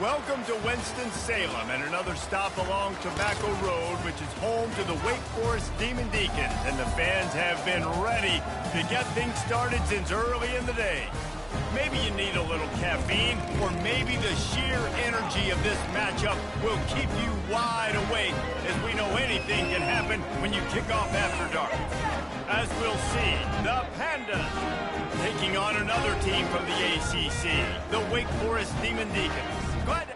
Welcome to Winston-Salem and another stop along Tobacco Road, which is home to the Wake Forest Demon Deacons, and the fans have been ready to get things started since early in the day. Maybe you need a little caffeine, or maybe the sheer energy of this matchup will keep you wide awake, as we know anything can happen when you kick off after dark. As we'll see, the Pandas taking on another team from the ACC, the Wake Forest Demon Deacons. Glad to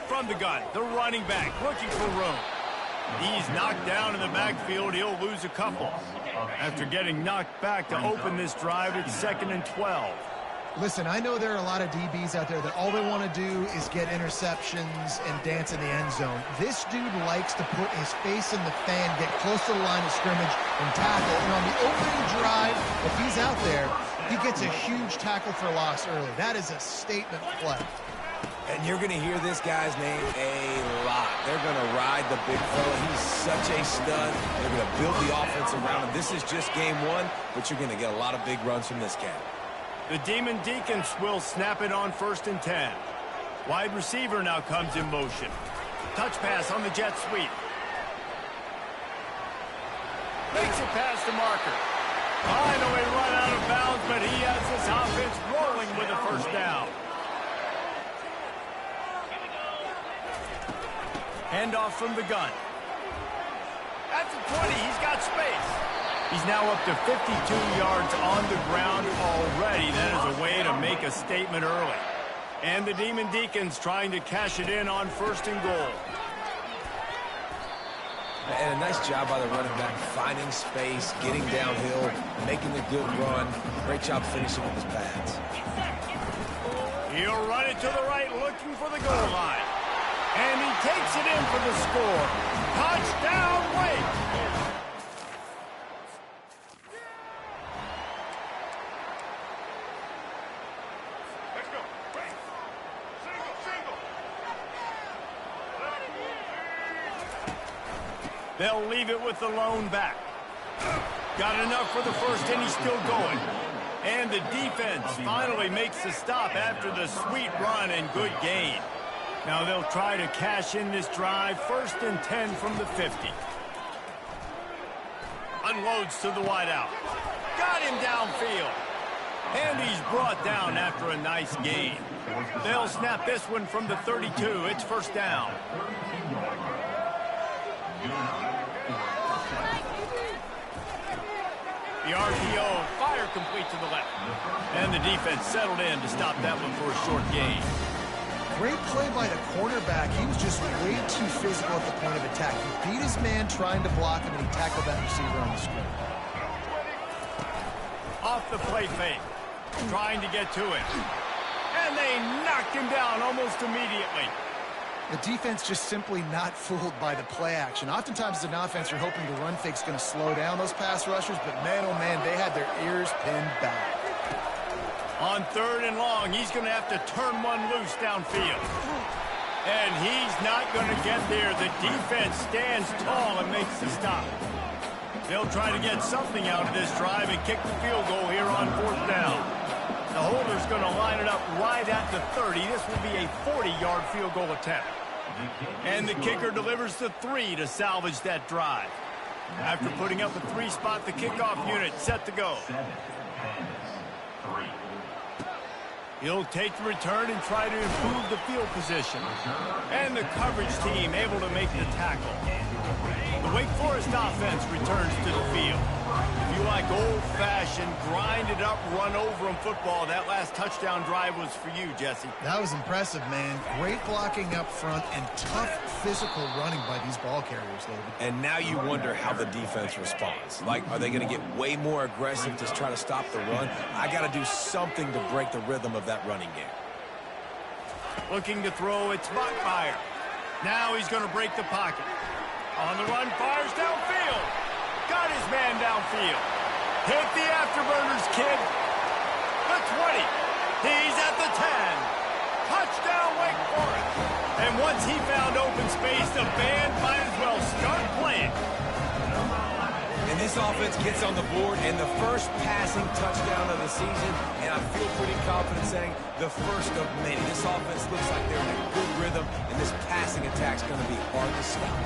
from the gun, the running back looking for room. He's knocked down in the backfield. He'll lose a couple. After getting knocked back to open this drive, it's 2nd and 12. Listen, I know there are a lot of DBs out there that all they want to do is get interceptions and dance in the end zone. This dude likes to put his face in the fan, get close to the line of scrimmage, and tackle. And on the opening drive, if he's out there, he gets a huge tackle for loss early. That is a statement play. And you're going to hear this guy's name a lot. They're going to ride the big fella. He's such a stud. They're going to build the offense around him. This is just game one, but you're going to get a lot of big runs from this cat. The Demon Deacons will snap it on 1st and 10. Wide receiver now comes in motion. Touch pass on the jet sweep. Makes it past the marker. Finally run out of bounds, but he has this offense rolling with a first down. Handoff from the gun. At the 20, he's got space. He's now up to 52 yards on the ground already. That is a way to make a statement early. And the Demon Deacons trying to cash it in on 1st and goal. And a nice job by the running back, finding space, getting downhill, making a good run. Great job finishing with his pads. He'll run it to the right, looking for the goal line. And he takes it in for the score. Touchdown, Wake! Let's go. Single. They'll leave it with the lone back. Got enough for the first, and he's still going. And the defense finally makes the stop after the sweet run and good gain. Now they'll try to cash in this drive. 1st and 10 from the 50. Unloads to the wideout. Got him downfield. And he's brought down after a nice gain. They'll snap this one from the 32. It's 1st down. The RPO, fire complete to the left. And the defense settled in to stop that one for a short gain. Great play by the cornerback. He was just way too physical at the point of attack. He beat his man trying to block him, and he tackled that receiver on the screen. Off the play fake. Trying to get to it. And they knocked him down almost immediately. The defense just simply not fooled by the play action. Oftentimes as an offense, you're hoping the run fake's going to slow down those pass rushers, but man, oh man, they had their ears pinned back. On 3rd and long, he's going to have to turn one loose downfield. And he's not going to get there. The defense stands tall and makes the stop. They'll try to get something out of this drive and kick the field goal here on 4th down. The holder's going to line it up right at the 30. This will be a 40-yard field goal attempt. And the kicker delivers the 3 to salvage that drive. After putting up a 3-spot, the kickoff unit set to go. He'll take the return and try to improve the field position. And the coverage team able to make the tackle. The Wake Forest offense returns to the field. If you like old-fashioned, grind-it-up, run-over-'em football, that last touchdown drive was for you, Jesse. That was impressive, man. Great blocking up front and tough physical running by these ball carriers, David. And now you wonder how the defense responds. Like, are they going to get way more aggressive to try to stop the run? I got to do something to break the rhythm of that running game. Looking to throw, it's Bachmeier. Now he's going to break the pocket. On the run, fires downfield. Got his man downfield. Hit the afterburners, kid. The 20. He's at the 10. Touchdown, Wake Forest. And once he found open space, the band might as well start playing. And this offense gets on the board, and the first passing touchdown of the season, and I feel pretty confident saying the first of many. This offense looks like they're in a good rhythm, and this passing attack's going to be hard to stop.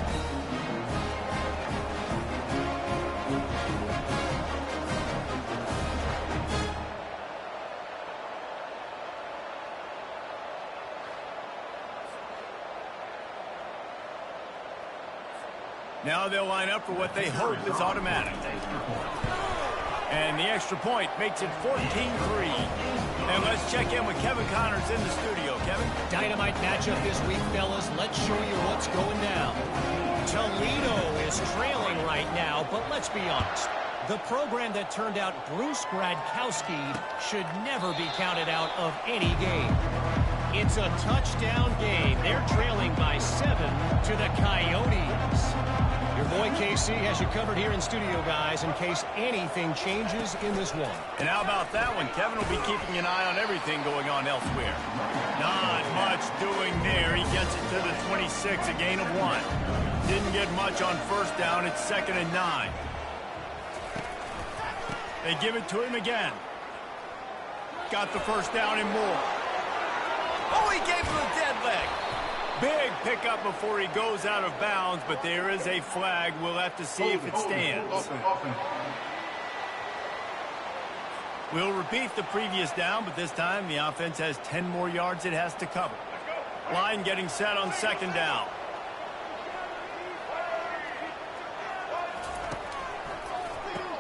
Now they'll line up for what they hope is automatic. And the extra point makes it 14-3. And let's check in with Kevin Connors in the studio. Kevin? Dynamite matchup this week, fellas. Let's show you what's going down. Toledo is trailing right now, but let's be honest. The program that turned out Bruce Gradkowski should never be counted out of any game. It's a touchdown game. They're trailing by 7 to the Coyotes. Your boy KC has you covered here in studio, guys, in case anything changes in this one. And how about that one? Kevin will be keeping an eye on everything going on elsewhere. Not much doing there. He gets it to the 26, a gain of 1. Didn't get much on first down. It's 2nd and 9. They give it to him again. Got the first down and more. Oh, he gave him a dead leg. Big pickup before he goes out of bounds, but there is a flag. We'll have to see if it stands. We'll repeat the previous down, but this time the offense has 10 more yards it has to cover. Line getting set on 2nd down.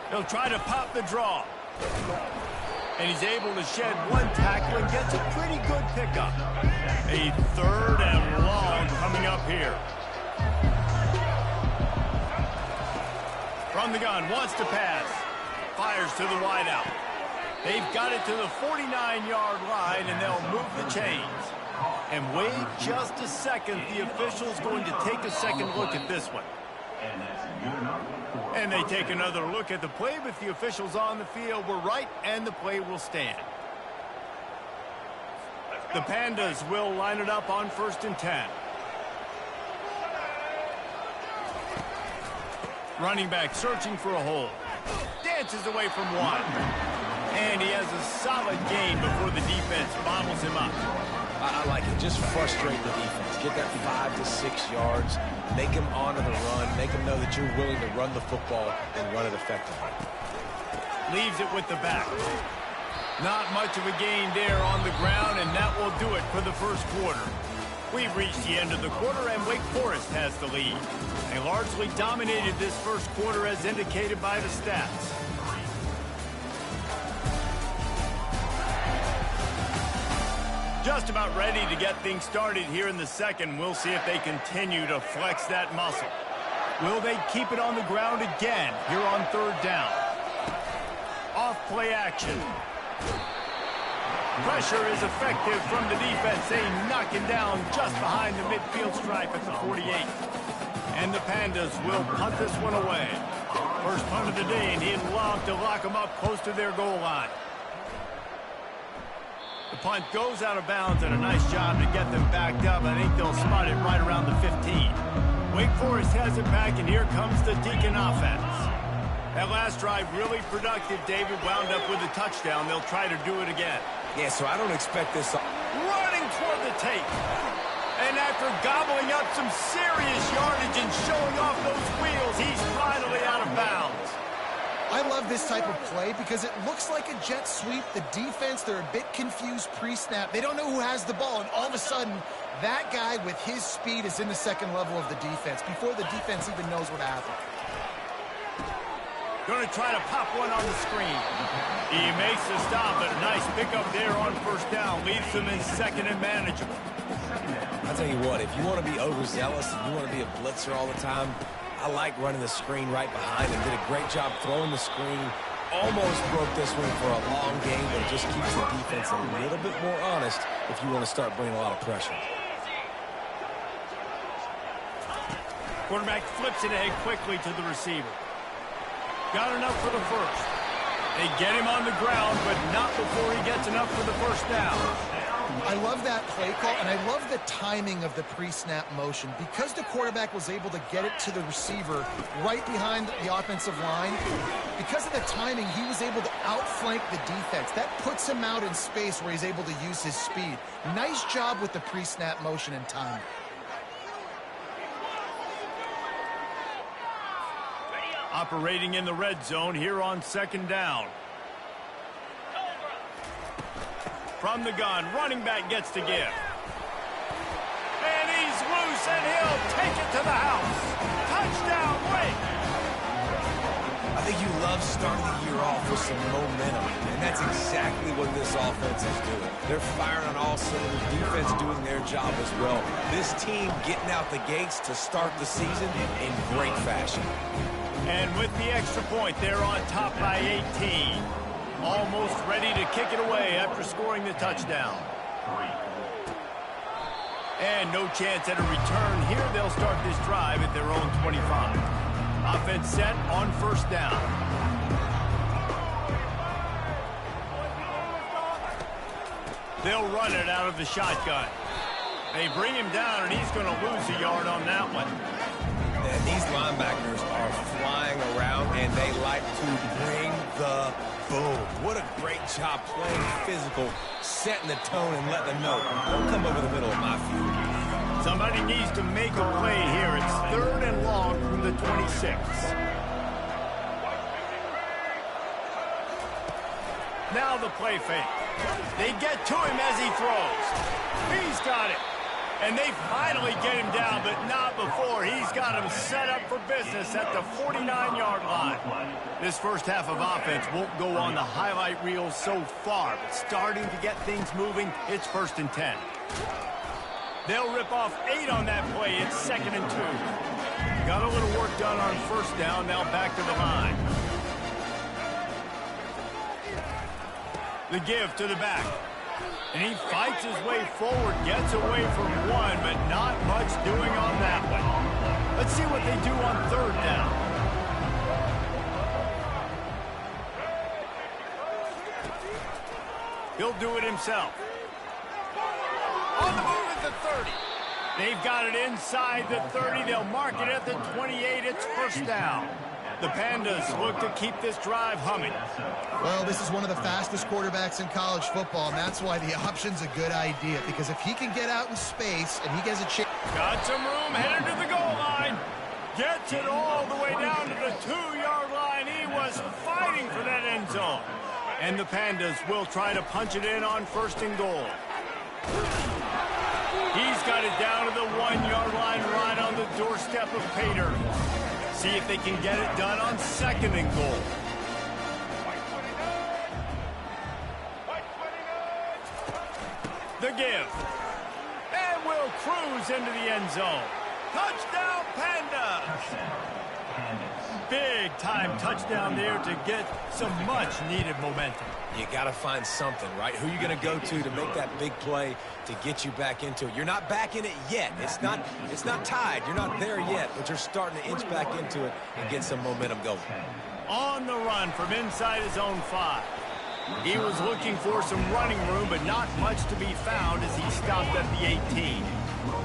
He'll try to pop the draw. And he's able to shed one tackle and gets a pretty good pickup. A 3rd and long coming up here. From the gun, wants to pass. Fires to the wideout. They've got it to the 49-yard line, and they'll move the chains. And wait just a second. The official's going to take a second look at this one. And they take another look at the play, but the officials on the field were right, and the play will stand. The Pandas will line it up on 1st and 10. Running back searching for a hole. Dances away from one. And he has a solid gain before the defense bottles him up. I like it. Just frustrate the defense. Get that 5 to 6 yards. Make them honor the run. Make them know that you're willing to run the football and run it effectively. Leaves it with the back. Not much of a gain there on the ground, and that will do it for the first quarter. We've reached the end of the quarter, and Wake Forest has the lead. They largely dominated this first quarter as indicated by the stats. Just about ready to get things started here in the second. We'll see if they continue to flex that muscle. Will they keep it on the ground again here on 3rd down? Off play action. Pressure is effective from the defense. They knock him down just behind the midfield stripe at the 48. And the Pandas will punt this one away. First punt of the day, and he'd love to lock them up close to their goal line. The punt goes out of bounds, and a nice job to get them backed up. I think they'll spot it right around the 15. Wake Forest has it back, and here comes the Deacon offense. That last drive really productive. David wound up with a touchdown. They'll try to do it again. Yeah, so I don't expect this. Running toward the tape. And after gobbling up some serious yardage and showing off those wheels, he's finally out of bounds. I love this type of play because it looks like a jet sweep. The defense, they're a bit confused pre-snap. They don't know who has the ball, and all of a sudden, that guy with his speed is in the second level of the defense before the defense even knows what happened. Going to try to pop one on the screen. He makes the stop, but a nice pickup there on first down. Leaves them in second and manageable. I'll tell you what, if you want to be overzealous and you want to be a blitzer all the time, I like running the screen right behind him. Did a great job throwing the screen. Almost broke this one for a long game, but it just keeps the defense a little bit more honest if you want to start bringing a lot of pressure. Quarterback flips it ahead quickly to the receiver. Got enough for the first. They get him on the ground, but not before he gets enough for the first down. I love that play call, and I love the timing of the pre-snap motion. Because the quarterback was able to get it to the receiver right behind the offensive line, because of the timing, he was able to outflank the defense. That puts him out in space where he's able to use his speed. Nice job with the pre-snap motion and timing. Operating in the red zone here on second down. From the gun, running back gets to give. And he's loose, and he'll take it to the house. Touchdown, Wake! I think you love starting the year off with some momentum, and that's exactly what this offense is doing. They're firing on all cylinders, defense doing their job as well. This team getting out the gates to start the season in great fashion. And with the extra point, they're on top by 18. Almost ready to kick it away after scoring the touchdown. And no chance at a return here. They'll start this drive at their own 25. Offense set on first down. They'll run it out of the shotgun. They bring him down, and he's going to lose a yard on that one. And these linebackers are flying around, and they like to bring the boom. What a great job playing physical, setting the tone, and letting them know, don't come over the middle of my field. Somebody needs to make a play here. It's third and long from the 26. Now the play fake. They get to him as he throws. He's got it. And they finally get him down, but not before. He's got him set up for business at the 49-yard line. This first half of offense won't go on the highlight reel so far, but starting to get things moving, it's 1st and 10. They'll rip off 8 on that play. It's 2nd and 2. Got a little work done on first down, now back to the line. The give to the back. And he fights his way forward, gets away from one, but not much doing on that one. Let's see what they do on third down. He'll do it himself. On the move at the 30. They've got it inside the 30. They'll mark it at the 28. It's first down. The Pandas look to keep this drive humming. Well, this is one of the fastest quarterbacks in college football, and that's why the option's a good idea, because if he can get out in space and he gets a chance... Got some room, headed to the goal line. Gets it all the way down to the 2-yard line. He was fighting for that end zone. And the Pandas will try to punch it in on 1st and goal. He's got it down to the 1-yard line right on the doorstep of Pater. See if they can get it done on 2nd and goal. The give. And will cruise into the end zone. Touchdown, Pandas! Big-time touchdown there to get some much-needed momentum. You got to find something, right? Who are you going to go to make that big play to get you back into it? You're not back in it yet. It's not tied. You're not there yet, but you're starting to inch back into it and get some momentum going. On the run from inside his own 5. He was looking for some running room, but not much to be found as he stopped at the 18.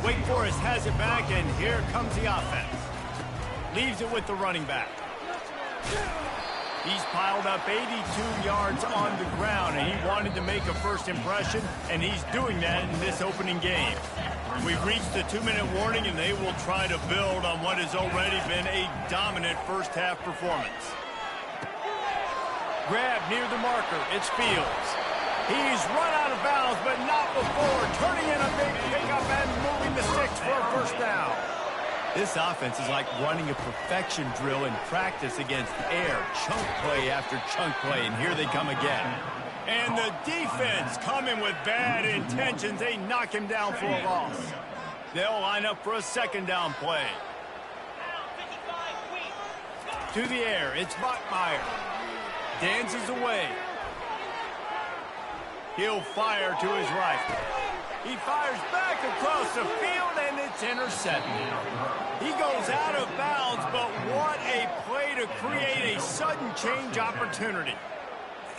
Wake Forest has it back, and here comes the offense. Leaves it with the running back. He's piled up 82 yards on the ground, and he wanted to make a first impression, and he's doing that in this opening game. We've reached the 2-minute warning, and they will try to build on what has already been a dominant first-half performance. Grab near the marker. It's Fields. He's run out of bounds, but not before turning in a big pickup and moving the sticks for a first down. This offense is like running a perfection drill in practice against air. Chunk play after chunk play, and here they come again. And the defense coming with bad intentions. They knock him down for a loss. They'll line up for a second down play. To the air, it's Bachmeier. Dances away. He'll fire to his right. He fires back across the field, and it's intercepted. He goes out of bounds, but what a play to create a sudden change opportunity.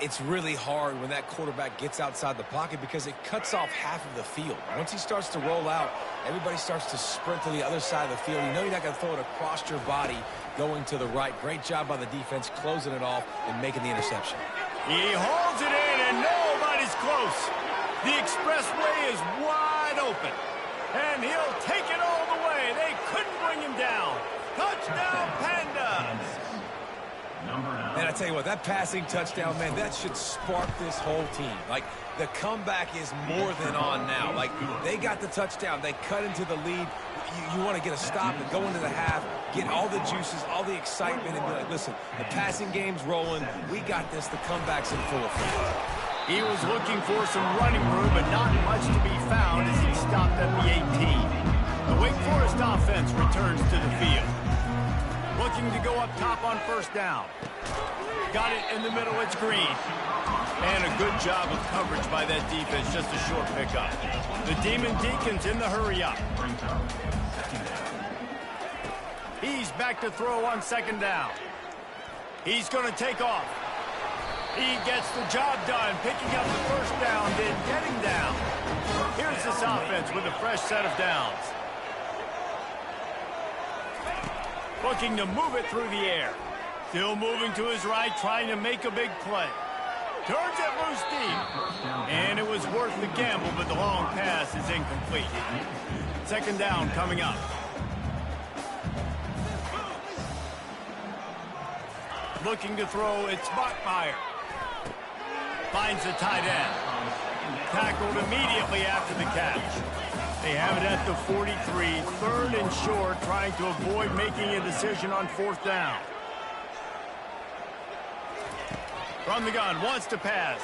It's really hard when that quarterback gets outside the pocket because it cuts off half of the field. Once he starts to roll out, everybody starts to sprint to the other side of the field. You know you're not going to throw it across your body going to the right. Great job by the defense closing it off and making the interception. He holds it in, and nobody's close. The expressway is wide open, and he'll take it all the way. They couldn't bring him down. Touchdown, Pandas! And I tell you what, that passing touchdown, man, that should spark this whole team. Like, the comeback is more than on now. Like, they got the touchdown. They cut into the lead. You want to get a stop and go into the half, get all the juices, all the excitement, and be like, listen, the passing game's rolling. We got this. The comeback's in full effect. He was looking for some running room, but not much to be found as he stopped at the 18. The Wake Forest offense returns to the field. Looking to go up top on first down. Got it in the middle, it's Green. And a good job of coverage by that defense, just a short pickup. The Demon Deacons in the hurry-up. He's back to throw on second down. He's going to take off. He gets the job done, picking up the first down, then getting down. Here's this offense with a fresh set of downs. Looking to move it through the air. Still moving to his right, trying to make a big play. Turns it loose deep. And it was worth the gamble, but the long pass is incomplete. Second down coming up. Looking to throw, it's Bachmeier. Finds the tight end. Tackled immediately after the catch. They have it at the 43, third and short, trying to avoid making a decision on fourth down. From the gun, wants to pass.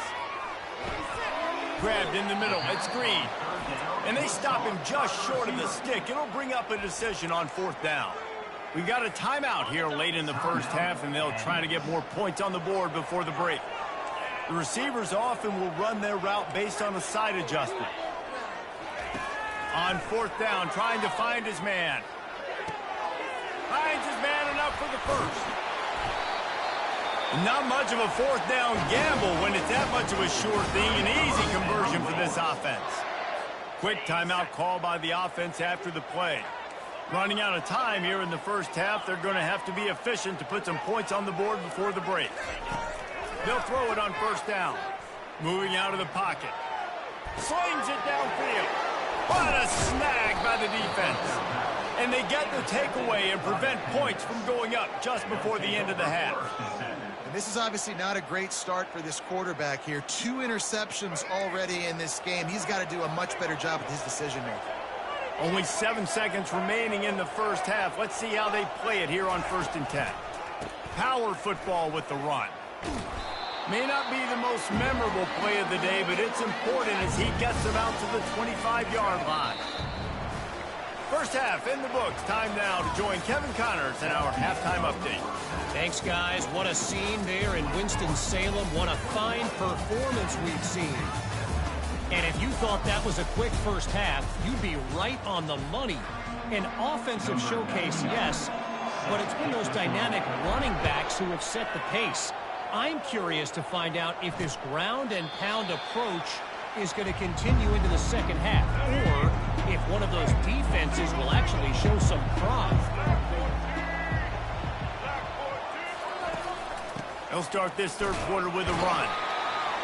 Grabbed in the middle, it's Green. And they stop him just short of the stick. It'll bring up a decision on fourth down. We got a timeout here late in the first half, and they'll try to get more points on the board before the break. The receivers often will run their route based on a side adjustment. On fourth down, trying to find his man. Finds his man enough for the first. Not much of a fourth down gamble when it's that much of a sure thing. An easy conversion for this offense. Quick timeout call by the offense after the play. Running out of time here in the first half, they're going to have to be efficient to put some points on the board before the break. They'll throw it on first down. Moving out of the pocket. Slings it downfield. What a snag by the defense. And they get the takeaway and prevent points from going up just before the end of the half. And this is obviously not a great start for this quarterback here. 2 interceptions already in this game. He's got to do a much better job with his decision-making. Only 7 seconds remaining in the first half. Let's see how they play it here on 1st and 10. Power football with the run. May not be the most memorable play of the day, but it's important as he gets them out to the 25-yard line. First half in the books. Time now to join Kevin Connors in our halftime update. Thanks, guys. What a scene there in Winston-Salem. What a fine performance we've seen. And if you thought that was a quick first half, you'd be right on the money. An offensive showcase, yes, but it's been those dynamic running backs who have set the pace. I'm curious to find out if this ground and pound approach is going to continue into the second half, or if one of those defenses will actually show some pride. They'll start this third quarter with a run.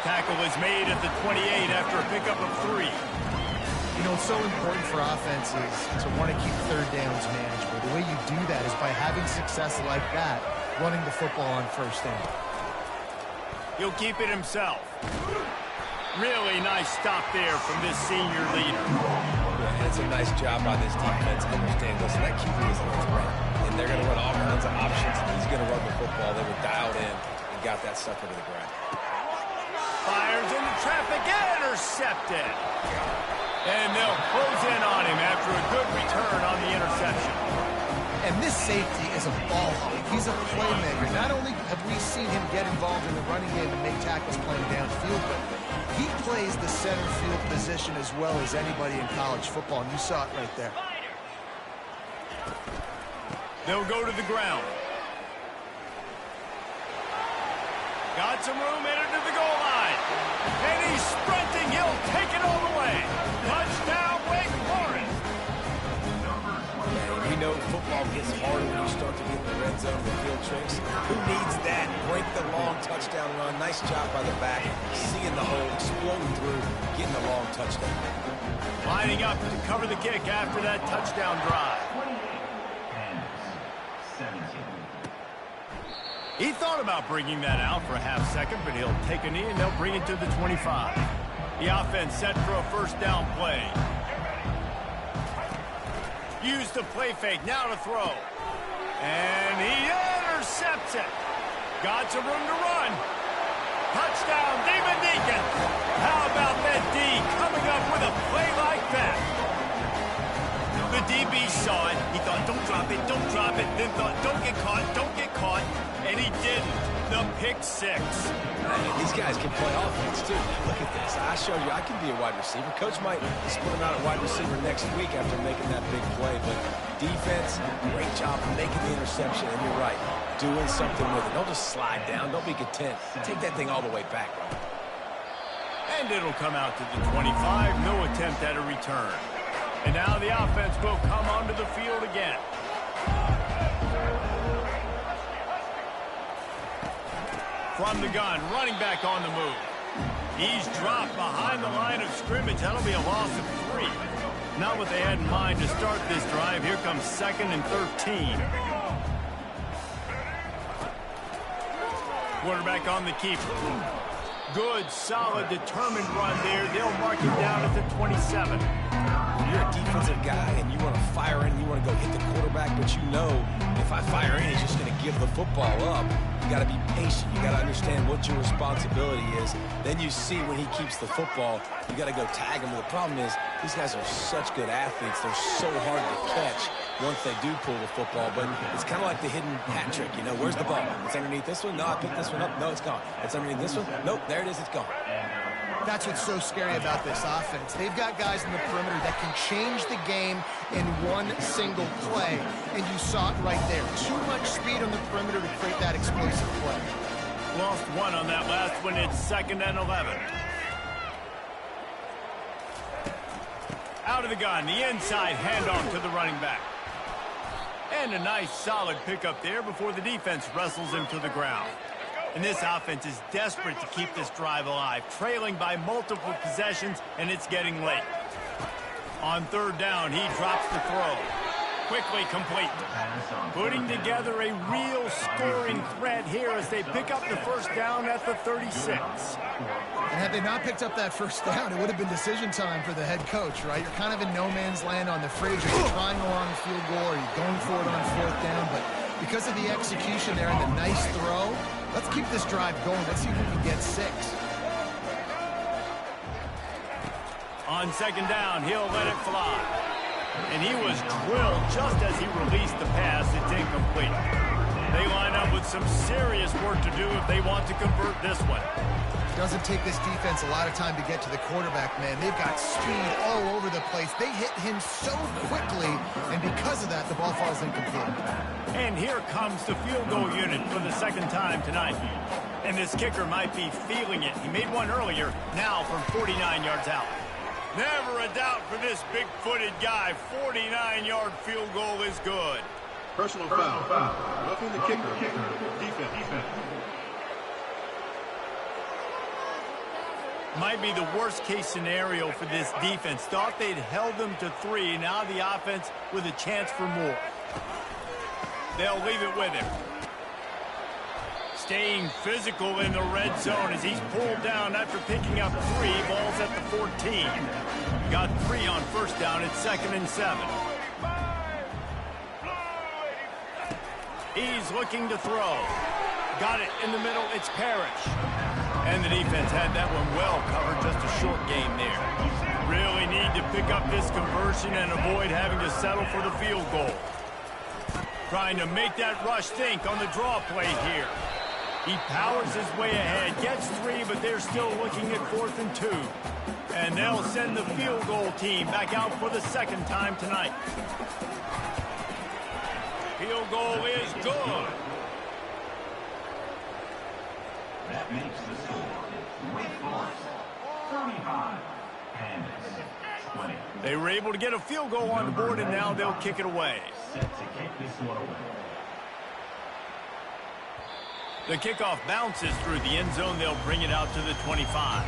Tackle is made at the 28 after a pickup of 3. You know, it's so important for offenses to want to keep third downs manageable. The way you do that is by having success like that, running the football on first down. He'll keep it himself. Really nice stop there from this senior leader. Yeah, it's a nice job by this defense. Understand, listen, that QB is a threat. And they're going to run all kinds of options. He's going to run the football. They were dialed in and got that sucker to the ground. Fires into traffic, intercepted. And they'll close in on him after a good return on the interception. And this safety is a ball hawk. He's a playmaker. Not only have we seen him get involved in the running game and make tackles playing downfield, but he plays the center field position as well as anybody in college football, and you saw it right there. They'll go to the ground. Got some room, entered to the goal line. And he's sprinting. He'll take it all the way. Touchdown, Wake Forest. We know football gets harder when you start to get in the red zone with field tricks. Who needs that? Break the long touchdown run. Nice job by the back. Seeing the hole, exploding through, getting the long touchdown. Lining up to cover the kick after that touchdown drive. He thought about bringing that out for a half second, but he'll take a knee and they'll bring it to the 25. The offense set for a first down play. Use the play fake, now to throw. And he intercepts it. Got some room to run. Touchdown, Demon Deacon. How about that D coming up with a play like that? The DB saw it. He thought, don't drop it, don't drop it. Then thought, don't get caught, don't get caught. And he didn't. The pick six. These guys can play offense, too. Look at this. I showed you I can be a wide receiver. Coach might split him out at wide receiver next week after making that big play. But defense, great job of making the interception. And you're right, doing something with it. Don't just slide down. Don't be content. Take that thing all the way back. And it'll come out to the 25. No attempt at a return. And now the offense will come onto the field again. From the gun, running back on the move. He's dropped behind the line of scrimmage. That'll be a loss of 3. Not what they had in mind to start this drive. Here comes 2nd and 13. Quarterback on the keeper. Good, solid, determined run there. They'll mark him down at the 27. You're a defensive guy and you want to fire in, you want to go hit the quarterback, but you know if I fire in, he's just going to give the football up. You got to be patient. You got to understand what your responsibility is. Then you see when he keeps the football, you got to go tag him. But the problem is these guys are such good athletes. They're so hard to catch once they do pull the football. But it's kind of like the hidden hat trick. You know, where's the ball? It's underneath this one. No, I picked this one up. No, it's gone. It's underneath this one. Nope, there it is. It's gone. That's what's so scary about this offense. They've got guys in the perimeter that can change the game in one single play, and you saw it right there. Too much speed on the perimeter to create that explosive play. Lost 1 on that last one. It's 2nd and 11. Out of the gun, the inside handoff to the running back. And a nice solid pickup there before the defense wrestles him to the ground. And this offense is desperate to keep this drive alive, trailing by multiple possessions, and it's getting late. On 3rd down, he drops the throw. Quickly complete. Putting together a real scoring threat here as they pick up the first down at the 36. And had they not picked up that first down, it would have been decision time for the head coach, right? You're kind of in no man's land on the fridge. Are you trying along the field goal? Are you going for it on 4th down? But because of the execution there and the nice throw, let's keep this drive going. Let's see if we can get 6. On 2nd down, he'll let it fly. And he was drilled just as he released the pass. It's incomplete. They line up with some serious work to do if they want to convert this one. Doesn't take this defense a lot of time to get to the quarterback, man. They've got speed all over the place. They hit him so quickly, and because of that, the ball falls incomplete. And here comes the field goal unit for the 2nd time tonight. And this kicker might be feeling it. He made one earlier, now from 49 yards out. Never a doubt for this big-footed guy. 49-yard field goal is good. Personal foul. Roughing the kicker. Defense. Might be the worst-case scenario for this defense. Thought they'd held them to 3. Now the offense with a chance for more. They'll leave it with him. staying physical in the red zone as he's pulled down after picking up 3 balls at the 14. Got 3 on first down at 2nd and 7. He's looking to throw. Got it in the middle. It's Parrish. And the defense had that one well covered. Just a short game there. Really need to pick up this conversion and avoid having to settle for the field goal. Trying to make that rush think on the draw play here. He powers his way ahead, gets 3, but they're still looking at 4th and 2. And they'll send the field goal team back out for the 2nd time tonight. Field goal is good. That makes the score Wake Forest 35 and 20. They were able to get a field goal on the board, and now they'll kick it away. Set to kick this one away. The kickoff bounces through the end zone. They'll bring it out to the 25.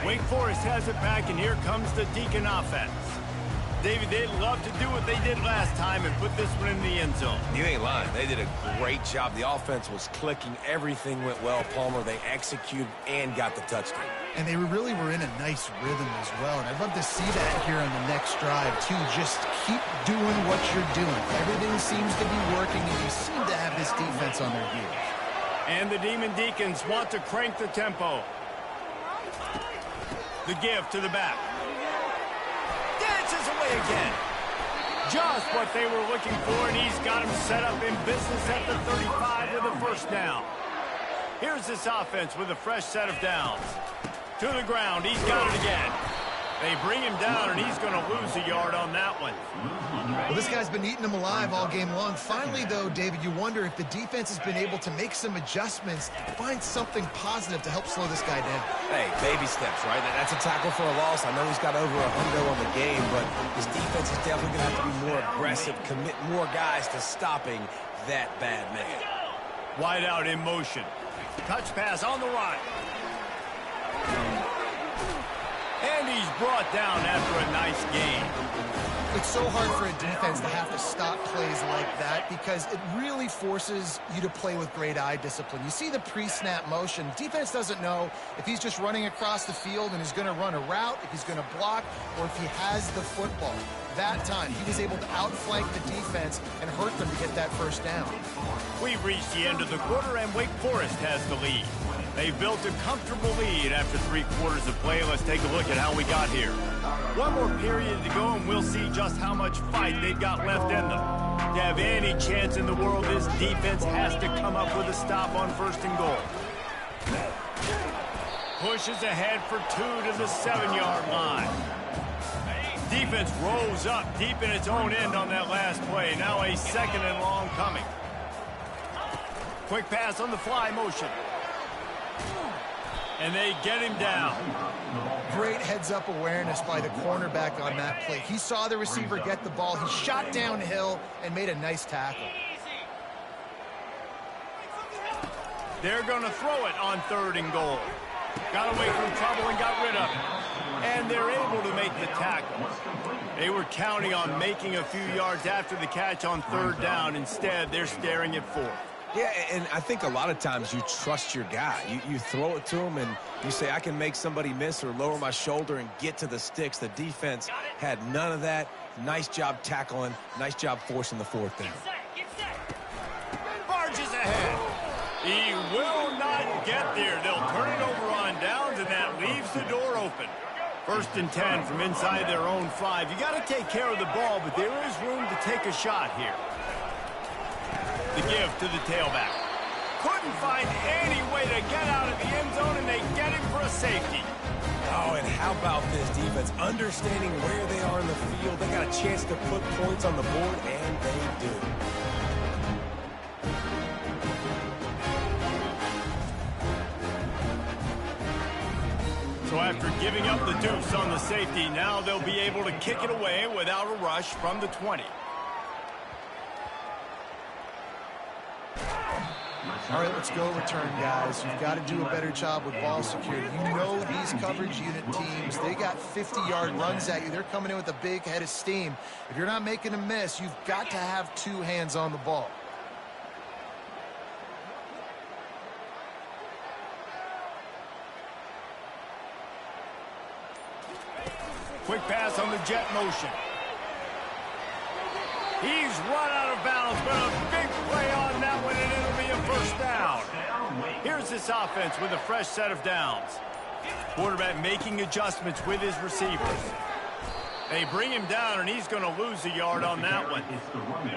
Wake Forest has it back, and here comes the Deacon offense. David, they'd love to do what they did last time and put this one in the end zone. You ain't lying. They did a great job. The offense was clicking. Everything went well, Palmer. They executed and got the touchdown. And they really were in a nice rhythm as well. And I'd love to see that here on the next drive, too. Just keep doing what you're doing. Everything seems to be working, and you seem to have this defense on their heels. And the Demon Deacons want to crank the tempo. The give to the back. Dances away again. Just what they were looking for, and he's got him set up in business at the 35 with a first down. Here's this offense with a fresh set of downs. To the ground, he's got it again. They bring him down, and he's going to lose a yard on that one. Well, this guy's been eating them alive all game long. Finally, though, David, you wonder if the defense has been able to make some adjustments, find something positive to help slow this guy down. Hey, baby steps, right? That's a tackle for a loss. I know he's got over 100 on the game, but his defense is definitely going to have to be more aggressive, commit more guys to stopping that bad man. Wide out in motion. Touch pass on the right. And he's brought down after a nice gain. It's so hard for a defense to have to stop plays like that because it really forces you to play with great eye discipline. You see the pre-snap motion. Defense doesn't know if he's just running across the field and is going to run a route, if he's going to block, or if he has the football. That time, he was able to outflank the defense and hurt them to get that first down. We've reached the end of the quarter, and Wake Forest has the lead. They've built a comfortable lead after 3 quarters of play. Let's take a look at how we got here. One more period to go, and we'll see just how much fight they've got left in them. To have any chance in the world, this defense has to come up with a stop on 1st and goal. Pushes ahead for 2 to the 7-yard line. Defense rolls up deep in its own end on that last play. Now a 2nd and long coming. Quick pass on the fly motion. And they get him down. Great heads-up awareness by the cornerback on that play. He saw the receiver get the ball. He shot downhill and made a nice tackle. They're going to throw it on 3rd and goal. Got away from trouble and got rid of it. And they're able to make the tackle. They were counting on making a few yards after the catch on 3rd down. Instead, they're staring at 4th. Yeah, and I think a lot of times you trust your guy. You throw it to him, and you say, I can make somebody miss or lower my shoulder and get to the sticks. The defense had none of that. Nice job tackling. Nice job forcing the 4th down. Barges ahead. He will not get there. They'll turn it over on downs, and that leaves the door open. 1st and 10 from inside their own 5. You got to take care of the ball, but there is room to take a shot here. The give to the tailback. Couldn't find any way to get out of the end zone, and they get him for a safety. Oh, and how about this defense? Understanding where they are in the field. They got a chance to put points on the board, and they do. So after giving up the deuce on the safety, now they'll be able to kick it away without a rush from the 20. All right, let's go return, guys. You've got to do a better job with ball security. You know these coverage unit teams, they got 50-yard runs at you. They're coming in with a big head of steam. If you're not making a miss, you've got to have 2 hands on the ball. Quick pass on the jet motion. He's run out of bounds, but a big play on that one, and it'll be a first down. Here's this offense with a fresh set of downs. Quarterback making adjustments with his receivers. They bring him down, and he's going to lose a yard on that one.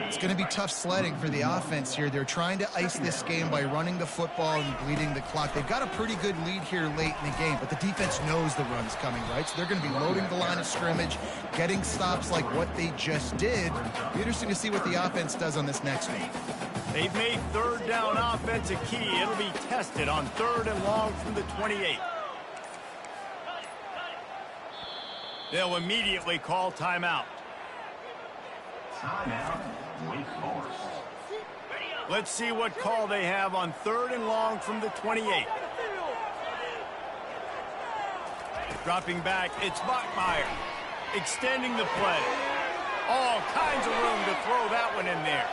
It's going to be tough sledding for the offense here. They're trying to ice this game by running the football and bleeding the clock. They've got a pretty good lead here late in the game, but the defense knows the run's coming, right? So they're going to be loading the line of scrimmage, getting stops like what they just did. It'll be interesting to see what the offense does on this next one. They've made third down offense a key. It'll be tested on 3rd and long from the 28. They'll immediately call timeout. Timeout, Wake Forest. Let's see what call they have on 3rd and long from the 28. Dropping back, it's Bachmeier. Extending the play. All kinds of room to throw that one in there.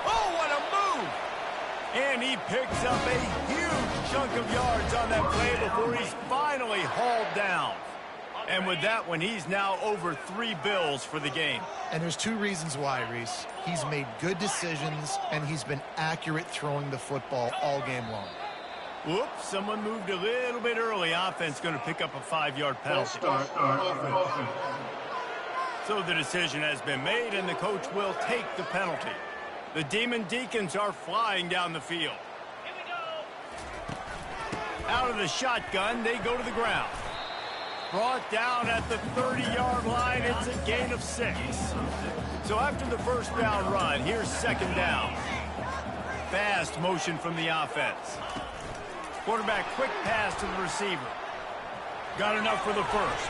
Oh, what a move! And he picks up a huge chunk of yards on that play before he's finally hauled down. And with that one, he's now over 3 bills for the game. And there's 2 reasons why, Reese. He's made good decisions, and he's been accurate throwing the football all game long. Whoops, someone moved a little bit early. Offense going to pick up a 5-yard penalty. So the decision has been made, and the coach will take the penalty. The Demon Deacons are flying down the field. Out of the shotgun, they go to the ground. Brought down at the 30-yard line. It's a gain of 6. So after the first down run, here's 2nd down. Fast motion from the offense. Quarterback quick pass to the receiver. Got enough for the first.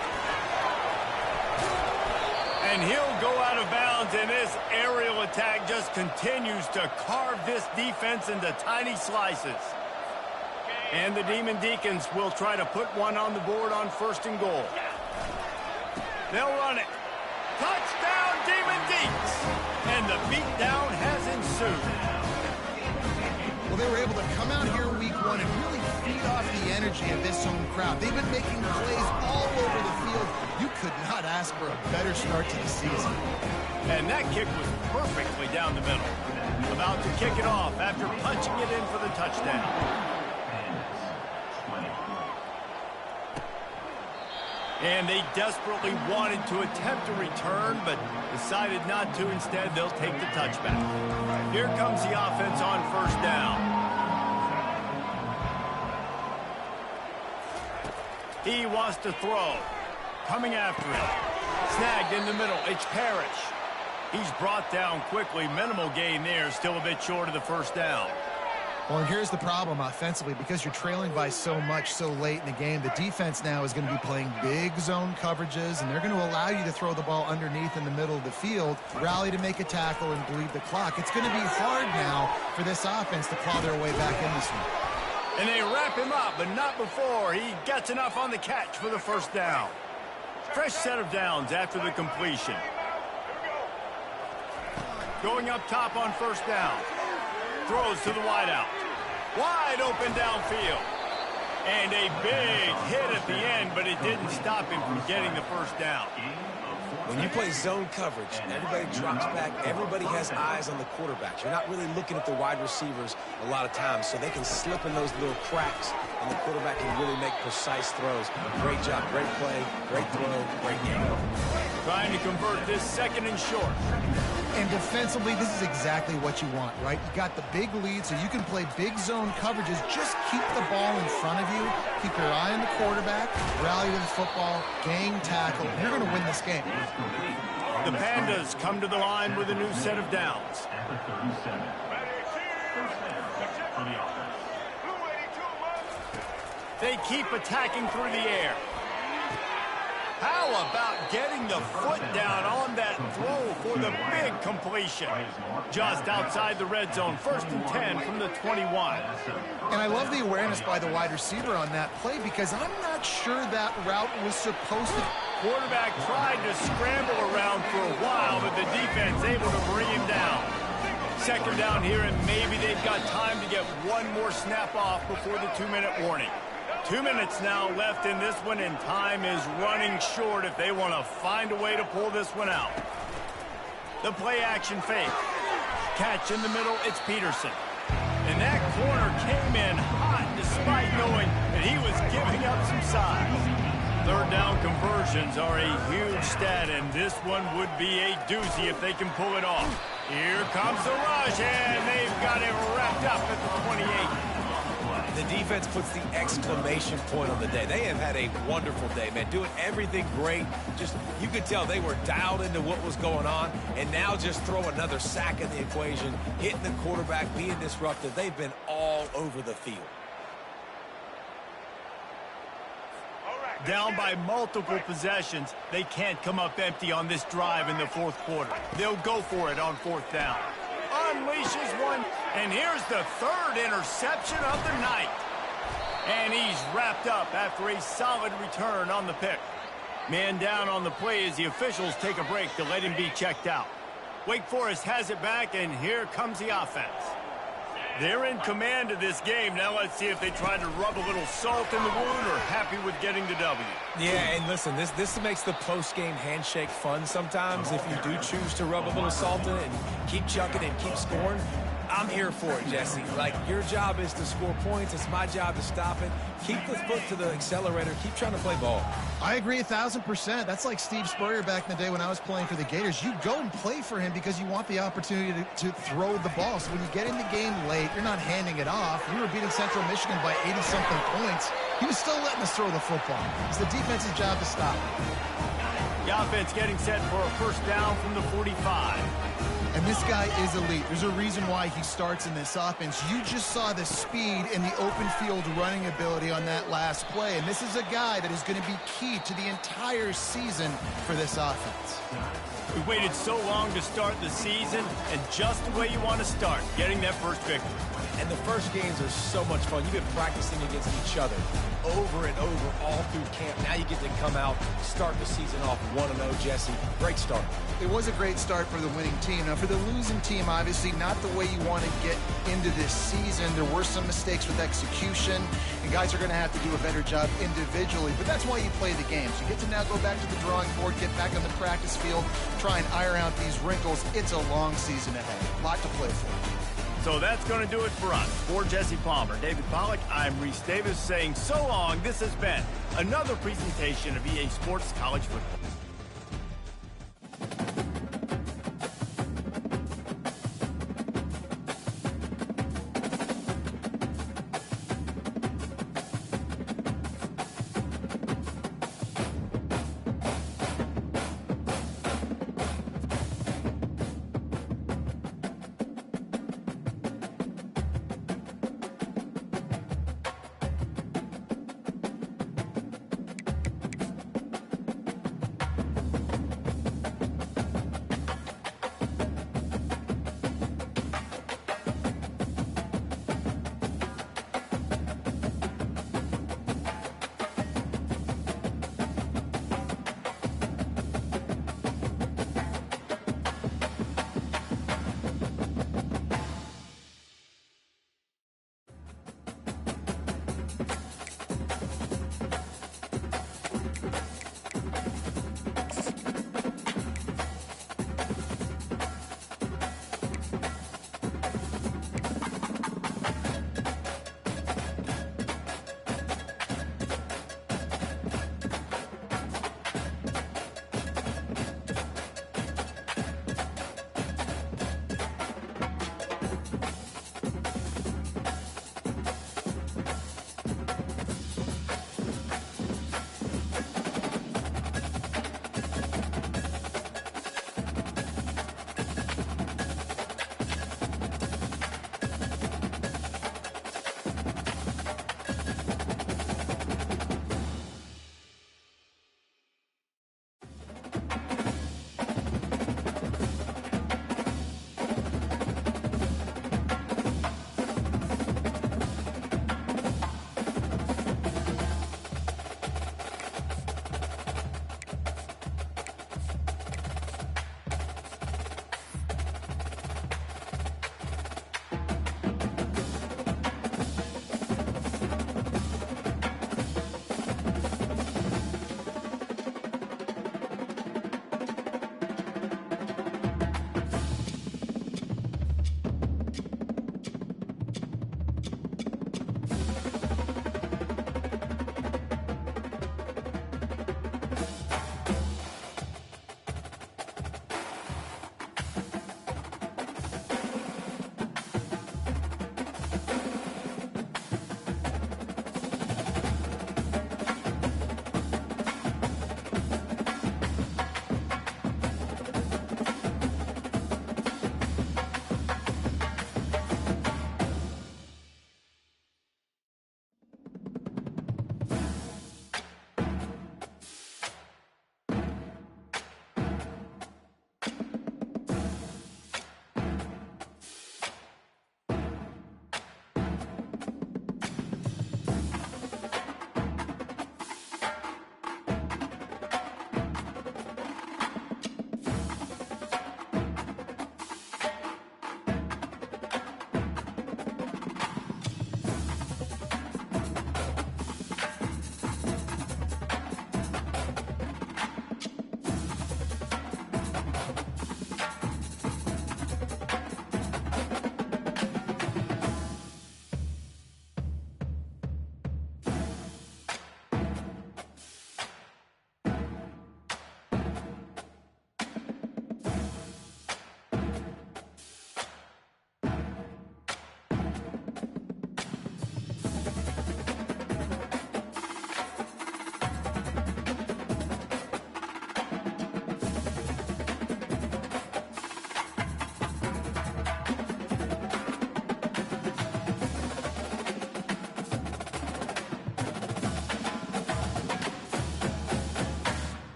And he'll go out of bounds, and this aerial attack just continues to carve this defense into tiny slices. And the Demon Deacons will try to put one on the board on 1st and goal. They'll run it. Touchdown, Demon Deacs! And the beatdown has ensued. Well, they were able to come out here week 1 and really feed off the energy of this home crowd. They've been making plays all over the field. You could not ask for a better start to the season. And that kick was perfectly down the middle. About to kick it off after punching it in for the touchdown. And they desperately wanted to attempt a return, but decided not to. Instead, they'll take the touchback. Here comes the offense on 1st down. He wants to throw. Coming after him. Snagged in the middle. It's Parrish. He's brought down quickly. Minimal gain there. Still a bit short of the 1st down. Well, and here's the problem offensively. Because you're trailing by so much so late in the game, the defense now is going to be playing big zone coverages, and they're going to allow you to throw the ball underneath in the middle of the field, rally to make a tackle, and bleed the clock. It's going to be hard now for this offense to claw their way back in this one. And they wrap him up, but not before he gets enough on the catch for the 1st down. Fresh set of downs after the completion. Going up top on 1st down. Throws to the wideout. Wide open downfield. And a big hit at the end, but it didn't stop him from getting the 1st down. When you play zone coverage, everybody drops back. Everybody has eyes on the quarterback. You're not really looking at the wide receivers a lot of times, so they can slip in those little cracks, and the quarterback can really make precise throws. Great job, great play, great throw, great game. Trying to convert this 2nd and short. And defensively, this is exactly what you want, right? You got the big lead, so you can play big zone coverages. Just keep the ball in front of you. Keep your eye on the quarterback. Rally to the football. Gang tackle. You're going to win this game. The Pandas come to the line with a new set of downs. They keep attacking through the air. How about getting the foot down on that throw for the big completion? Just outside the red zone, 1st and 10 from the 21. And I love the awareness by the wide receiver on that play because I'm not sure that route was supposed to. Quarterback tried to scramble around for a while, but the defense able to bring him down. 2nd down here, and maybe they've got time to get one more snap off before the 2-minute warning. 2 minutes now left in this one, and time is running short if they want to find a way to pull this one out. The play action fake. Catch in the middle, it's Peterson. And that corner came in hot despite knowing that he was giving up some size. Third down conversions are a huge stat, and this one would be a doozy if they can pull it off. Here comes the rush, and they've got it wrapped up at the 28. The defense puts the exclamation point on the day. They have had a wonderful day, man. Doing everything great. Just, you could tell they were dialed into what was going on, and now just throw another sack in the equation, hitting the quarterback, being disruptive. They've been all over the field. Down by multiple possessions, they can't come up empty on this drive in the fourth quarter. They'll go for it on fourth down. Unleashes one, and here's the third interception of the night. And he's wrapped up after a solid return on the pick. Man down on the play as the officials take a break to let him be checked out. Wake Forest has it back, and here comes the offense. They're in command of this game. Now let's see if they try to rub a little salt in the wound or happy with getting the W. Yeah, and listen, this makes the post-game handshake fun sometimes. If you do choose to rub a little salt in it and keep chucking and keep scoring, I'm here for it, Jesse. Like, your job is to score points. It's my job to stop it. Keep the foot to the accelerator. Keep trying to play ball. I agree 1,000%. That's like Steve Spurrier back in the day when I was playing for the Gators. You go and play for him because you want the opportunity to throw the ball. So when you get in the game late, you're not handing it off. We were beating Central Michigan by 80-something points. He was still letting us throw the football. It's the defense's job to stop it. The offense getting set for a first down from the 45. And this guy is elite. There's a reason why he starts in this offense. You just saw the speed and the open field running ability on that last play. And this is a guy that is going to be key to the entire season for this offense. We waited so long to start the season, and just the way you want to start, getting that first victory. And the first games are so much fun. You've been practicing against each other over and over all through camp. Now you get to come out, start the season off 1-0, Jesse. Great start. It was a great start for the winning team. Now, for the losing team, obviously not the way you want to get into this season. There were some mistakes with execution, and guys are going to have to do a better job individually. But that's why you play the games. You get to now go back to the drawing board, get back on the practice field, try and iron out these wrinkles. It's a long season ahead. A lot to play for. So that's going to do it for us. For Jesse Palmer, David Pollack, I'm Reese Davis saying so long. This has been another presentation of EA Sports College Football.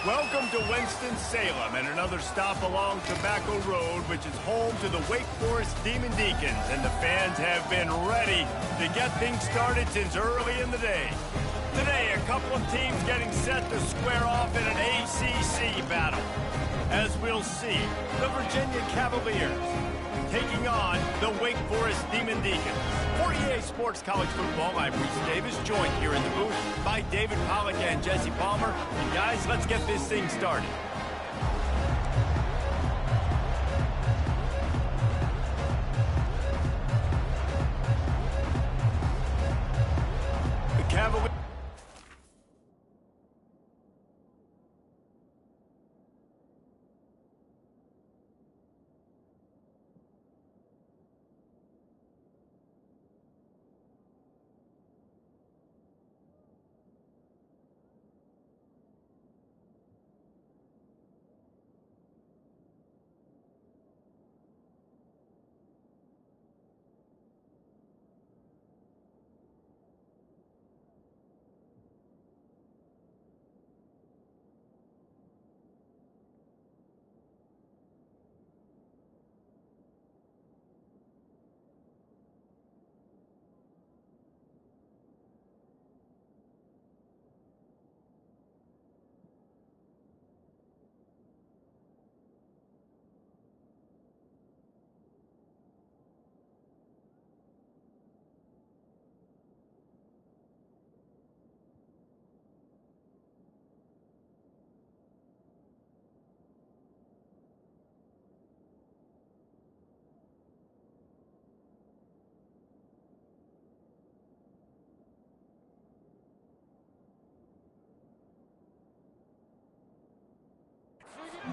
Welcome to Winston-Salem and another stop along Tobacco Road, which is home to the Wake Forest Demon Deacons, and the fans have been ready to get things started since early in the day. Today, a couple of teams getting set to square off in an ACC battle. As we'll see, the Virginia Cavaliers taking on the Wake Forest Demon Deacons. For EA Sports College Football, I'm Reese Davis, joined here in the booth by David Pollack and Jesse Palmer. And guys, let's get this thing started. The Cavaliers.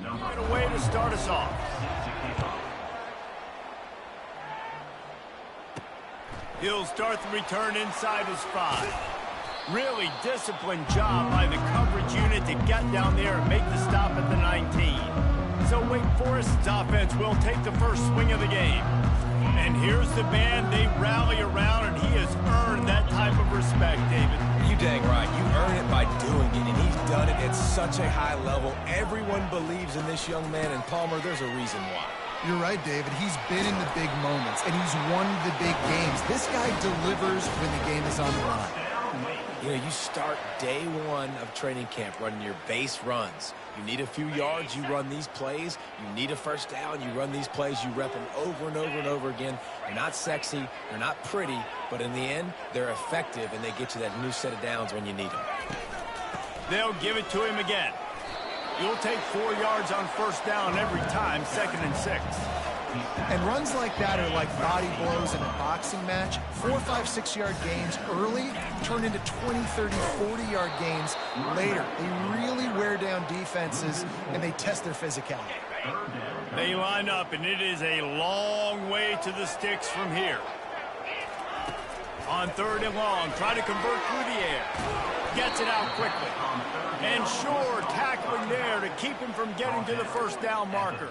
Get a way to start us off. He'll start the return inside his 5. Really disciplined job by the coverage unit to get down there and make the stop at the 19. So Wake Forest's offense will take the first swing of the game. And here's the band they rally around, and he has earned that type of respect, David. You dang right. You earn it by doing it, and he's done it at such a high level. Everyone believes in this young man, and Palmer, there's a reason why. You're right, David. He's been in the big moments, and he's won the big games. This guy delivers when the game is on the line. You know, you start day one of training camp running your base runs. You need a few yards, you run these plays. You need a first down, you run these plays. You rep them over and over and over again. They're not sexy, they're not pretty, but in the end, they're effective, and they get you that new set of downs when you need them. They'll give it to him again. You'll take 4 yards on first down every time, 2nd and 6. And runs like that are like body blows in a boxing match. 4, 5, 6-yard gains early turn into 20, 30, 40-yard gains later. They really wear down defenses, and they test their physicality. They line up, and it is a long way to the sticks from here. On 3rd and long, try to convert through the air. Gets it out quickly. And sure, tackling there to keep him from getting to the first down marker.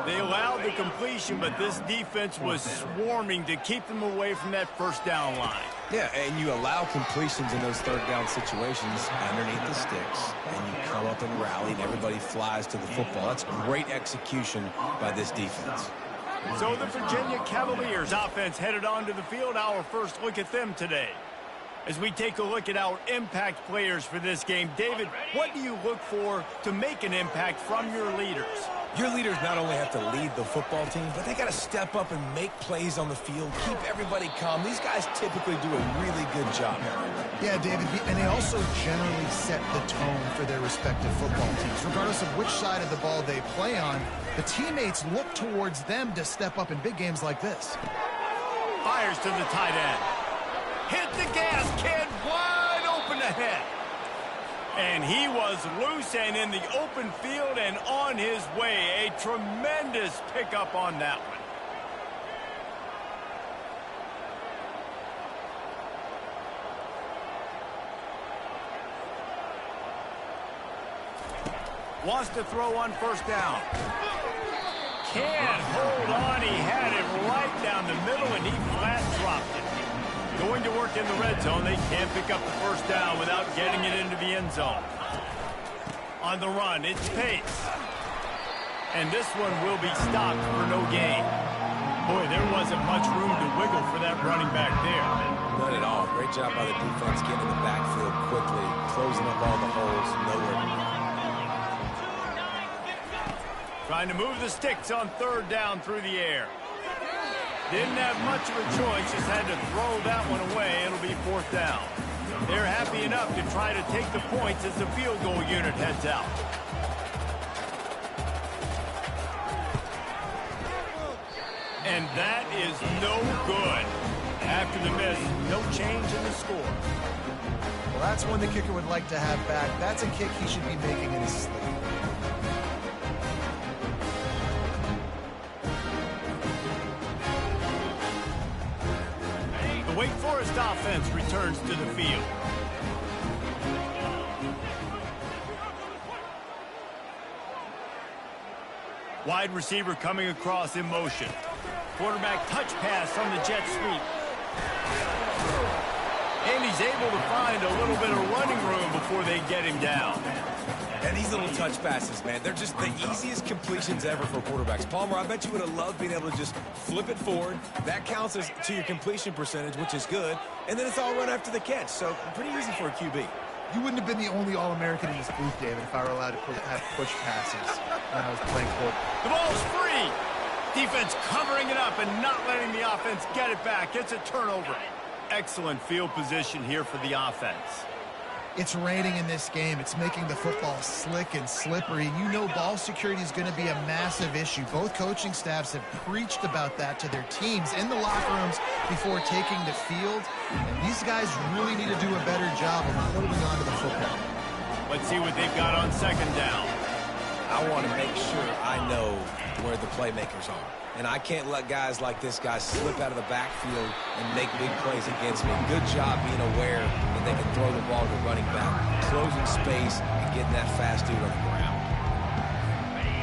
They allowed the completion, but this defense was swarming to keep them away from that first down line. Yeah, and you allow completions in those 3rd down situations underneath the sticks, and you come up and rally, and everybody flies to the football. That's great execution by this defense. So the Virginia Cavaliers offense headed onto the field. Our first look at them today. As we take a look at our impact players for this game, David, what do you look for to make an impact from your leaders? Your leaders not only have to lead the football team, but they got to step up and make plays on the field, keep everybody calm. These guys typically do a really good job. Yeah, David, and they also generally set the tone for their respective football teams. Regardless of which side of the ball they play on, the teammates look towards them to step up in big games like this. Fires to the tight end. Hit the gas, kid, wide open ahead. And he was loose and in the open field and on his way. A tremendous pickup on that one. Wants to throw on first down. Can't hold on. He had it right down the middle, and he flat dropped it. Going to work in the red zone. They can't pick up the first down without getting it into the end zone. On the run, it's Pace. And this one will be stopped for no gain. Boy, there wasn't much room to wiggle for that running back there. Not at all. Great job by the defense getting in the backfield quickly, closing up all the holes, nowhere to go. Trying to move the sticks on third down through the air. Didn't have much of a choice, just had to throw that one away. It'll be fourth down. They're happy enough to try to take the points as the field goal unit heads out. And that is no good. After the miss, no change in the score. Well, that's one the kicker would like to have back. That's a kick he should be making in his sleep. The Wake Forest offense returns to the field. Wide receiver coming across in motion. Quarterback touch pass on the jet sweep. And he's able to find a little bit of running room before they get him down. And these little touch passes, man, they're just the easiest completions ever for quarterbacks. Palmer, I bet you would have loved being able to just flip it forward. That counts as to your completion percentage, which is good. And then it's all run after the catch, so pretty easy for a QB. You wouldn't have been the only All-American in this booth, David, if I were allowed to have push passes when I was playing quarterback. The ball's free. Defense covering it up and not letting the offense get it back. It's a turnover. Excellent field position here for the offense. It's raining in this game. It's making the football slick and slippery. And you know ball security is going to be a massive issue. Both coaching staffs have preached about that to their teams in the locker rooms before taking the field. And these guys really need to do a better job of holding on to the football. Let's see what they've got on second down. I want to make sure I know where the playmakers are. And I can't let guys like this guy slip out of the backfield and make big plays against me. Good job being aware that they can throw the ball to the running back, closing space, and getting that fast dude on the ground.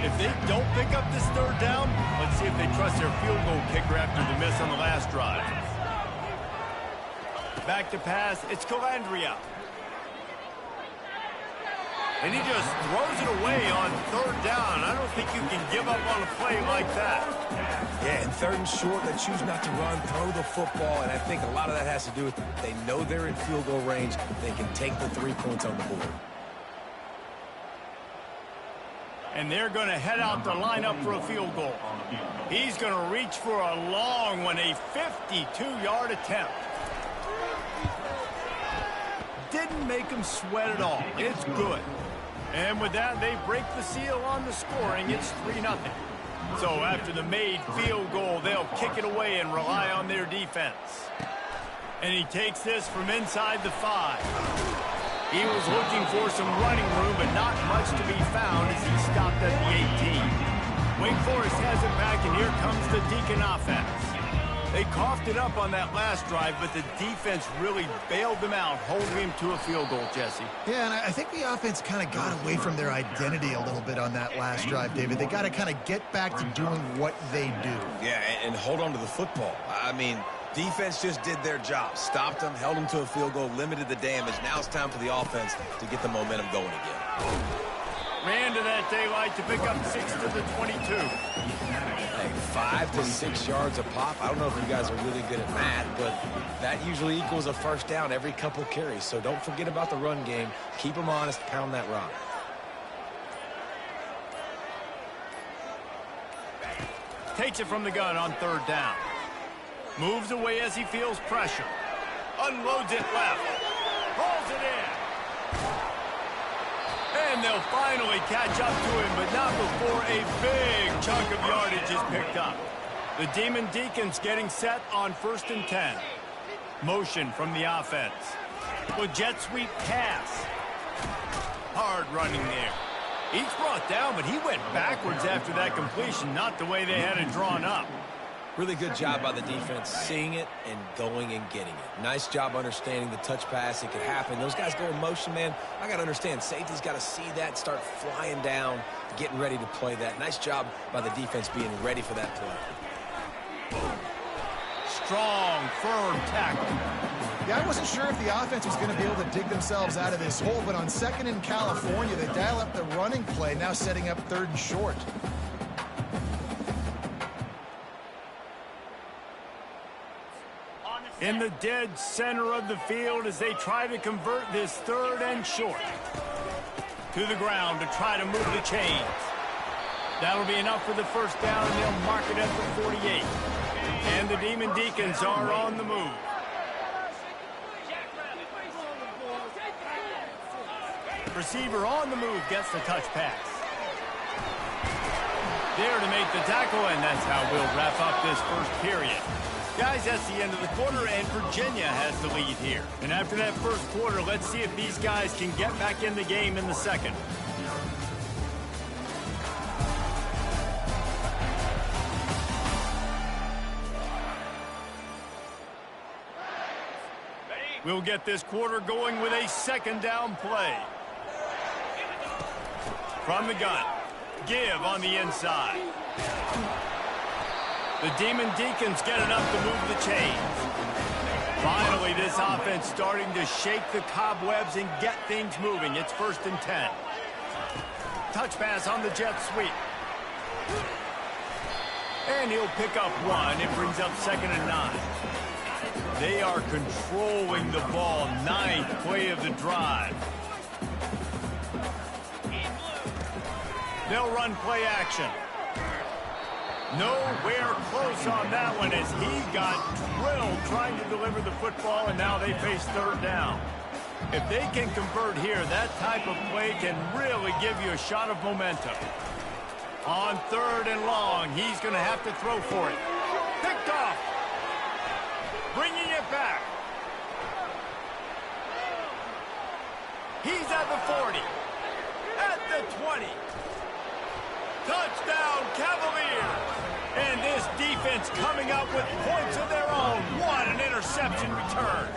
If they don't pick up this third down, let's see if they trust their field goal kicker after the miss on the last drive. Back to pass, it's Calandria. And he just throws it away on third down. I don't think you can give up on a play like that. Yeah, and third and short, they choose not to run, throw the football, and I think a lot of that has to do with they know they're in field goal range. They can take the 3 points on the board. And they're going to head out to line up for a field goal. He's going to reach for a long one, a 52-yard attempt. Didn't make him sweat at all. It's good. And with that, they break the seal on the scoring. It's 3-0. So after the made field goal, they'll kick it away and rely on their defense. And he takes this from inside the 5. He was looking for some running room, but not much to be found as he stopped at the 18. Wake Forest has it back, and here comes the Deacon offense. They coughed it up on that last drive, but the defense really bailed them out, holding him to a field goal, Jesse. Yeah, and I think the offense kind of got away from their identity a little bit on that last drive, David. They got to kind of get back to doing what they do. Yeah, and hold on to the football. I mean, defense just did their job. Stopped them, held them to a field goal, limited the damage. Now it's time for the offense to get the momentum going again. Ran to that daylight to pick up 6 to the 22. Hey, 5 to 6 yards a pop. I don't know if you guys are really good at math, but that usually equals a first down every couple carries. So don't forget about the run game. Keep them honest. Pound that rock. Takes it from the gun on third down. Moves away as he feels pressure. Unloads it left. Pulls it in. And they'll finally catch up to him, but not before a big chunk of yardage is picked up. The Demon Deacons getting set on 1st and 10. Motion from the offense. With jet sweep pass. Hard running there. He's brought down, but he went backwards after that completion, not the way they had it drawn up. Really good job by the defense, seeing it and going and getting it. Nice job understanding the touch pass. It could happen. Those guys go in motion, man. I got to understand, safety's got to see that, start flying down, getting ready to play that. Nice job by the defense being ready for that play. strong, firm tackle. Yeah, I wasn't sure if the offense was going to be able to dig themselves out of this hole, but on 2nd and California, they dial up the running play, now setting up 3rd and short. In the dead center of the field as they try to convert this 3rd and short. To the ground to try to move the chains. That'll be enough for the first down, and they'll mark it at the 48. And the Demon Deacons are on the move. Receiver on the move gets the touch pass. There to make the tackle, and that's how we'll wrap up this first period. Guys, that's the end of the quarter, and Virginia has the lead here. And after that first quarter, let's see if these guys can get back in the game in the second. We'll get this quarter going with a 2nd down play. From the gun, give on the inside. The Demon Deacons get enough to move the chains. Finally, this offense starting to shake the cobwebs and get things moving. It's 1st and 10. Touch pass on the jet sweep. And he'll pick up 1. It brings up 2nd and 9. They are controlling the ball. 9th play of the drive. They'll run play action. Nowhere close on that one as he got drilled trying to deliver the football, and now they face 3rd down. If they can convert here, that type of play can really give you a shot of momentum. On 3rd and long, he's going to have to throw for it. Picked off. Bringing it back. He's at the 40. At the 20. Touchdown, Cavaliers! And this defense coming up with points of their own. What an interception return.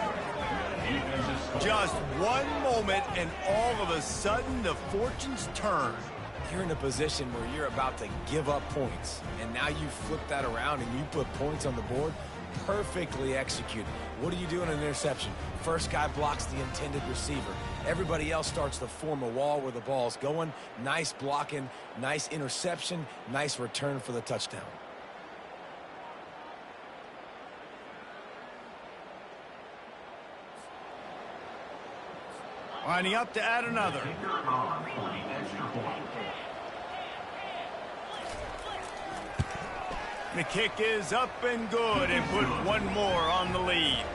Just one moment, and all of a sudden, the fortunes turn. You're in a position where you're about to give up points, and now you flip that around and you put points on the board. Perfectly executed. What do you do in an interception? First guy blocks the intended receiver. Everybody else starts to form a wall where the ball's going. Nice blocking, nice interception, nice return for the touchdown. Lining up to add another. The kick is up and good, and put 1 more on the lead.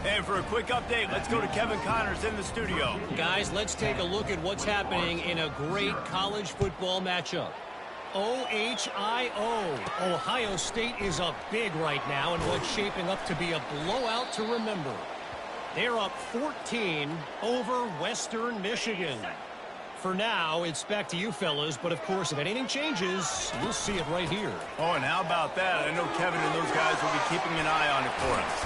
And for a quick update, let's go to Kevin Connors in the studio. Guys, let's take a look at what's happening in a great college football matchup. OHIO. Ohio State is up big right now in what's shaping up to be a blowout to remember. They're up 14 over Western Michigan. For now, it's back to you fellas, but of course, if anything changes, you'll see it right here. Oh, and how about that? I know Kevin and those guys will be keeping an eye on it for us.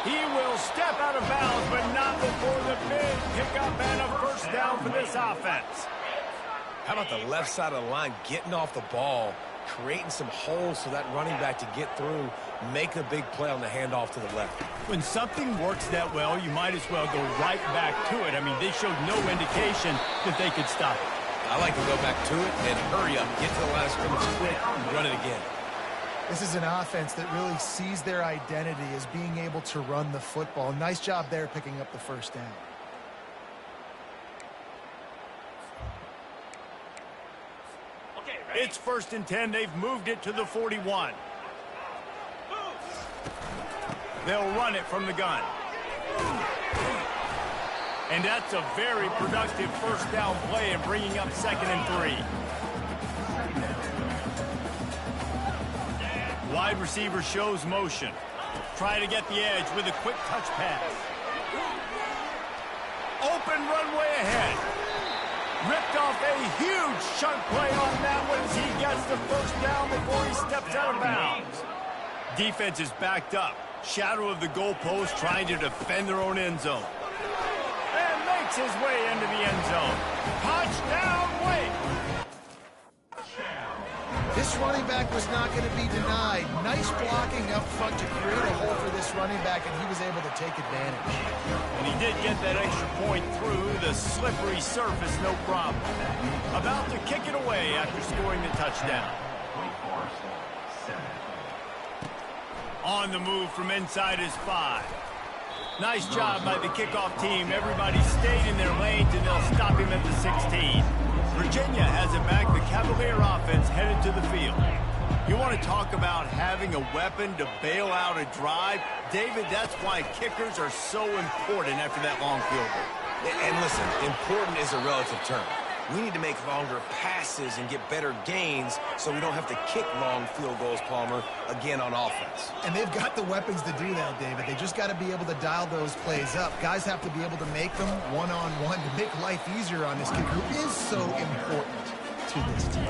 He will step out of bounds, but not before the big pickup and a first down for this offense. How about the left side of the line getting off the ball, creating some holes for that running back to get through, make a big play on the handoff to the left. When something works that well, you might as well go right back to it. I mean, they showed no indication that they could stop it. I like to go back to it and hurry up, get to the line of scrimmage quick, and run it again. This is an offense that really sees their identity as being able to run the football. Nice job there picking up the first down. It's 1st and 10. They've moved it to the 41. They'll run it from the gun. And that's a very productive first down play and bringing up 2nd and 3. Wide receiver shows motion. Try to get the edge with a quick touch pass. Open runway ahead. Ripped off a huge chunk play on that one as he gets the first down before he steps out of bounds. Defense is backed up. Shadow of the goalpost trying to defend their own end zone. And makes his way into the end zone. Touchdown, Wake! This This running back was not going to be denied. Nice blocking up front to create a hole for this running back, and he was able to take advantage. And he did get that extra point through the slippery surface, no problem. About to kick it away after scoring the touchdown. On the move from inside his 5. Nice job by the kickoff team. Everybody stayed in their lanes, and they'll stop him at the 16. Virginia has it back. The Cavalier offense headed to the field. You want to talk about having a weapon to bail out a drive? David, that's why kickers are so important after that long field goal. And listen, important is a relative term. We need to make longer passes and get better gains so we don't have to kick long field goals, Palmer, again on offense. And they've got the weapons to do that, David. They just got to be able to dial those plays up. Guys have to be able to make them one-on-one to make life easier on this kicker, who is so important to this team.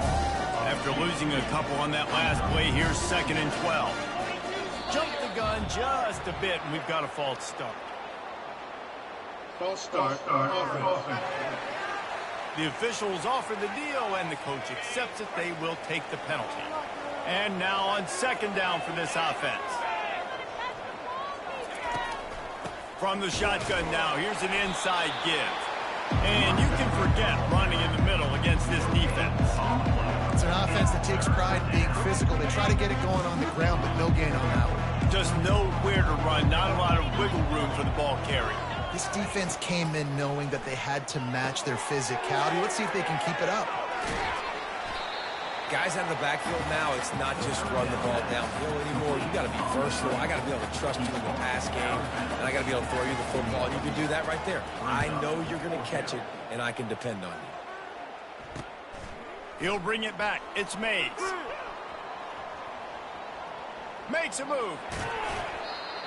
After losing a couple on that last play, here's 2nd and 12. Jump the gun just a bit, and we've got a false start. False start. Offense. The officials offer the deal, and the coach accepts it. They will take the penalty. And now on 2nd down for this offense. From the shotgun now, here's an inside give. And you can forget running in the middle against this defense. It's an offense that takes pride in being physical. They try to get it going on the ground, but no gain on that one. Just nowhere to run, not a lot of wiggle room for the ball carrier. This defense came in knowing that they had to match their physicality. Let's see if they can keep it up. Guys out of the backfield now, it's not just run the ball downhill anymore. You got to be versatile. I got to be able to trust you in the pass game, and I got to be able to throw you the football. And you can do that right there. I know you're going to catch it, and I can depend on you. He'll bring it back. It's Mays. Makes a move.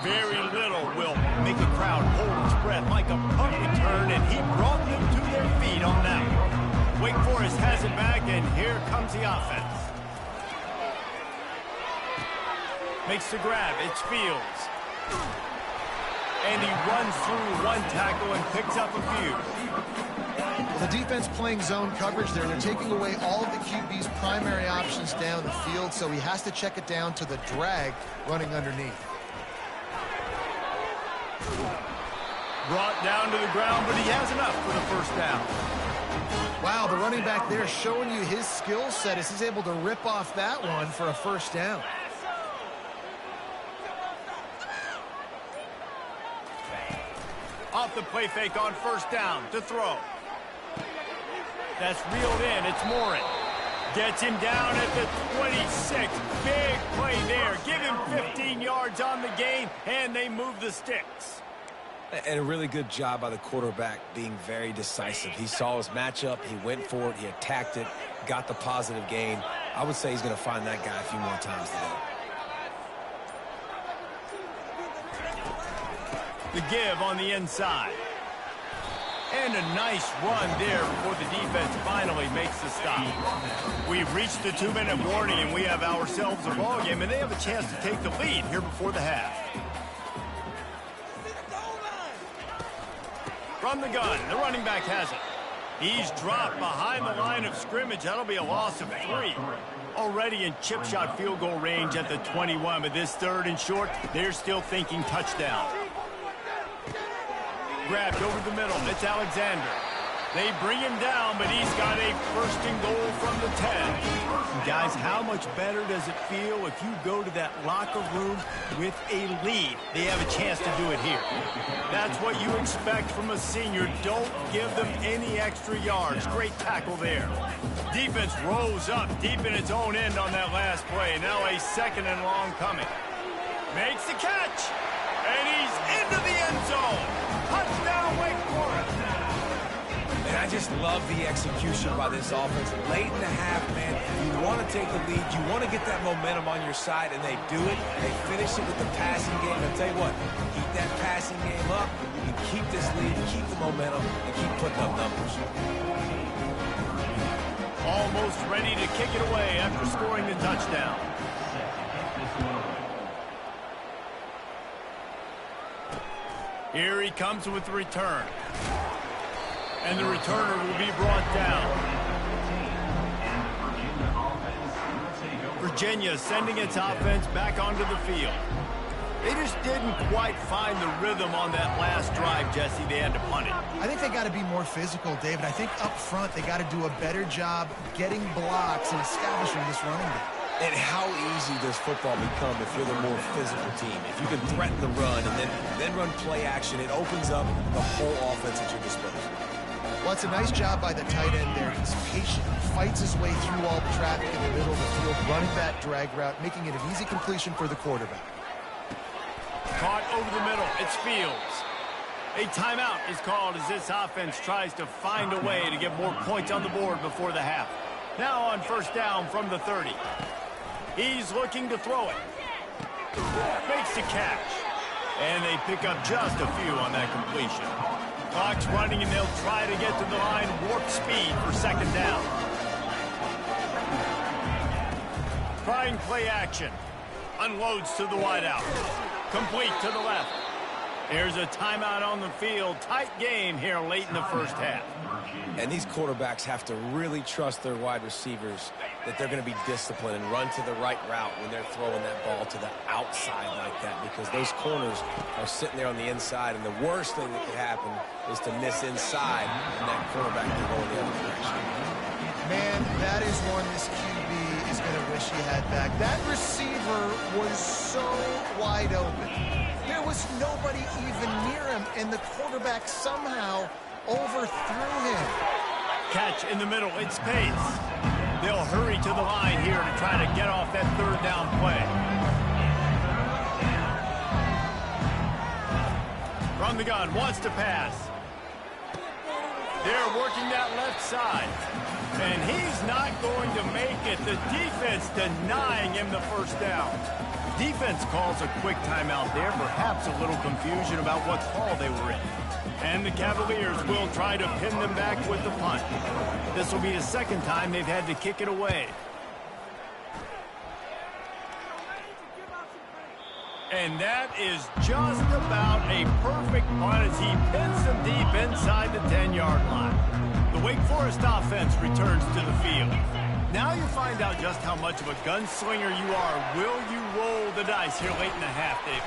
Very little will make a crowd hold its breath like a punt return, and he brought them to their feet on that one. Wake Forest has it back, and here comes the offense. Makes the grab. It's Fields. And he runs through one tackle and picks up a few. The defense playing zone coverage there. They're taking away all of the QB's primary options down the field, so he has to check it down to the drag running underneath. Brought down to the ground, but he has enough for the 1st down. Wow, the running back there showing you his skill set as he's able to rip off that one for a 1st down. Off the play fake on 1st down to throw. That's reeled in. It's Morin. Gets him down at the 26. Big play there. Give him 15 yards on the gain, and they move the sticks. And a really good job by the quarterback being very decisive. He saw his matchup. He went for it. He attacked it. Got the positive gain. I would say he's going to find that guy a few more times today. The give on the inside. And a nice run there before the defense finally makes the stop. We've reached the 2-minute warning, and we have ourselves a ball game, and they have a chance to take the lead here before the half. From the gun, the running back has it. He's dropped behind the line of scrimmage. That'll be a loss of 3. Already in chip shot field goal range at the 21, but this 3rd and short, they're still thinking touchdown. Grabbed over the middle. It's Alexander. They bring him down, but he's got a 1st and goal from the 10. And guys, how much better does it feel if you go to that locker room with a lead? They have a chance to do it here. That's what you expect from a senior. Don't give them any extra yards. Great tackle there. Defense rose up deep in its own end on that last play. Now a 2nd and long coming. Makes the catch. And he's into the end zone. Touchdown, Wake Forest. And I just love the execution by this offense. Late in the half, man, you want to take the lead. You want to get that momentum on your side, and they do it. They finish it with the passing game. I'll tell you what, keep that passing game up. You can keep this lead, keep the momentum, and keep putting up numbers. Almost ready to kick it away after scoring the touchdown. Here he comes with the return. And the returner will be brought down. Virginia sending its offense back onto the field. They just didn't quite find the rhythm on that last drive, Jesse. They had to punt it. I think they got to be more physical, David. I think up front they got to do a better job getting blocks and establishing this running game. And how easy does football become if you're the more physical team? If you can threaten the run and then run play action, it opens up the whole offense at your disposal. Well, it's a nice job by the tight end there. He's patient. He fights his way through all the traffic in the middle of the field, running that drag route, making it an easy completion for the quarterback. Caught over the middle. It's Fields. A timeout is called as this offense tries to find a way to get more points on the board before the half. Now on first down from the 30. He's looking to throw it. Makes the catch. And they pick up just a few on that completion. Clock's running, and they'll try to get to the line warp speed for second down. Trying play action. Unloads to the wideout. Complete to the left. There's a timeout on the field. Tight game here late in the first half. And these quarterbacks have to really trust their wide receivers that they're going to be disciplined and run to the right route when they're throwing that ball to the outside like that, because those corners are sitting there on the inside, and the worst thing that could happen is to miss inside and that quarterback can go in the other direction. Man, that is one this QB is going to wish he had back. That receiver was so wide open. There was nobody even near him, and the quarterback somehow overthrew him. Catch in the middle. It's Pace. They'll hurry to the line here to try to get off that third down play. From the gun, wants to pass. They're working that left side. And he's not going to make it. The defense denying him the first down. Defense calls a quick timeout there. Perhaps a little confusion about what call they were in. And the Cavaliers will try to pin them back with the punt. This will be the second time they've had to kick it away. And that is just about a perfect punt as he pins them deep inside the 10-yard line. The Wake Forest offense returns to the field. Now you find out just how much of a gunslinger you are. Will you roll the dice here late in the half, David?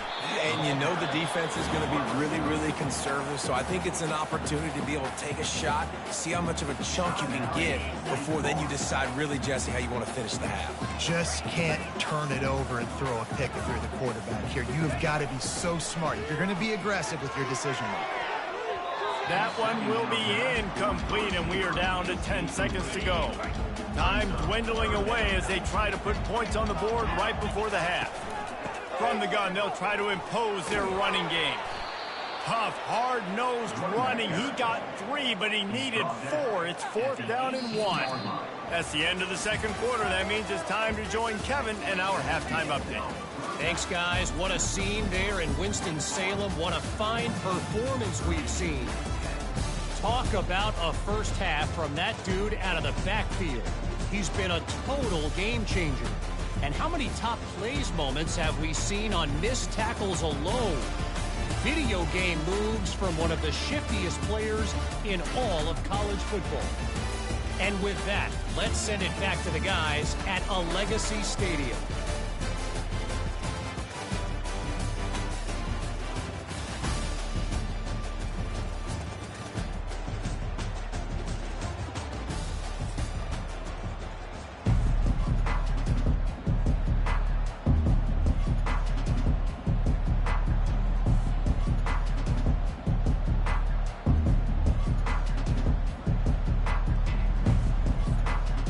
And you know the defense is going to be really, really conservative, so I think it's an opportunity to be able to take a shot, see how much of a chunk you can get before then you decide really, Jesse, how you want to finish the half. Just can't turn it over and throw a pick if you're the quarterback here. You have got to be so smart. You're going to be aggressive with your decision making. That one will be incomplete, and we are down to 10 seconds to go. Time dwindling away as they try to put points on the board right before the half. From the gun, they'll try to impose their running game. Tough, hard-nosed running. He got 3, but he needed 4. It's fourth down and 1. That's the end of the second quarter. That means it's time to join Kevin and our halftime update. Thanks, guys. What a scene there in Winston-Salem. What a fine performance we've seen. Talk about a first half from that dude out of the backfield. He's been a total game changer. And how many top plays moments have we seen on missed tackles alone? Video game moves from one of the shiftiest players in all of college football. And with that, let's send it back to the guys at a Legacy Stadium.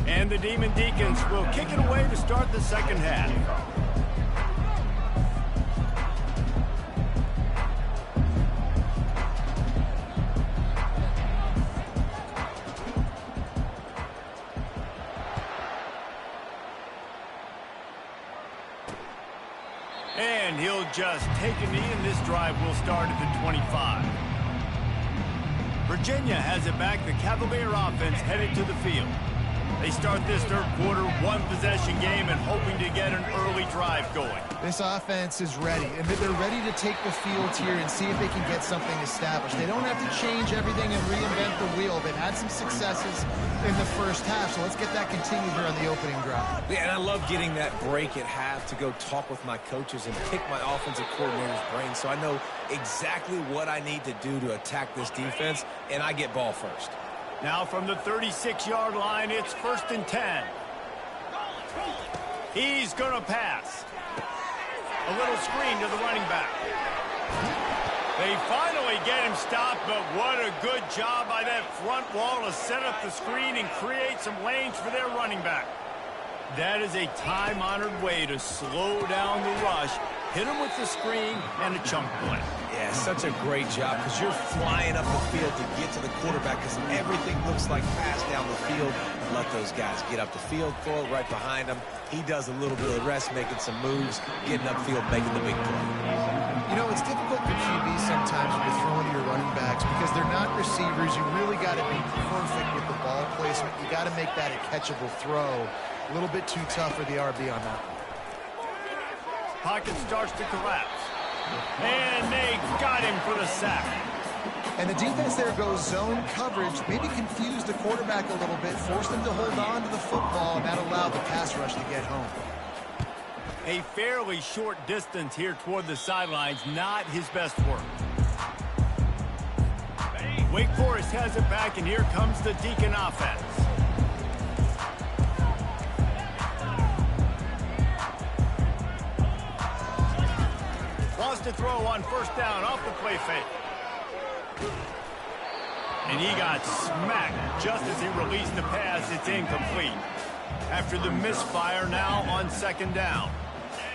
And the Demon Deacons will kick it away to start the second half. And he'll just take a knee, and this drive will start at the 25. Virginia has it back. The Cavalier offense headed to the field. They start this third quarter, one-possession game, and hoping to get an early drive going. This offense is ready, and they're ready to take the field here and see if they can get something established. They don't have to change everything and reinvent the wheel. They've had some successes in the first half, so let's get that continued here on the opening drive. Yeah, and I love getting that break at half to go talk with my coaches and pick my offensive coordinator's brain so I know exactly what I need to do to attack this defense, and I get ball first. Now from the 36-yard line, it's 1st and 10. He's going to pass. A little screen to the running back. They finally get him stopped, but what a good job by that front wall to set up the screen and create some lanes for their running back. That is a time-honored way to slow down the rush, hit him with the screen, and a chunk play. Yeah, such a great job because you're flying up the field to get to the quarterback because everything looks like pass down the field. Let those guys get up the field, throw it right behind him. He does a little bit of the rest, making some moves, getting upfield, making the big play. You know, it's difficult for QBs sometimes when you're throwing to your running backs because they're not receivers. You really got to be perfect with the ball placement. You got to make that a catchable throw. A little bit too tough for the RB on that. Pocket starts to collapse. And they got him for the sack. And the defense there goes zone coverage, maybe confused the quarterback a little bit, forced him to hold on to the football, and that allowed the pass rush to get home. A fairly short distance here toward the sidelines, not his best work. Wake Forest has it back, and here comes the Deacon offense. Wants to throw on 1st down off the play fake. And he got smacked just as he released the pass. It's incomplete. After the misfire, now on 2nd down.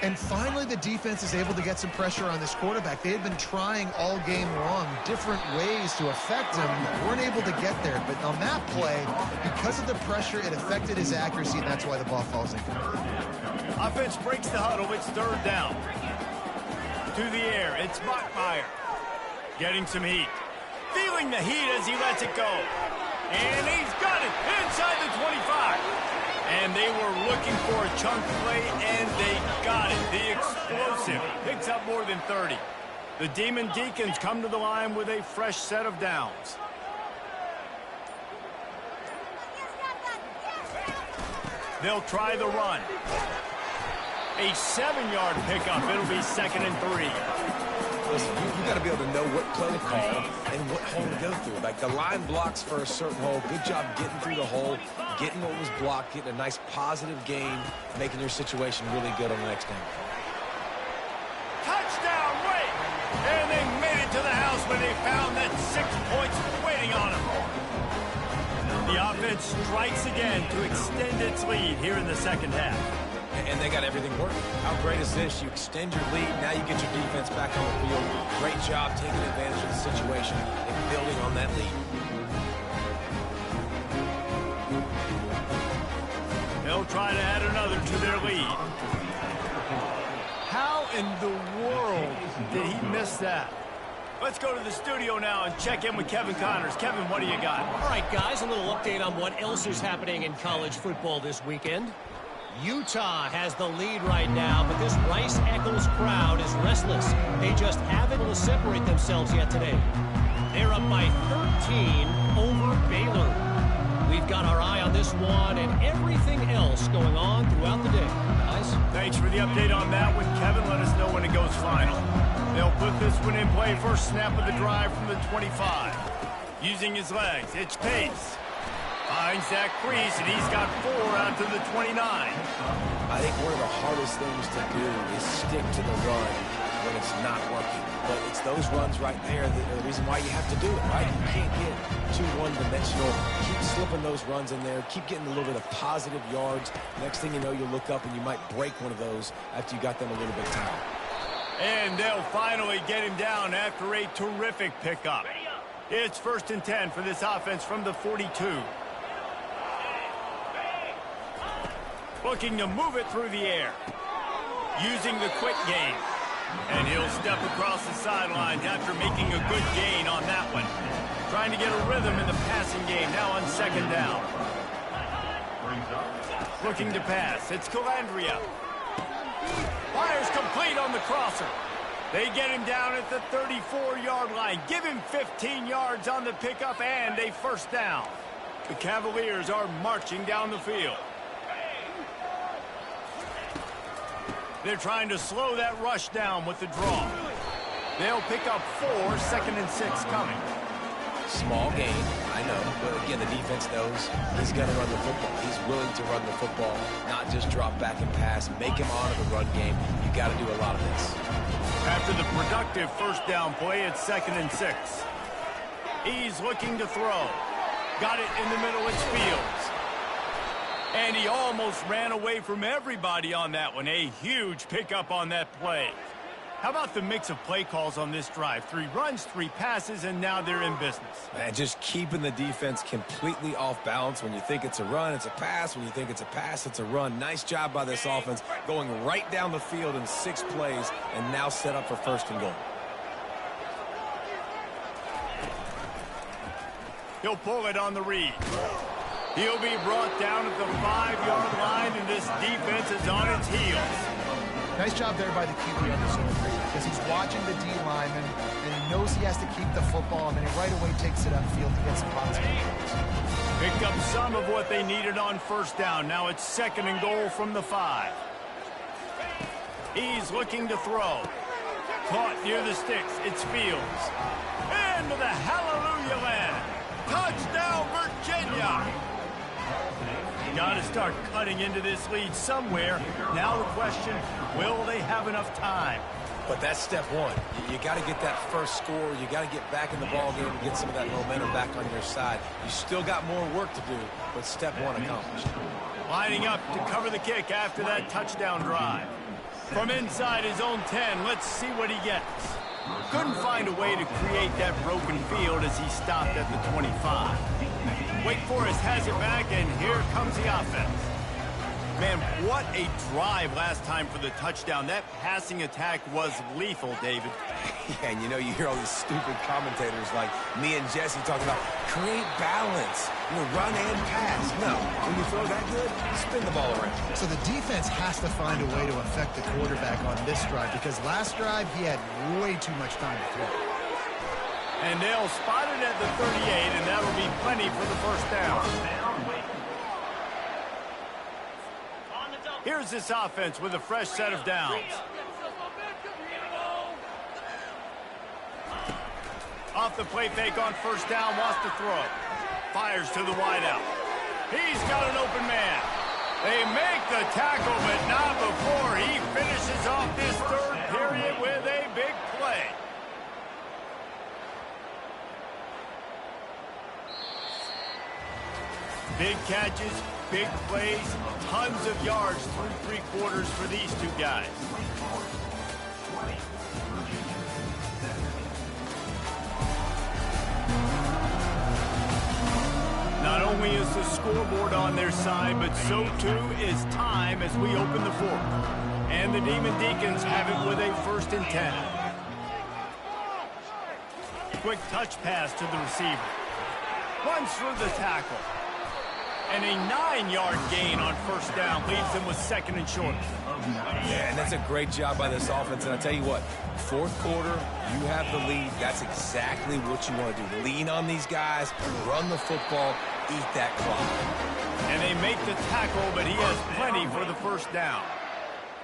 And finally, the defense is able to get some pressure on this quarterback. They had been trying all game long different ways to affect him. Weren't able to get there. But on that play, because of the pressure, it affected his accuracy, and that's why the ball falls incomplete. Offense breaks the huddle. It's 3rd down. To the air, it's Bachmeier. Getting some heat. Feeling the heat as he lets it go. And he's got it inside the 25. And they were looking for a chunk play, and they got it. The explosive picks up more than 30. The Demon Deacons come to the line with a fresh set of downs. They'll try the run. A 7-yard pickup. It'll be 2nd and 3. Listen, you got to be able to know what play to call and what hole to go through. Like the line blocks for a certain hole. Good job getting through the hole, getting what was blocked, getting a nice positive gain, making your situation really good on the next down. Touchdown, Wake! And they made it to the house when they found that 6 points waiting on them. The offense strikes again to extend its lead here in the 2nd half. And they got everything working. How great is this? You extend your lead. Now you get your defense back on the field. Great job taking advantage of the situation and building on that lead. They'll try to add another to their lead. How in the world did he miss that? Let's go to the studio now and check in with Kevin Connors. Kevin, what do you got? All right, guys, a little update on what else is happening in college football this weekend. Utah has the lead right now, but this Rice-Eccles crowd is restless. They just haven't been able to separate themselves yet today. They're up by 13 over Baylor. We've got our eye on this one and everything else going on throughout the day. Guys? Thanks for the update on that one, Kevin. Let us know when it goes final. They'll put this one in play. First snap of the drive from the 25. Using his legs, it's Pace. Finds that crease, and he's got 4 out to the 29. I think one of the hardest things to do is stick to the run when it's not working. But it's those runs right there that are the reason why you have to do it, right? You can't get too one-dimensional. Keep slipping those runs in there. Keep getting a little bit of positive yards. Next thing you know, you'll look up and you might break one of those after you got them a little bit tired. And they'll finally get him down after a terrific pickup. It's 1st and 10 for this offense from the 42. Looking to move it through the air. Using the quick game. And he'll step across the sidelines after making a good gain on that one. Trying to get a rhythm in the passing game, now on 2nd down. Looking to pass. It's Calandria. right on the crosser. They get him down at the 34-yard line. Give him 15 yards on the pickup and a first down. The Cavaliers are marching down the field. They're trying to slow that rush down with the draw. They'll pick up 4, 2nd and 6 coming. Small gain, I know, but again, the defense knows he's going to run the football. He's willing to run the football, not just drop back and pass, make him honor the run game. You got to do a lot of this. After the productive first down play, it's 2nd and 6. He's looking to throw. Got it in the middle, it's Fields. And he almost ran away from everybody on that one. A huge pickup on that play. How about the mix of play calls on this drive? 3 runs, 3 passes, and now they're in business. Man, just keeping the defense completely off balance. When you think it's a run, it's a pass. When you think it's a pass, it's a run. Nice job by this offense, going right down the field in 6 plays, and now set up for 1st and goal. He'll pull it on the read. He'll be brought down at the 5-yard line, and this defense is on its heels. Nice job there by the QB on the zone read, because he's watching the D lineman, and he knows he has to keep the football, and then he right away takes it upfield to get some positive points. Picked up some of what they needed on first down. Now it's 2nd and goal from the 5. He's looking to throw. Caught near the sticks. It's Fields. Into the hallelujah land. Touchdown, Virginia! Got to start cutting into this lead somewhere. Now the question, will they have enough time? But that's step 1. You got to get that first score. You got to get back in the ball game and get some of that momentum back on your side. You still got more work to do, but step 1 accomplished. Lining up to cover the kick after that touchdown drive. From inside his own 10, let's see what he gets. Couldn't find a way to create that broken field as he stopped at the 25. Wake Forest has it back, and here comes the offense. Man, what a drive last time for the touchdown. That passing attack was lethal, David. Yeah, and you know, you hear all these stupid commentators like me and Jesse talking about create balance, run and pass. No, when you throw that good, spin the ball around. So the defense has to find a way to affect the quarterback on this drive, because last drive he had way too much time to throw. And they'll spot it at the 38, and that'll be plenty for the first down. Here's this offense with a fresh set of downs. Off the play fake on first down, wants to throw. Fires to the wideout. He's got an open man. They make the tackle, but not before he finishes off this 3rd period with a big play. Big catches, big plays, tons of yards through 3 quarters for these 2 guys. Not only is the scoreboard on their side, but so too is time as we open the 4th. And the Demon Deacons have it with a 1st and 10. Quick touch pass to the receiver. Runs through the tackle. And a 9-yard gain on first down leaves them with 2nd and short. Yeah, and that's a great job by this offense. And I tell you what, 4th quarter, you have the lead. That's exactly what you want to do. Lean on these guys, run the football, eat that clock. And they make the tackle, but he has plenty for the first down.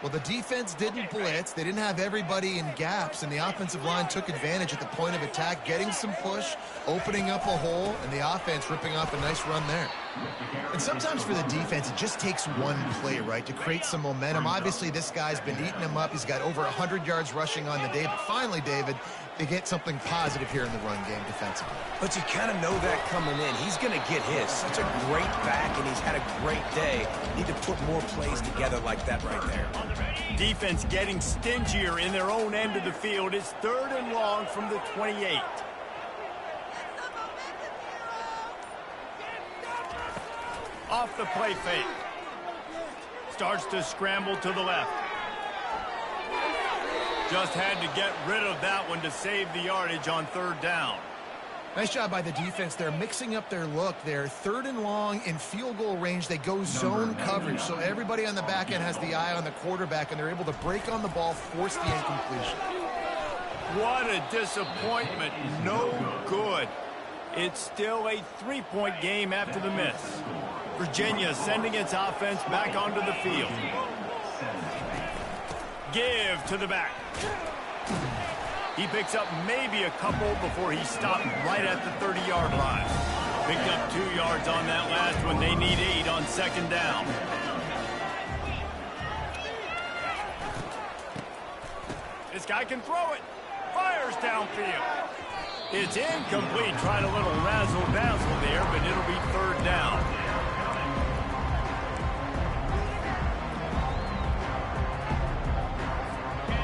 Well, the defense didn't blitz. They didn't have everybody in gaps, and the offensive line took advantage at the point of attack, getting some push, opening up a hole, and the offense ripping off a nice run there. And sometimes for the defense, it just takes one play, right, to create some momentum. Obviously, this guy's been eating him up. He's got over 100 yards rushing on the day, but finally, David, they get something positive here in the run game defensively. But you kind of know that coming in. He's going to get his. Such a great back, and he's had a great day. Need to put more plays together like that right there. Defense getting stingier in their own end of the field. It's 3rd and long from the 28. Off the play fake. Starts to scramble to the left. Just had to get rid of that one to save the yardage on 3rd down. Nice job by the defense. They're mixing up their look. They're 3rd and long in field goal range. They go zone coverage. So everybody on the back end has the eye on the quarterback, and they're able to break on the ball, force the incompletion. What a disappointment. No good. It's still a 3-point game after the miss. Virginia sending its offense back onto the field. Give to the back. He picks up maybe a couple before he stopped right at the 30-yard line. Picked up 2 yards on that last one. They need 8 on 2nd down. This guy can throw it. Fires downfield. It's incomplete. Tried a little razzle-dazzle there, but it'll be 3rd down.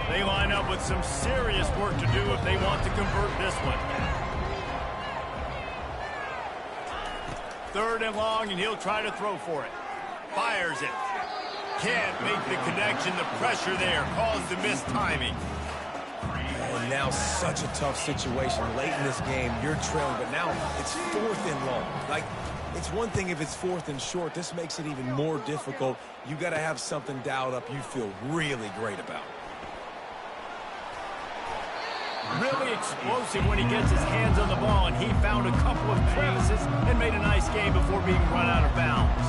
They line up with some serious work to do if they want to convert this one. 3rd and long, and he'll try to throw for it. Fires it. Can't make the connection. The pressure there caused the missed timing. And now such a tough situation. Late in this game, you're trailing, but now it's 4th and long. Like, it's one thing if it's 4th and short. This makes it even more difficult. You got to have something dialed up you feel really great about. Really explosive when he gets his hands on the ball, and he found a couple of crevices and made a nice game before being run out of bounds.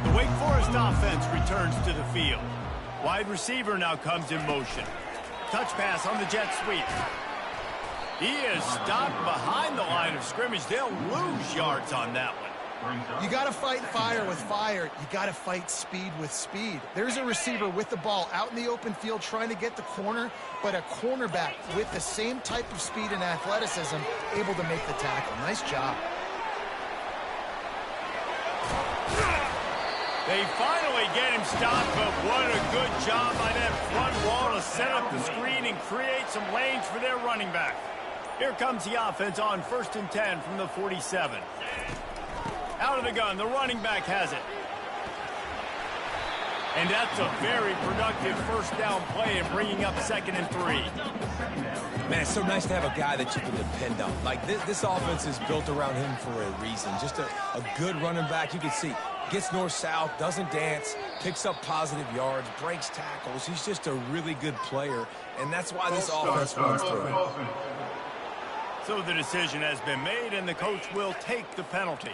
The Wake Forest offense returns to the field. Wide receiver now comes in motion. Touch pass on the jet sweep. He is stopped behind the line of scrimmage. They'll lose yards on that one. You got to fight fire with fire. You got to fight speed with speed. There's a receiver with the ball out in the open field trying to get the corner, but a cornerback with the same type of speed and athleticism able to make the tackle. Nice job. They finally get him stopped, but what a good job by that front wall to set up the screen and create some lanes for their running back. Here comes the offense on 1st and 10 from the 47. Out of the gun, the running back has it. And that's a very productive 1st down play in bringing up 2nd and 3. Man, it's so nice to have a guy that you can depend on. Like, this offense is built around him for a reason. Just a good running back. You can see, gets north-south, doesn't dance, picks up positive yards, breaks tackles. He's just a really good player, and that's why this offense runs through him. So the decision has been made, and the coach will take the penalty.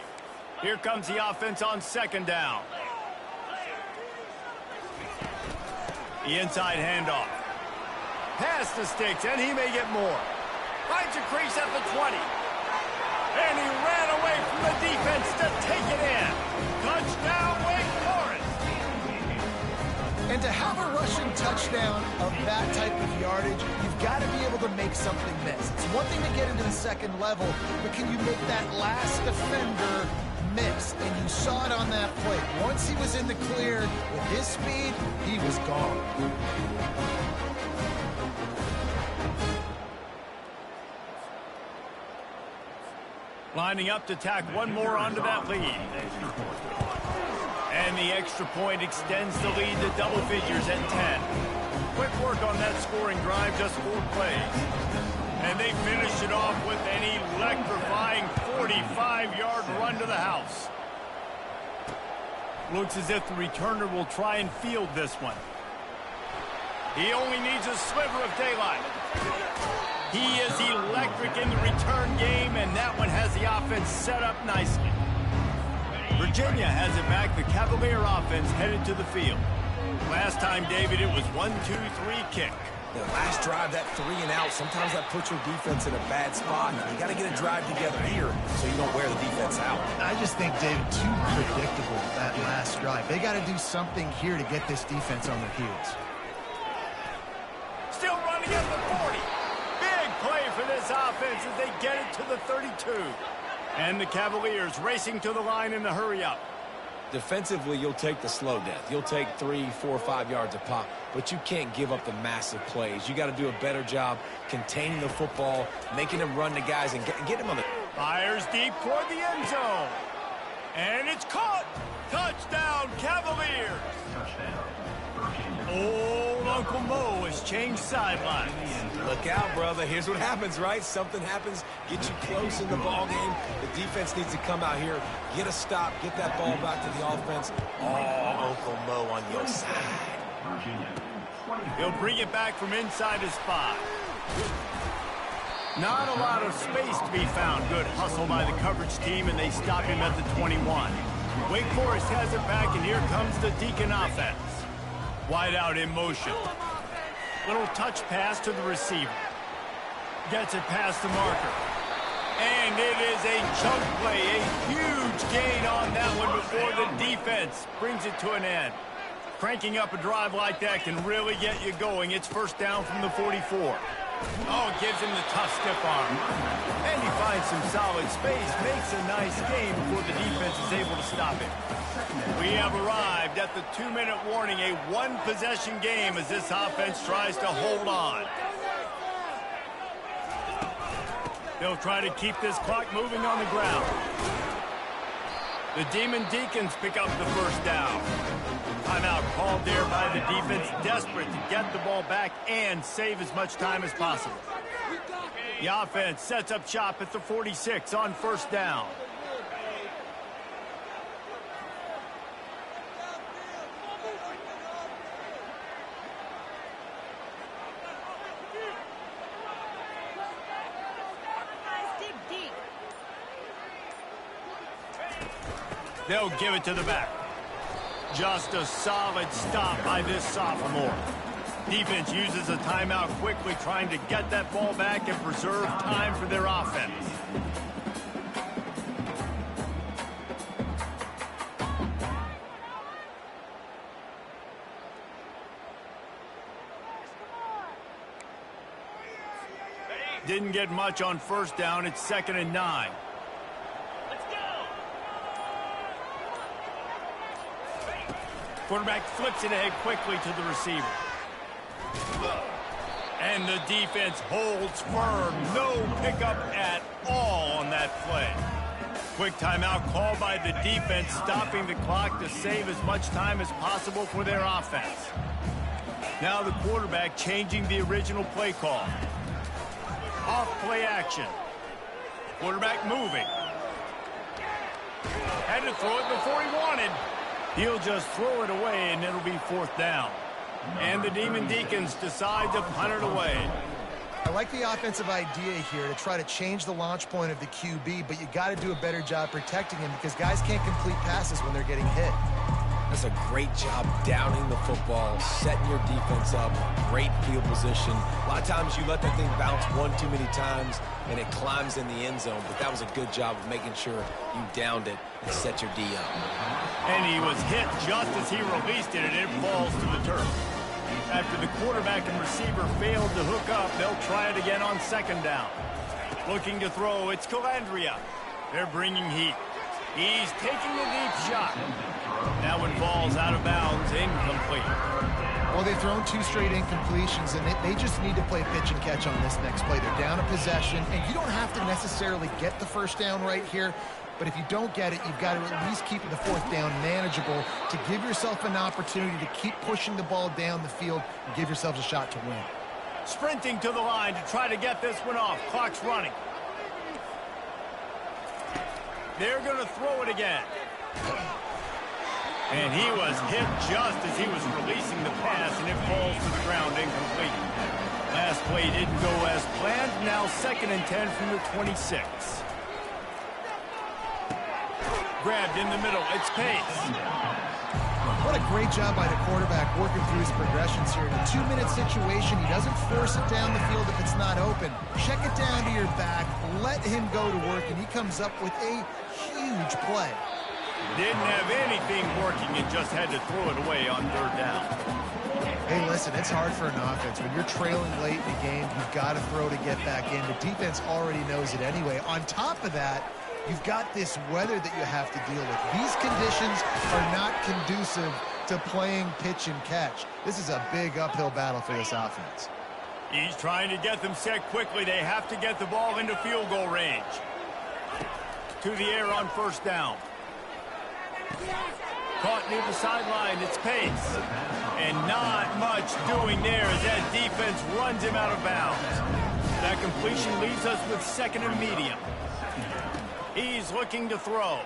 Here comes the offense on 2nd down. The inside handoff. Pass the sticks, and he may get more. Finds a crease at the 20. And he ran away from the defense to take it in. Touchdown, Wake Forest. And to have a rushing touchdown of that type of yardage, you've got to be able to make something miss. It's one thing to get into the 2nd level, but can you make that last defender miss? And you saw it on that play. Once he was in the clear with his speed, he was gone. Lining up to tack one more onto that lead. And the extra point extends the lead to double figures at 10. Quick work on that scoring drive, just 4 plays. And they finish it off with an electrifying 45-yard run to the house. Looks as if the returner will try and field this one. He only needs a sliver of daylight. He is electric in the return game, and that one has the offense set up nicely. Virginia has it back. The Cavalier offense headed to the field. Last time, David, it was 1-2-3 kick. The last drive, that 3 and out, sometimes that puts your defense in a bad spot. You got to get a drive together here so you don't wear the defense out. I just think, David, too predictable, that last drive. They got to do something here to get this defense on their heels. Still running at the 40. Big play for this offense as they get it to the 32. And the Cavaliers racing to the line in the hurry-up. Defensively, you'll take the slow death. You'll take 3, 4, 5 yards a pop, but you can't give up the massive plays. You got to do a better job containing the football, making them run to guys, and get them on the... Fires deep toward the end zone. And it's caught. Touchdown, Cavaliers. Old Uncle Mo has changed sidelines. Look out, brother. Here's what happens, right? Something happens, get you close in the ball game. The defense needs to come out here, get a stop, get that ball back to the offense. Oh, Uncle Mo on your side. He'll bring it back from inside his 5. Not a lot of space to be found. Good hustle by the coverage team, and they stop him at the 21. Wake Forest has it back, and here comes the Deacon offense. Wide out in motion. Little touch pass to the receiver. Gets it past the marker. And it is a chunk play, a huge gain on that one before the defense brings it to an end. Cranking up a drive like that can really get you going. It's first down from the 44. Oh, it gives him the tough stiff arm. And he finds some solid space, makes a nice gain before the defense is able to stop it. We have arrived at the 2-minute warning, a one-possession game as this offense tries to hold on. They'll try to keep this clock moving on the ground. The Demon Deacons pick up the first down. Timeout called there by the defense, desperate to get the ball back and save as much time as possible. The offense sets up shop at the 46 on first down. They'll give it to the back. Just a solid stop by this sophomore. Defense uses a timeout quickly, trying to get that ball back and preserve time for their offense. Didn't get much on first down. It's 2nd and 9. Quarterback flips it ahead quickly to the receiver. And the defense holds firm. No pickup at all on that play. Quick timeout called by the defense, stopping the clock to save as much time as possible for their offense. Now the quarterback changing the original play call. Off play action. Quarterback moving. Had to throw it before he wanted. He'll just throw it away, and it'll be 4th down. And the Demon Deacons decide to punt it away. I like the offensive idea here to try to change the launch point of the QB, but you got to do a better job protecting him because guys can't complete passes when they're getting hit. That's a great job downing the football, setting your defense up, great field position. A lot of times you let that thing bounce one too many times and it climbs in the end zone, but that was a good job of making sure you downed it and set your D up. And he was hit just as he released it, and it falls to the turf. After the quarterback and receiver failed to hook up, they'll try it again on 2nd down. Looking to throw, it's Calandria. They're bringing heat. He's taking a deep shot. That one falls out of bounds, incomplete. Well, they've thrown 2 straight incompletions, and they just need to play pitch and catch on this next play. They're down a possession, and you don't have to necessarily get the first down right here, but if you don't get it, you've got to at least keep the 4th down manageable to give yourself an opportunity to keep pushing the ball down the field and give yourselves a shot to win. Sprinting to the line to try to get this one off. Clock's running. They're going to throw it again. And he was hit just as he was releasing the pass, and it falls to the ground incomplete. Last play didn't go as planned. Now 2nd and 10 from the 26. Grabbed in the middle. It's Pace. What a great job by the quarterback working through his progressions here. In a 2-minute situation, he doesn't force it down the field if it's not open. Check it down to your back, let him go to work, and he comes up with a huge play. Didn't have anything working and just had to throw it away on 3rd down. Hey, listen, it's hard for an offense. When you're trailing late in the game, you've got to throw to get back in. The defense already knows it anyway. On top of that, you've got this weather that you have to deal with. These conditions are not conducive to playing pitch and catch. This is a big uphill battle for this offense. He's trying to get them set quickly. They have to get the ball into field goal range. To the air on 1st down. Caught near the sideline. It's Pace. And not much doing there as that defense runs him out of bounds. That completion leaves us with 2nd and medium. He's looking to throw.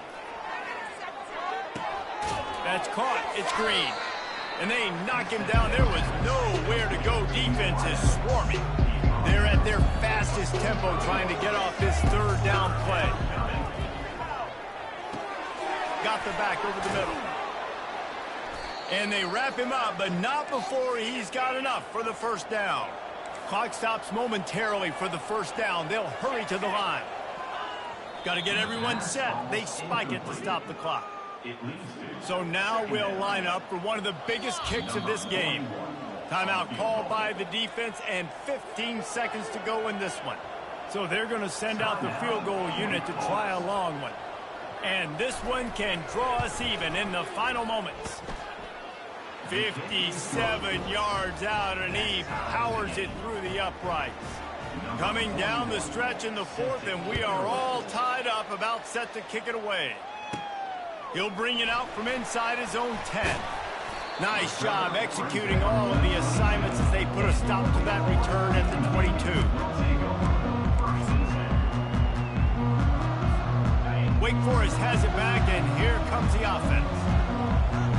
That's caught. It's Green. And they knock him down. There was nowhere to go. Defense is swarming. They're at their fastest tempo trying to get off this 3rd down play. Got the back over the middle. And they wrap him up, but not before he's got enough for the 1st down. Clock stops momentarily for the 1st down. They'll hurry to the line. Got to get everyone set. They spike it to stop the clock. So now we'll line up for one of the biggest kicks of this game. Timeout called by the defense and 15 seconds to go in this one. So they're going to send out the field goal unit to try a long one. And this one can draw us even in the final moments. 57 yards out, and he powers it through the uprights. Coming down the stretch in the 4th, and we are all tied up, about set to kick it away. He'll bring it out from inside his own 10. Nice job executing all of the assignments as they put a stop to that return at the 22. Wake Forest has it back, and here comes the offense.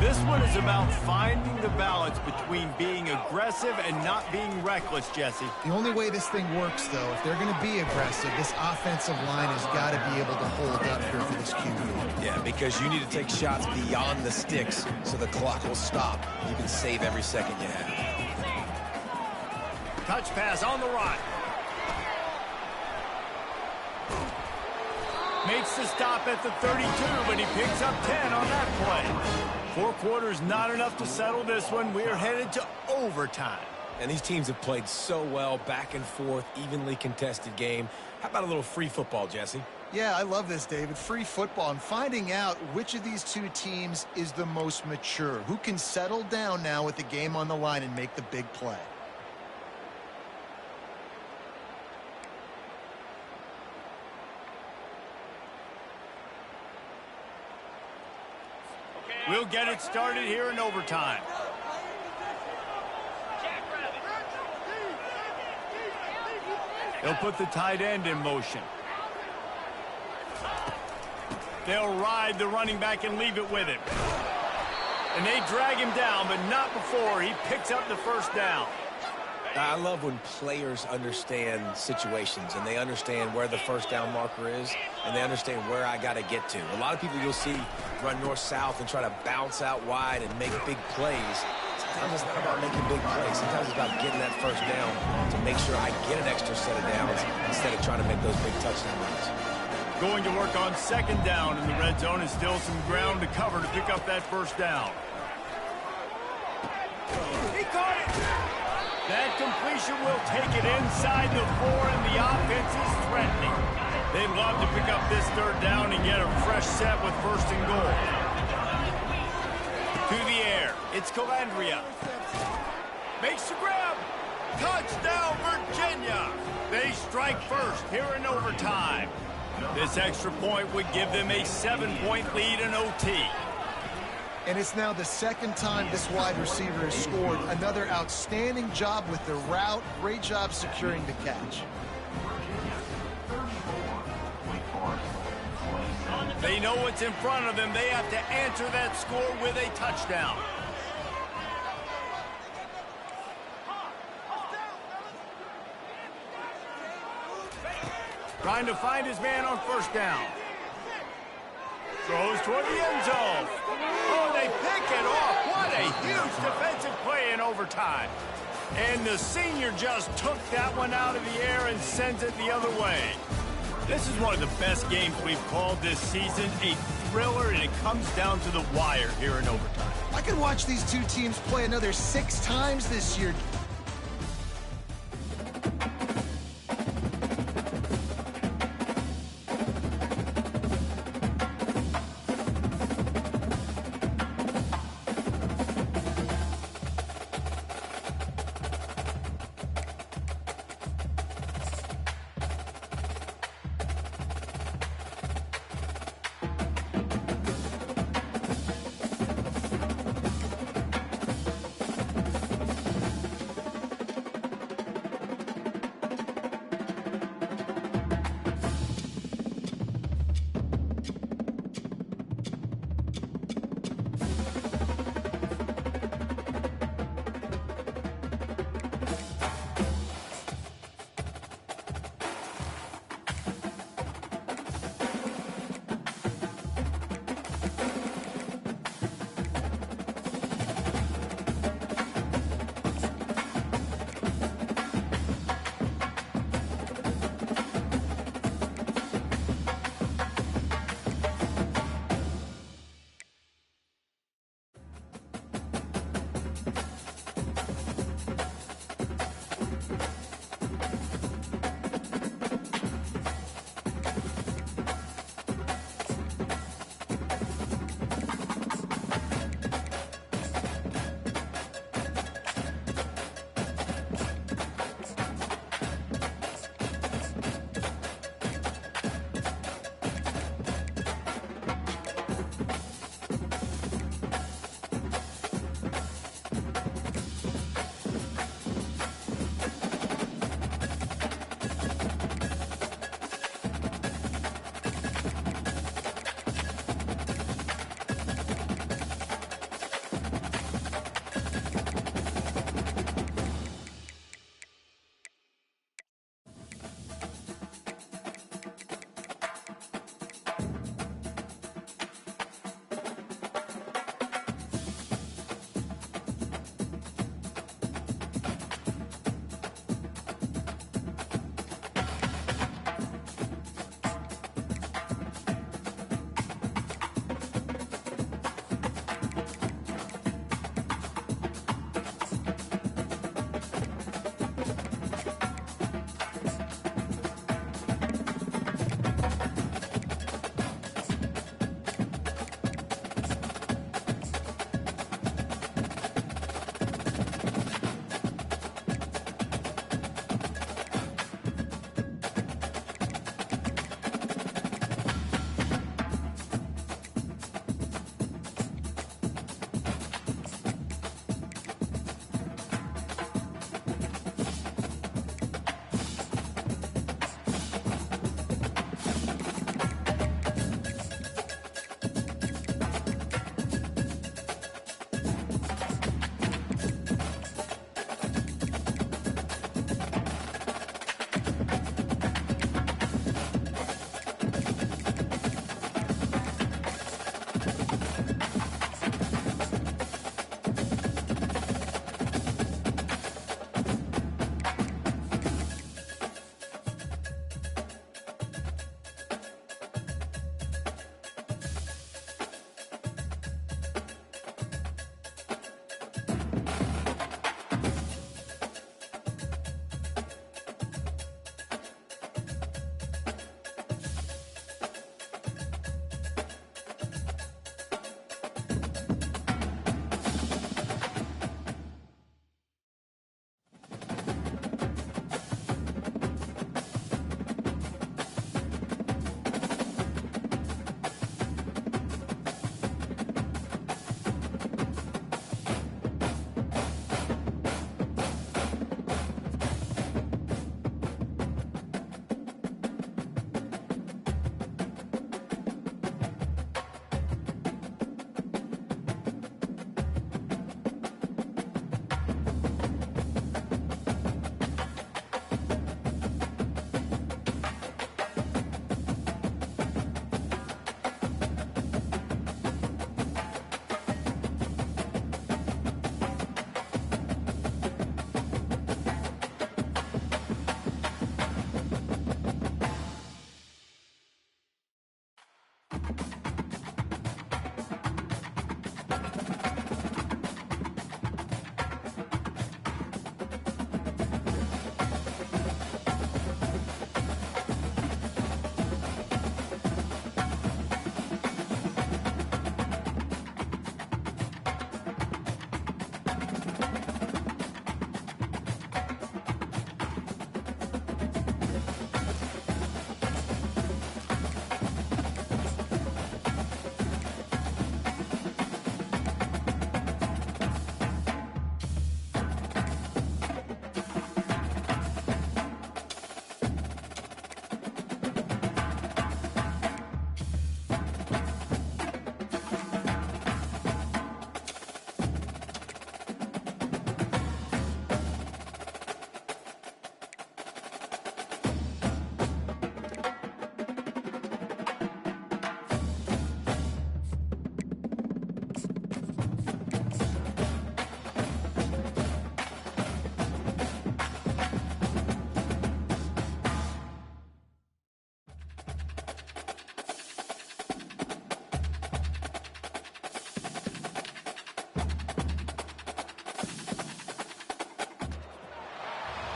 This one is about finding the balance between being aggressive and not being reckless, Jesse. The only way this thing works, though, if they're going to be aggressive, this offensive line has got to be able to hold up here for this QB. Yeah, because you need to take shots beyond the sticks so the clock will stop. You can save every second you have. Touch pass on the run. Makes the stop at the 32, but he picks up 10 on that play. 4 quarters not enough to settle this one. We are headed to overtime. And these teams have played so well, back and forth, evenly contested game. How about a little free football, Jesse? Yeah, I love this, David. Free football and finding out which of these 2 teams is the most mature. Who can settle down now with the game on the line and make the big play. We'll get it started here in overtime. They'll put the tight end in motion. They'll ride the running back and leave it with him. And they drag him down, but not before he picks up the 1st down. I love when players understand situations and they understand where the 1st down marker is and they understand where I got to get to. A lot of people you'll see run north-south and try to bounce out wide and make big plays. Sometimes it's not about making big plays. Sometimes it's about getting that 1st down to make sure I get an extra set of downs instead of trying to make those big touchdown runs. Going to work on 2nd down in the red zone is still some ground to cover to pick up that 1st down. He caught it! That completion will take it inside the 4, and the offense is threatening. They'd love to pick up this 3rd down and get a fresh set with 1st and goal. To the air, it's Calandria. Makes the grab. Touchdown, Virginia. They strike first here in overtime. This extra point would give them a 7-point lead in OT. And it's now the 2nd time this wide receiver has scored. Another outstanding job with the route. Great job securing the catch. They know what's in front of them. They have to answer that score with a touchdown. Trying to find his man on 1st down. Throws toward the end zone. Oh, they pick it off. What a huge defensive play in overtime. And the senior just took that one out of the air and sends it the other way. This is one of the best games we've called this season. A thriller, and it comes down to the wire here in overtime. I could watch these 2 teams play another 6 times this year.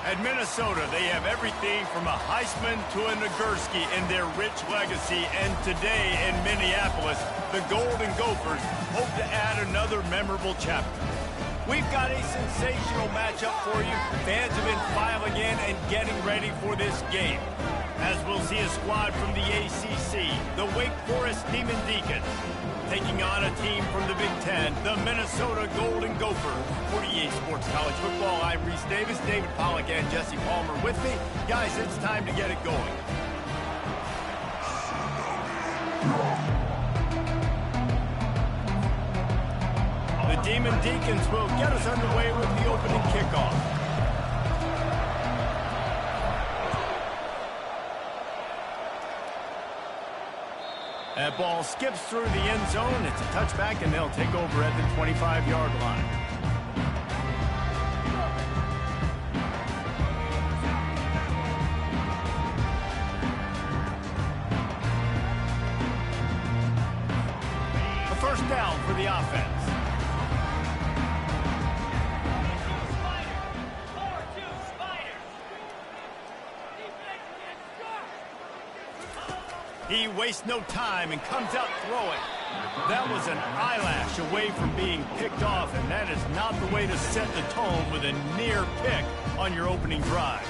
At Minnesota, they have everything from a Heisman to a Nagurski in their rich legacy. And today in Minneapolis, the Golden Gophers hope to add another memorable chapter. We've got a sensational matchup for you. Fans have been filing in and getting ready for this game, as we'll see a squad from the ACC, the Wake Forest Demon Deacons, taking on a team from the Big Ten, the Minnesota Golden Gophers. 48 Sports College Football, I'm Reese Davis, David Pollack, and Jesse Palmer with me. Guys, it's time to get it going. The Demon Deacons will get us underway with the opening kickoff. That ball skips through the end zone. It's a touchback, and they'll take over at the 25-yard line. A first down for the offense. He wastes no time and comes out throwing. That was an eyelash away from being picked off, and that is not the way to set the tone with a near pick on your opening drive.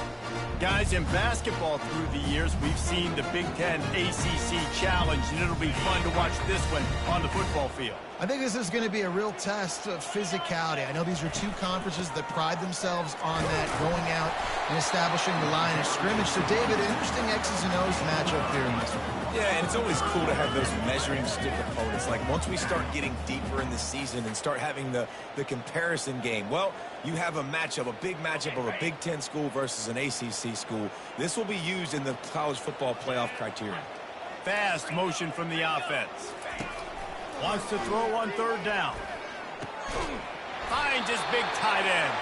Guys, in basketball through the years, we've seen the Big Ten ACC Challenge, and it'll be fun to watch this one on the football field. I think this is going to be a real test of physicality. I know these are two conferences that pride themselves on that, going out and establishing the line of scrimmage. So, David, interesting X's and O's matchup here in this one. Yeah, and it's always cool to have those measuring stick opponents. Like, once we start getting deeper in the season and start having the comparison game, well, you have a matchup, a big matchup of a Big Ten school versus an ACC school. This will be used in the college football playoff criteria. Fast motion from the offense. Wants to throw on third down. Finds his big tight end.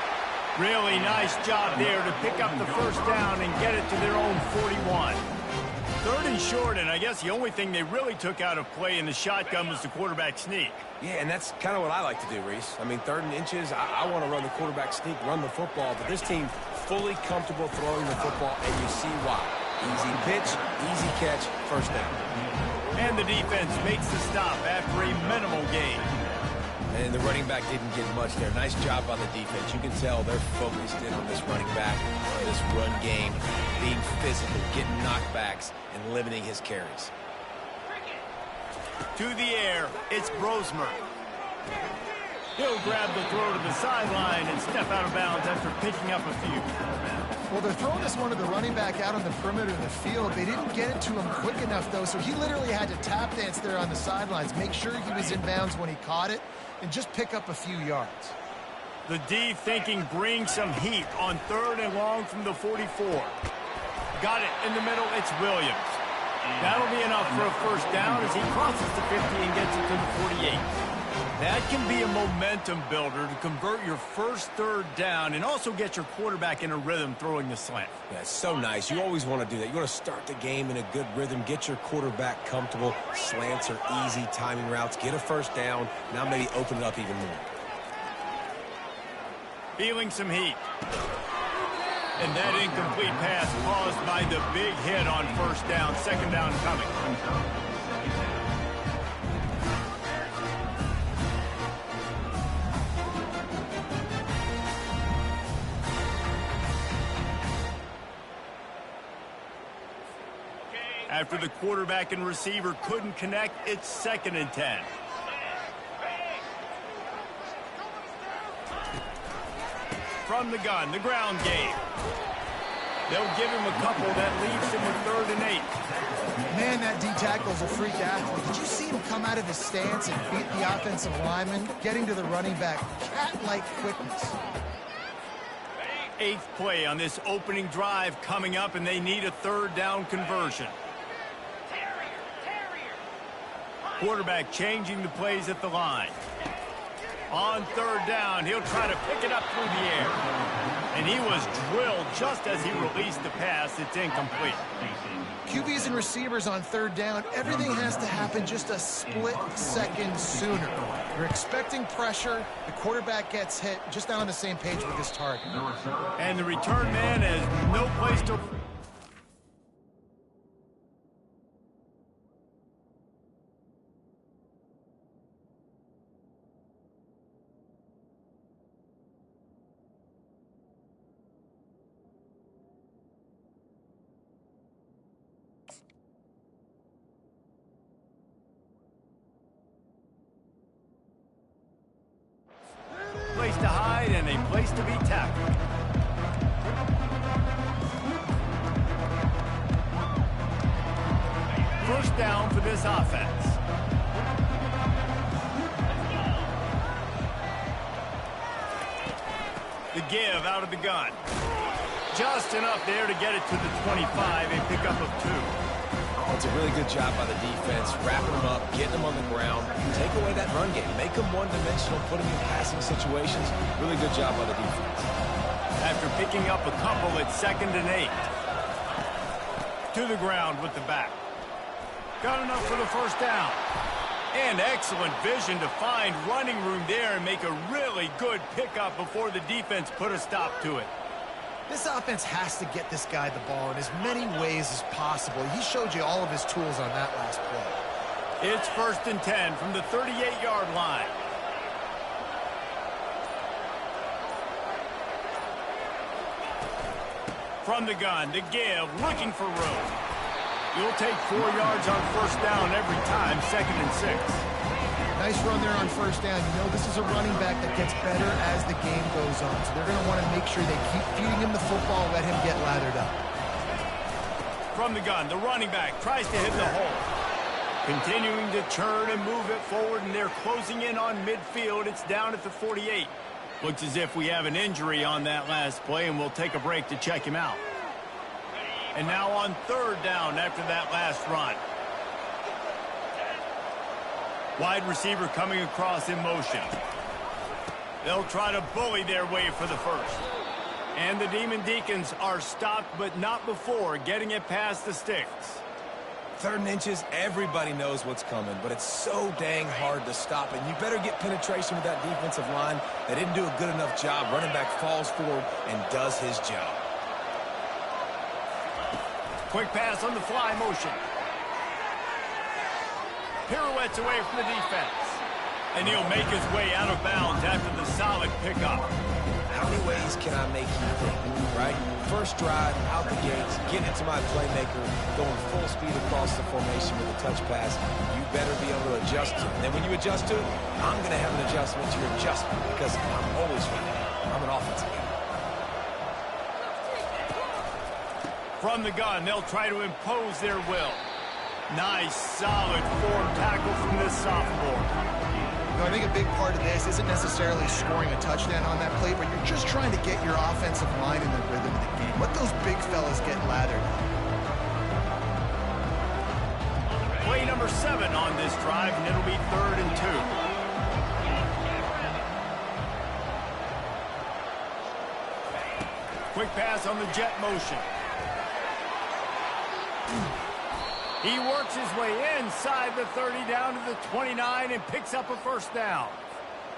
Really nice job there to pick up the first down and get it to their own 41. Third and short, and I guess the only thing they really took out of play in the shotgun was the quarterback sneak. Yeah, and that's kind of what I like to do, Reese. I mean, 3rd and inches, I want to run the quarterback sneak, run the football, but this team fully comfortable throwing the football, and you see why. Easy pitch, easy catch, first down. And the defense makes the stop after a minimal gain. And the running back didn't get much there. Nice job on the defense. You can tell they're focused in on this running back, on this run game, being physical, getting knockbacks, and limiting his carries. To the air, it's Brosmer. He'll grab the throw to the sideline and step out of bounds after picking up a few. Well, they're throwing this one to the running back out on the perimeter of the field. They didn't get it to him quick enough, though, so he literally had to tap dance there on the sidelines, make sure he was in bounds when he caught it, and just pick up a few yards. The D thinking bring some heat on 3rd and long from the 44. Got it in the middle, it's Williams. That'll be enough for a first down as he crosses the 50 and gets it to the 48. That can be a momentum builder to convert your first 3rd down and also get your quarterback in a rhythm throwing the slant. Yeah, it's so nice. You always want to do that. You want to start the game in a good rhythm, get your quarterback comfortable. Slants are easy timing routes. Get a first down. Now maybe open it up even more. Feeling some heat. And that incomplete pass caused by the big hit on first down. 2nd down coming. After the quarterback and receiver couldn't connect, it's 2nd and 10. From the gun, the ground game. They'll give him a couple that leaves him with 3rd and 8. Man, that D-tackle's a freak athlete. Did you see him come out of his stance and beat the offensive lineman, getting to the running back? Cat-like quickness. 8th play on this opening drive coming up, and they need a 3rd down conversion. Quarterback changing the plays at the line. On 3rd down, he'll try to pick it up through the air. And he was drilled just as he released the pass. It's incomplete. QBs and receivers on third down, everything has to happen just a split second sooner. You're expecting pressure, the quarterback gets hit, just not on the same page with his target. And the return man has no place to... place to hide and a place to be tackled. First down for this offense. The give out of the gun. Just enough there to get it to the 25, a pickup of 2. It's a really good job by the defense, wrapping them up, getting them on the ground, take away that run game, make them one-dimensional, put them in passing situations. Really good job by the defense. After picking up a couple, it's 2nd and 8. To the ground with the back. Got enough for the first down. And excellent vision to find running room there and make a really good pickup before the defense put a stop to it. This offense has to get this guy the ball in as many ways as possible. He showed you all of his tools on that last play. It's 1st and 10 from the 38-yard line. From the gun, the give, looking for room. You'll take 4 yards on first down every time, 2nd and 6. Nice run there on first down. You know this is a running back that gets better as the game goes on. So they're going to want to make sure they keep feeding him the football, let him get lathered up. From the gun, the running back tries to hit the hole. Continuing to turn and move it forward, and they're closing in on midfield. It's down at the 48. Looks as if we have an injury on that last play, and we'll take a break to check him out. And now on third down after that last run. Wide receiver coming across in motion. They'll try to bully their way for the first. And the Demon Deacons are stopped, but not before getting it past the sticks. 3rd and inches, everybody knows what's coming, but it's so dang hard to stop, and you better get penetration with that defensive line. They didn't do a good enough job. Running back falls forward and does his job. Quick pass on the fly motion. Pirouettes away from the defense. And he'll make his way out of bounds after the solid pickup. How many ways can I make you think, right? First drive, out the gates, getting it to my playmaker, going full speed across the formation with a touch pass. You better be able to adjust to it. And then when you adjust to it, I'm going to have an adjustment to your adjustment because I'm always ready. I'm an offensive guy. From the gun, they'll try to impose their will. Nice, solid form tackle from this sophomore. You know, I think a big part of this isn't necessarily scoring a touchdown on that play, but you're just trying to get your offensive line in the rhythm of the game. Let those big fellas get lathered. Play number 7 on this drive, and it'll be 3rd and 2. Quick pass on the jet motion. He works his way inside the 30 down to the 29 and picks up a first down.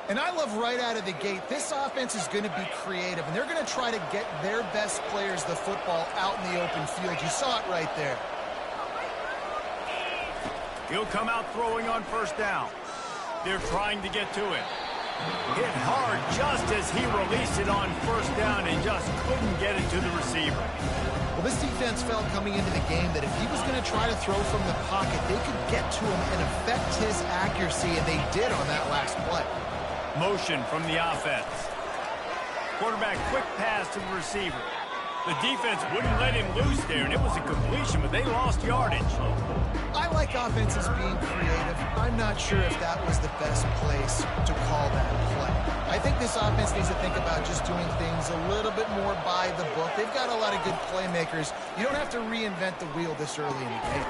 And I love right out of the gate, this offense is going to be creative, and they're going to try to get their best players the football out in the open field. You saw it right there. He'll come out throwing on first down. They're trying to get to him. Hit hard just as he released it on first down and just couldn't get it to the receiver. Well, this defense felt coming into the game that if he was going to try to throw from the pocket, they could get to him and affect his accuracy, and they did on that last play. Motion from the offense. Quarterback quick pass to the receiver. The defense wouldn't let him loose there, and it was a completion, but they lost yardage. I like offenses being creative. I'm not sure if that was the best place to call that play. I think this offense needs to think about just doing things a little bit more by the book. They've got a lot of good playmakers. You don't have to reinvent the wheel this early in the game.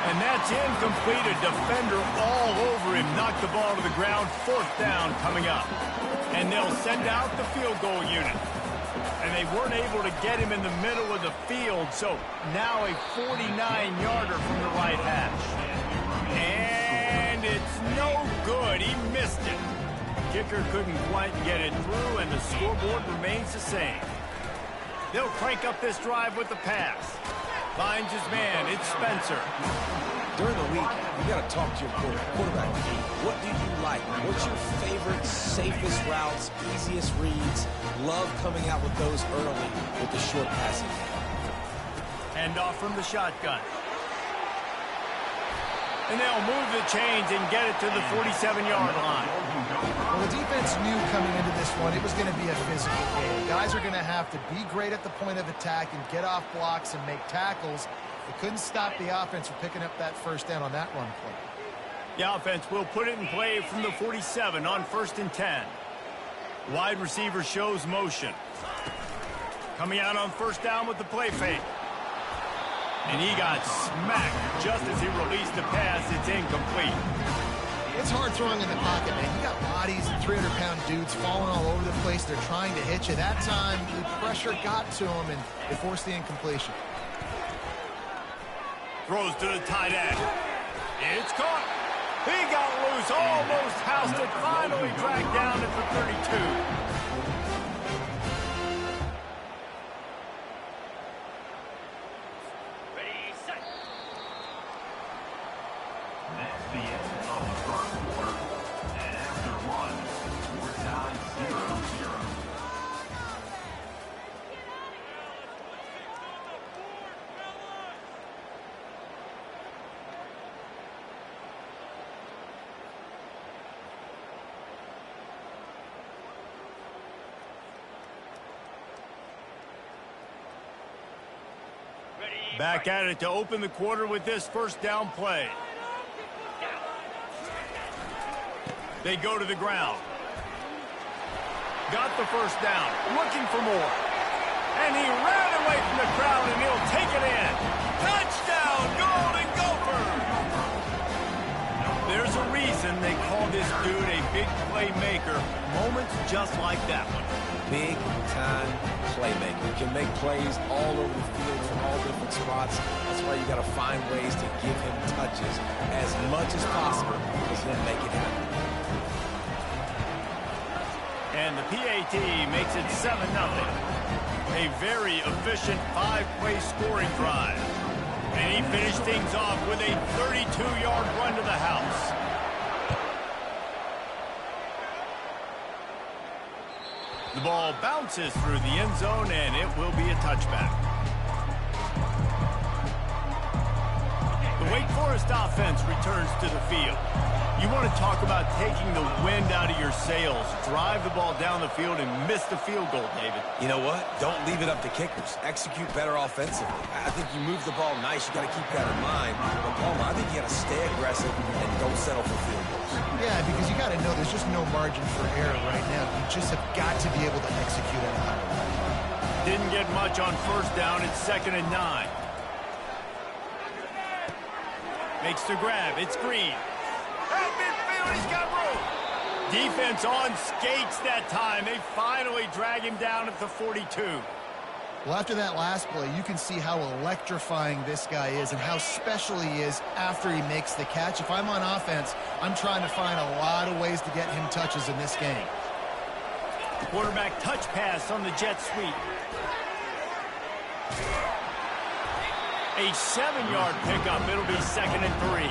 And that's incomplete. A defender all over him. Knocked the ball to the ground. 4th down coming up. And they'll send out the field goal unit. And they weren't able to get him in the middle of the field. So now a 49-yarder from the right hash. And it's no good. He missed it. Kicker couldn't quite get it through, and the scoreboard remains the same. They'll crank up this drive with the pass. Finds his man. It's Spencer. During the week, you got to talk to your quarterback. What do you like? What's your favorite, safest routes, easiest reads? Love coming out with those early with the short passing game. Hand off from the shotgun. And they'll move the chains and get it to the 47-yard line. Well, the defense knew coming into this one it was going to be a physical game. Guys are going to have to be great at the point of attack and get off blocks and make tackles. They couldn't stop the offense from picking up that 1st down on that run play. The offense will put it in play from the 47 on 1st and 10. Wide receiver shows motion. Coming out on 1st down with the play fake. And he got smacked just as he released the pass. It's incomplete. It's hard throwing in the pocket, man. You got bodies and 300-pound dudes falling all over the place. They're trying to hit you. That time, the pressure got to him, and they forced the incompletion. Throws to the tight end. It's caught. He got loose, almost housed it, finally dragged down at the 32. Back at it to open the quarter with this 1st down play. They go to the ground. Got the 1st down. Looking for more. And he ran away from the crowd, and he'll take it in. Touchdown, Golden Gophers! There's a reason they call this dude a big playmaker. Moments just like that one. Big-time playmaker. He can make plays all over the field from all different spots. That's why you got to find ways to give him touches as much as possible as him make it happen. And the PAT makes it 7-0. A very efficient 5-play scoring drive. And he finished things off with a 32-yard run to the house. The ball bounces through the end zone, and it will be a touchback. The Wake Forest offense returns to the field. You want to talk about taking the wind out of your sails. Drive the ball down the field and miss the field goal, David. You know what? Don't leave it up to kickers. Execute better offensively. I think you move the ball nice. You got to keep that in mind. But Palmer, I think you got to stay aggressive and don't settle for field goals. Yeah, because you got to know there's just no margin for error right now. You just have got to be able to execute at a high level. Didn't get much on 1st down. It's 2nd and 9. Makes the grab. It's Green. At midfield, he's got room. Defense on skates that time. They finally drag him down at the 42. Well, after that last play, you can see how electrifying this guy is and how special he is after he makes the catch. If I'm on offense, I'm trying to find a lot of ways to get him touches in this game. Quarterback touch pass on the jet sweep. A 7-yard pickup. It'll be 2nd and 3.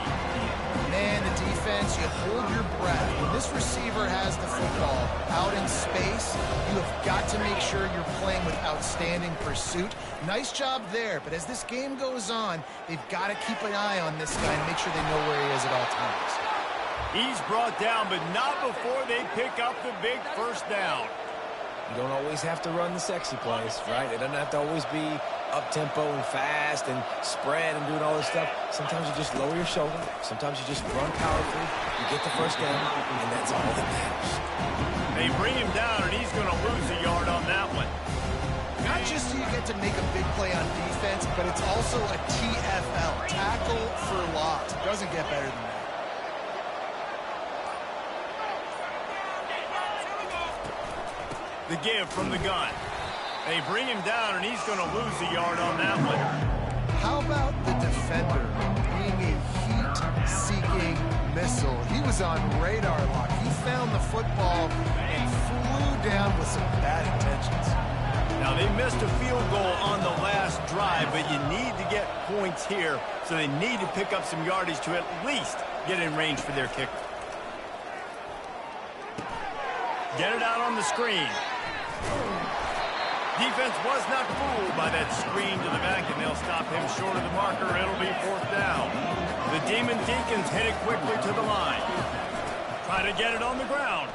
Man, the defense, you hold your breath. When this receiver has the football out in space, you have got to make sure you're playing with outstanding pursuit. Nice job there, but as this game goes on, they've got to keep an eye on this guy and make sure they know where he is at all times. He's brought down, but not before they pick up the big 1st down. You don't always have to run the sexy plays, right? It doesn't have to always be up-tempo and fast and spread and doing all this stuff. Sometimes you just lower your shoulder. Sometimes you just run powerfully. You get the 1st down, and that's all that matters. They bring him down, and he's going to lose a yard on that one. not just do you get to make a big play on defense, but it's also a TFL, tackle for loss. It doesn't get better than that. The give from the gun. They bring him down, and he's going to lose a yard on that one. How about the defender being a heat-seeking missile? He was on radar lock. He found the football and flew down with some bad intentions. Now, they missed a field goal on the last drive, but you need to get points here, so they need to pick up some yardage to at least get in range for their kicker. Get it out on the screen. Defense was not fooled by that screen to the back, and they'll stop him short of the marker. It'll be 4th down. The Demon Deacons hit it quickly to the line. Try to get it on the ground.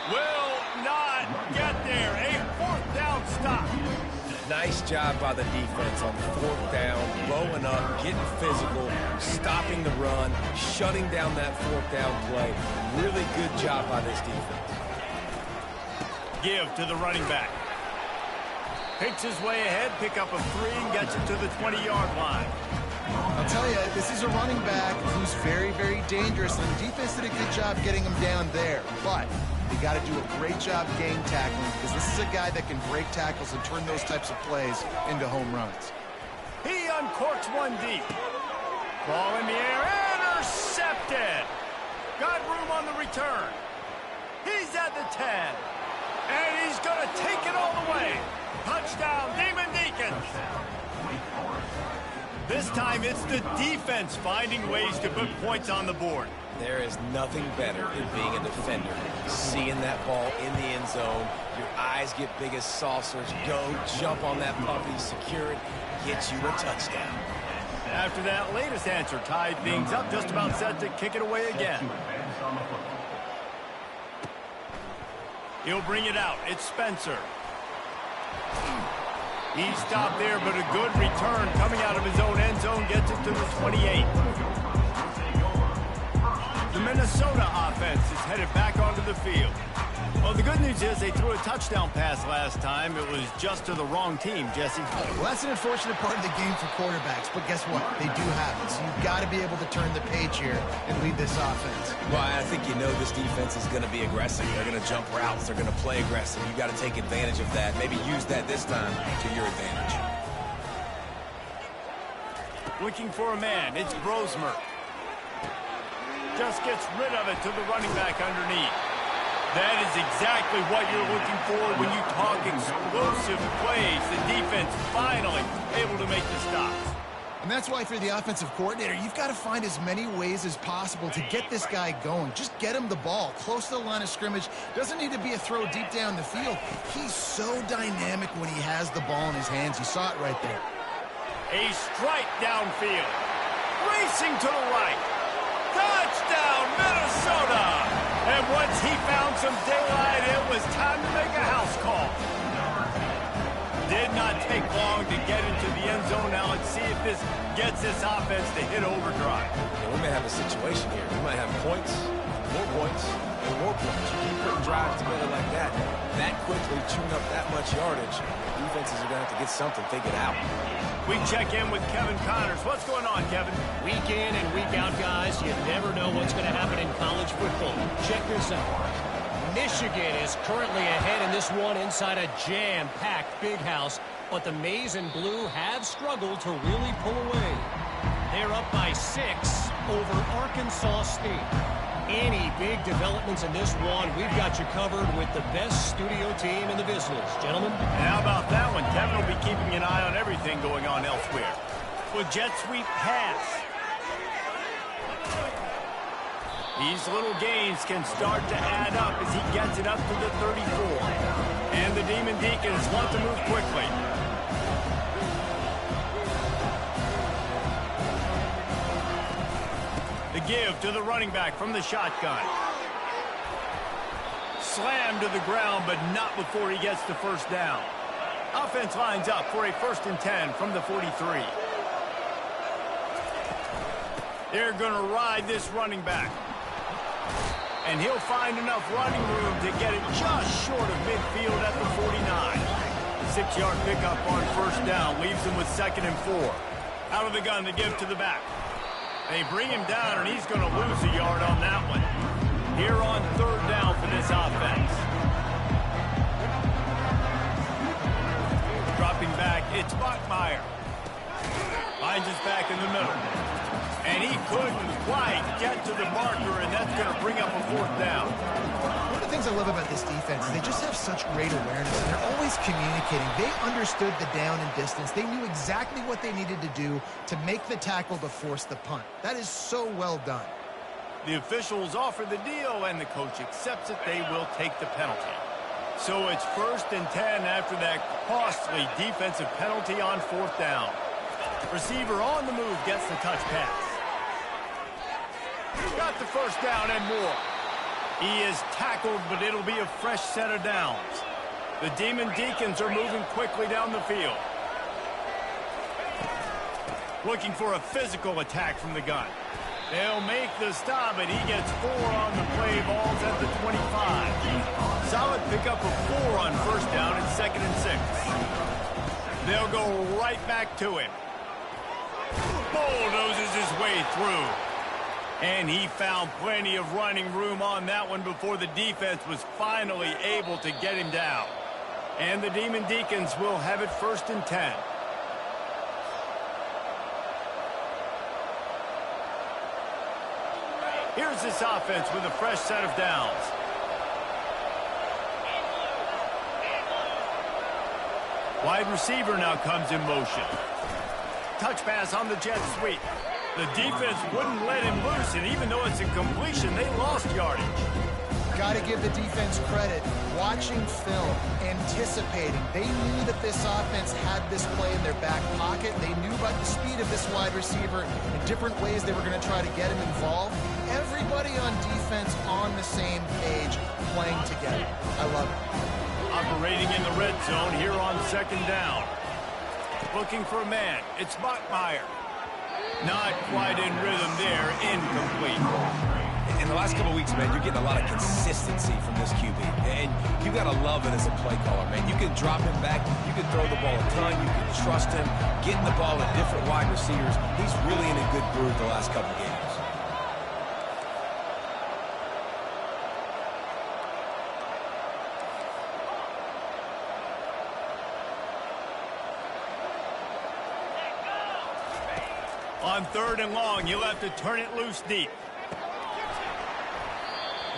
Will not get there. A 4th down stop. Nice job by the defense on 4th down, blowing up, getting physical, stopping the run, shutting down that 4th down play. Really good job by this defense. Give to the running back. Picks his way ahead, pick up a 3, and gets it to the 20-yard line. I'll tell you, this is a running back who's very, very dangerous, and the defense did a good job getting him down there. But you got to do a great job game tackling, because this is a guy that can break tackles and turn those types of plays into home runs. He uncorks one deep. Ball in the air, intercepted. Got room on the return. He's at the 10. And he's going to take it all the way. Touchdown, Demon Deacons. This time it's the defense finding ways to put points on the board. There is nothing better than being a defender. Seeing that ball in the end zone, your eyes get big as saucers. Go, jump on that puppy, secure it, get you a touchdown. After that latest answer tied things up, just about set to kick it away again. He'll bring it out. It's Spencer. He stopped there, but a good return coming out of his own end zone gets it to the 28. The Minnesota offense is headed back onto the field. Well, the good news is they threw a touchdown pass last time. It was just to the wrong team, Jesse. Well, that's an unfortunate part of the game for quarterbacks, but guess what? They do have it, so you've got to be able to turn the page here and lead this offense. Well, I think you know this defense is going to be aggressive. They're going to jump routes. They're going to play aggressive. You've got to take advantage of that. Maybe use that this time to your advantage. Looking for a man. It's Brosmer. Just gets rid of it to the running back underneath. That is exactly what you're looking for when you talk explosive plays. The defense finally able to make the stops. And that's why, for the offensive coordinator, you've got to find as many ways as possible to get this guy going. Just get him the ball close to the line of scrimmage. Doesn't need to be a throw deep down the field. He's so dynamic when he has the ball in his hands. You saw it right there. A strike downfield. Racing to the right. Touchdown, Minnesota! And once he found some daylight, it was time to make a house call. Did not take long to get into the end zone. Now let's see if this gets this offense to hit overdrive. Yeah, we may have a situation here. We might have points, more points, and more points. You keep putting drives together like that quickly, chewing up that much yardage, defenses are going to have to get something figured out. We check in with Kevin Connors. What's going on, Kevin? Week in and week out, guys, you never know what's going to happen in college football. Check this out. Michigan is currently ahead in this one inside a jam-packed big house, but the Maize and Blue have struggled to really pull away. They're up by 6 over Arkansas State. Any big developments in this one, we've got you covered with the best studio team in the business. Gentlemen? And how about that one? Kevin will be keeping an eye on everything going on elsewhere. With jet sweep pass. These little gains can start to add up as he gets it up to the 34. And the Demon Deacons want to move quickly. The give to the running back from the shotgun. Slammed to the ground, but not before he gets the first down. Offense lines up for a 1st and 10 from the 43. They're going to ride this running back. And he'll find enough running room to get it just short of midfield at the 49. 6-yard pickup on first down. Leaves him with 2nd and 4. Out of the gun to give to the back. They bring him down, and he's going to lose a yard on that one. Here on 3rd down for this offense. Dropping back, it's Bachmeier. Finds his back in the middle. And he couldn't quite get to the marker, and that's going to bring up a 4th down. One of the things I love about this defense is they just have such great awareness, and they're always communicating. They understood the down and distance. They knew exactly what they needed to do to make the tackle to force the punt. That is so well done. The officials offer the deal, and the coach accepts it. They will take the penalty. So it's 1st and 10 after that costly defensive penalty on 4th down. Receiver on the move gets the touch pass. Got the first down and more. He is tackled, but it'll be a fresh set of downs. The Demon Deacons are moving quickly down the field. Looking for a physical attack from the gun. They'll make the stop, and he gets 4 on the play. Ball's at the 25. Solid pickup of 4 on first down and 2nd and 6. They'll go right back to him. Bulldozes his way through. And he found plenty of running room on that one before the defense was finally able to get him down. And the Demon Deacons will have it 1st and 10. Here's this offense with a fresh set of downs. Wide receiver now comes in motion. Touch pass on the jet sweep. The defense wouldn't let him loose, and even though it's a completion, they lost yardage. Got to give the defense credit. Watching film, anticipating. They knew that this offense had this play in their back pocket. They knew about the speed of this wide receiver and different ways they were going to try to get him involved. Everybody on defense on the same page, playing together. I love it. Operating in the red zone here on 2nd down. Looking for a man. It's Bachmeier. Not quite in rhythm there. Incomplete. In the last couple of weeks, man, you're getting a lot of consistency from this QB. And you got to love it as a play caller, man. You can drop him back. You can throw the ball a ton. You can trust him. Getting the ball to different wide receivers. He's really in a good groove the last couple of games. On 3rd and long, you'll have to turn it loose deep.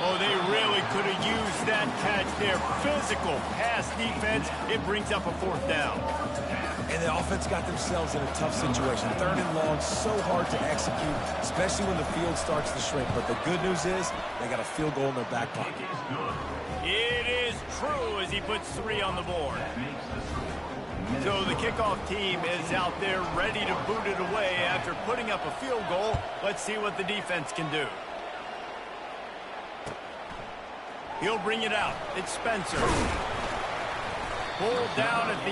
Oh, they really could have used that catch there. Physical pass defense. It brings up a 4th down. And the offense got themselves in a tough situation. 3rd and long, so hard to execute, especially when the field starts to shrink. But the good news is they got a field goal in their back pocket. It is true as he puts 3 on the board. So the kickoff team is out there ready to boot it away after putting up a field goal. Let's see what the defense can do. He'll bring it out. It's Spencer. Pulled down at the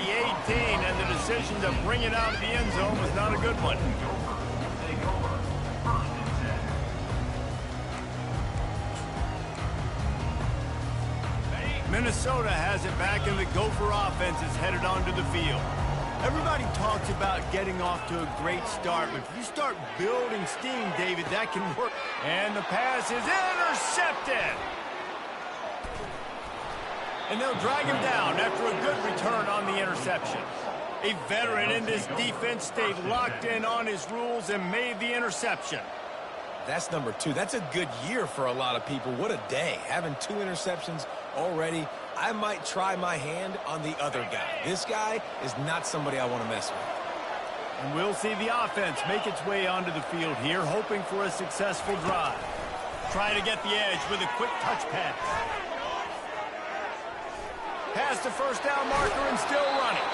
18, and the decision to bring it out of the end zone was not a good one. Minnesota has it back, and the Gopher offense is headed onto the field. Everybody talks about getting off to a great start, but if you start building steam, David, that can work. And the pass is intercepted. And they'll drag him down after a good return on the interception. A veteran in this defense stayed locked in on his rules and made the interception. That's number 2. That's a good year for a lot of people. What a day. Having 2 interceptions already. I might try my hand on the other guy. This guy is not somebody I want to mess with. And we'll see the offense make its way onto the field here, hoping for a successful drive. Try to get the edge with a quick touch pass. Past the first down marker and still running.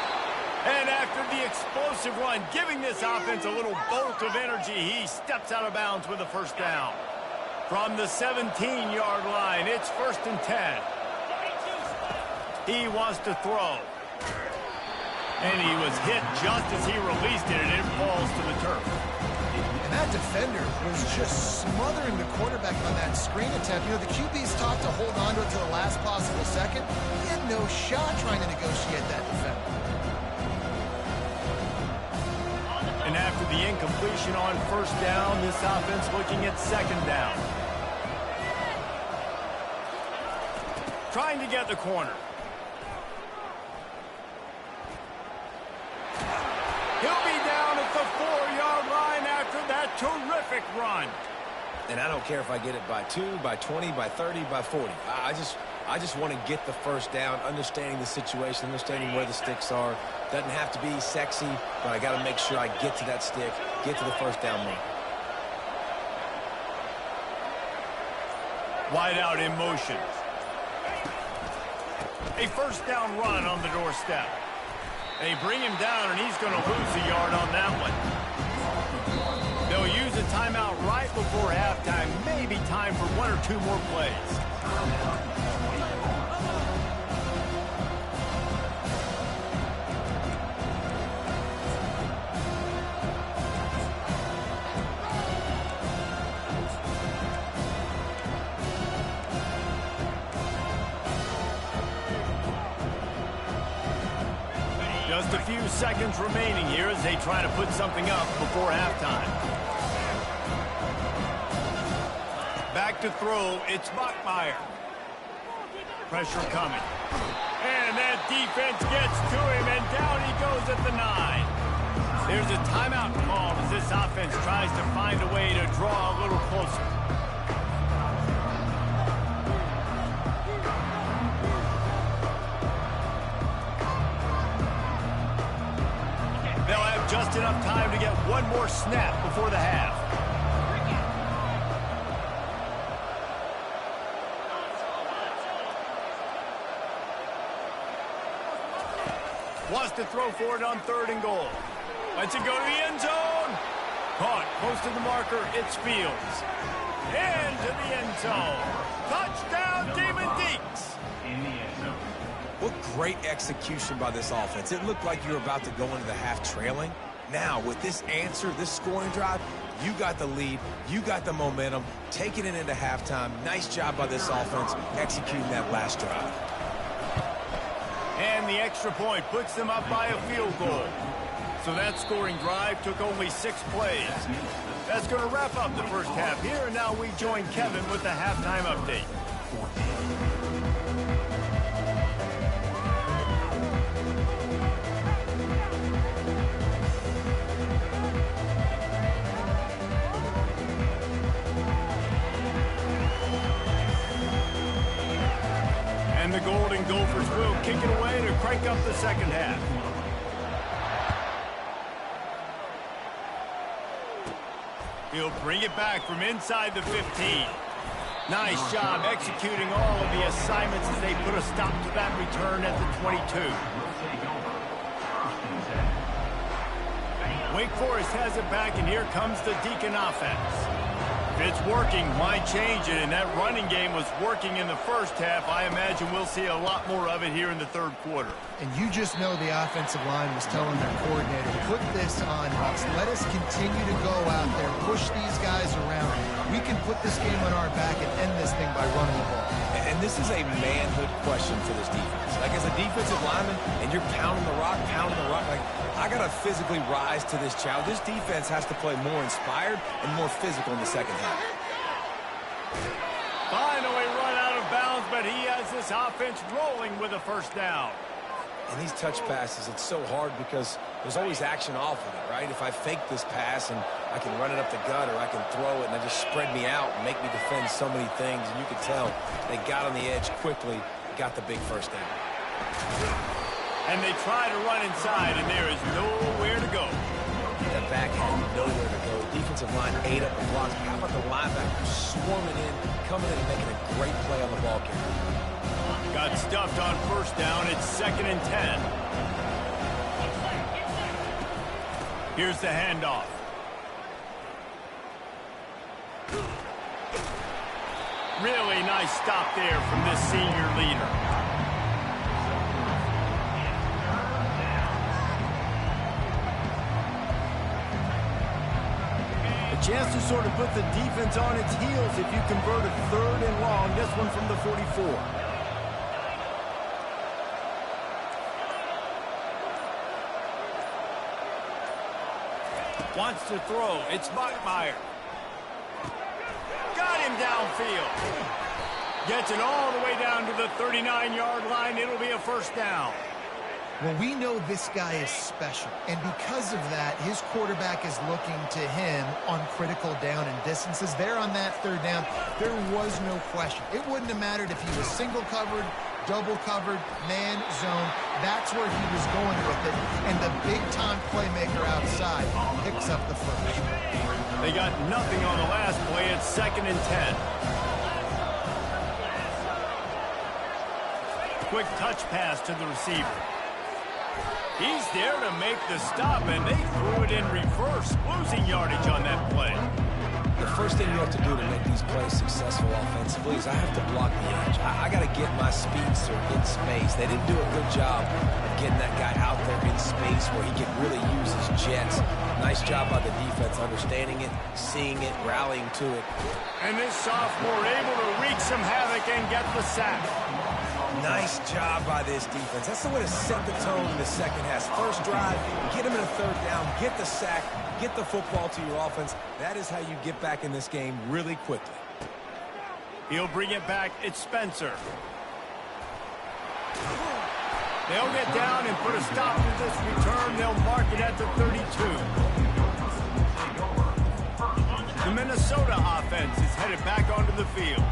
And after the explosive run, giving this offense a little bolt of energy, he steps out of bounds with a first down. From the 17-yard line, it's 1st and 10. He wants to throw. And he was hit just as he released it, and it falls to the turf. And that defender was just smothering the quarterback on that screen attempt. You know, the QB's taught to hold on to it to the last possible second. He had no shot trying to negotiate that defender. incompletion on first down. This offense looking at second down. Trying to get the corner. He'll be down at the 4-yard line after that terrific run. And I don't care if I get it by 2, by 20, by 30, by 40. I just want to get the first down, understanding the situation, understanding where the sticks are. Doesn't have to be sexy, but I got to make sure I get to that stick, get to the first down mark. Wide out in motion. A first down run on the doorstep. They bring him down, and he's going to lose a yard on that one. They'll use a timeout right before halftime. Maybe time for 1 or 2 more plays. Just a few seconds remaining here as they try to put something up before halftime. Back to throw, it's Bachmeier. Pressure coming. And that defense gets to him, and down he goes at the 9. There's a timeout called as this offense tries to find a way to draw a little closer. They'll have just enough time to get one more snap before the half. Wants to throw for it on 3rd and goal. Lets it go to the end zone. Caught close to the marker. It's Fields. Into the end zone. Touchdown, Demon Deeks. In the end zone. What great execution by this offense. It looked like you were about to go into the half trailing. Now, with this answer, this scoring drive, you got the lead, you got the momentum, taking it into halftime. Nice job by this offense executing that last drive. And the extra point puts them up by a field goal. So that scoring drive took only 6 plays. That's going to wrap up the first half here, and now we join Kevin with the halftime update. And the Golden Gophers will kick it away to crank up the second half. He'll bring it back from inside the 15. Nice job executing all of the assignments as they put a stop to that return at the 22. Wake Forest has it back, and here comes the Deacon offense. If it's working, why change it? And that running game was working in the first half. I imagine we'll see a lot more of it here in the 3rd quarter. And you just know the offensive line was telling their coordinator, put this on us. Let us continue to go out there, push these guys around. We can put this game on our back and end this thing by running the ball. And this is a manhood question for this defense. Like, as a defensive lineman, and you're pounding the rock, like, I got to physically rise to this challenge. This defense has to play more inspired and more physical in the second half. Finally run out of bounds, but he has this offense rolling with a first down. And these touch passes, it's so hard because there's always action off of it, right? If I fake this pass and I can run it up the gut, or I can throw it and it just spread me out and make me defend so many things. And you can tell they got on the edge quickly, got the big first down. And they try to run inside, and there is nowhere to go. That back had nowhere to go. Defensive line ate up the blocks. How about the linebackers swarming in, coming in and making a great play on the ball carrier? Got stuffed on first down. It's 2nd and 10. Here's the handoff. Really nice stop there from this senior leader. A chance to sort of put the defense on its heels if you convert a 3rd and long. This one from the 44. Wants to throw. It's Bachmeier. Got him downfield. Gets it all the way down to the 39-yard line. It'll be a first down. Well, we know this guy is special, and because of that, his quarterback is looking to him on critical down and distances. There on that third down, there was no question. It wouldn't have mattered if he was single covered, double covered, man, zone. That's where he was going with it, and the big-time playmaker outside picks up the first. They got nothing on the last play. It's 2nd and 10. Quick touch pass to the receiver. He's there to make the stop, and they threw it in reverse, losing yardage on that play. The first thing you have to do to make these plays successful offensively is I have to block the edge. I got to get my speedster in space. They didn't do a good job of getting that guy out there in space where he could really use his jets. Nice job by the defense understanding it, seeing it, rallying to it. And this sophomore able to wreak some havoc and get the sack. Nice job by this defense. That's the way to set the tone in the second half. First drive, get him in a third down, get the sack, get the football to your offense. That is how you get back in this game really quickly. He'll bring it back. It's Spencer. They'll get down and put a stop to this return. They'll mark it at the 32. The Minnesota offense is headed back onto the field.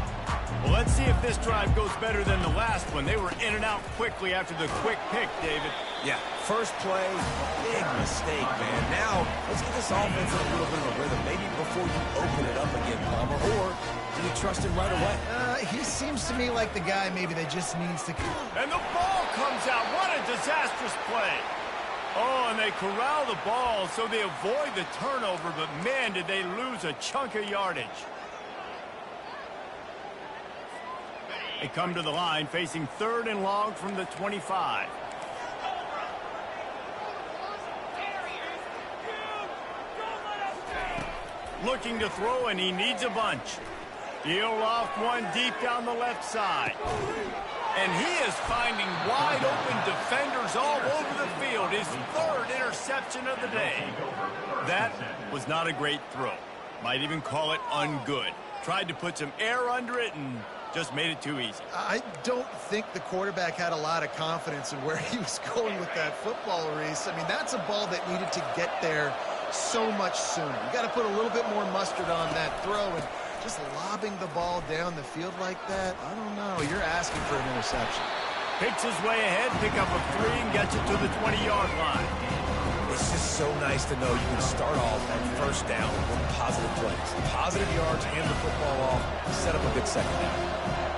Well, let's see if this drive goes better than the last one. They were in and out quickly after the quick pick, David. Yeah, first play, big mistake, man. Now, let's get this offense in a little bit of a rhythm. Maybe before you open it up again, Palmer, or do you trust him right away? He seems to me like the guy maybe that just needs to... And the ball comes out. What a disastrous play. Oh, and they corral the ball so they avoid the turnover, but man, did they lose a chunk of yardage. They come to the line facing 3rd and long from the 25. Looking to throw, and he needs a bunch. He'll loft one deep down the left side. And he is finding wide open defenders all over the field. His 3rd interception of the day. That was not a great throw. Might even call it ungood. Tried to put some air under it and just made it too easy. I don't think the quarterback had a lot of confidence in where he was going with that football, Reese. I mean, that's a ball that needed to get there so much sooner. You got to put a little bit more mustard on that throw, and just lobbing the ball down the field like that, I don't know. You're asking for an interception. Picks his way ahead, pick up a 3, and gets it to the 20-yard line. It's just so nice to know you can start off on first down with positive plays. Positive yards, hand the football off, set up a good second down.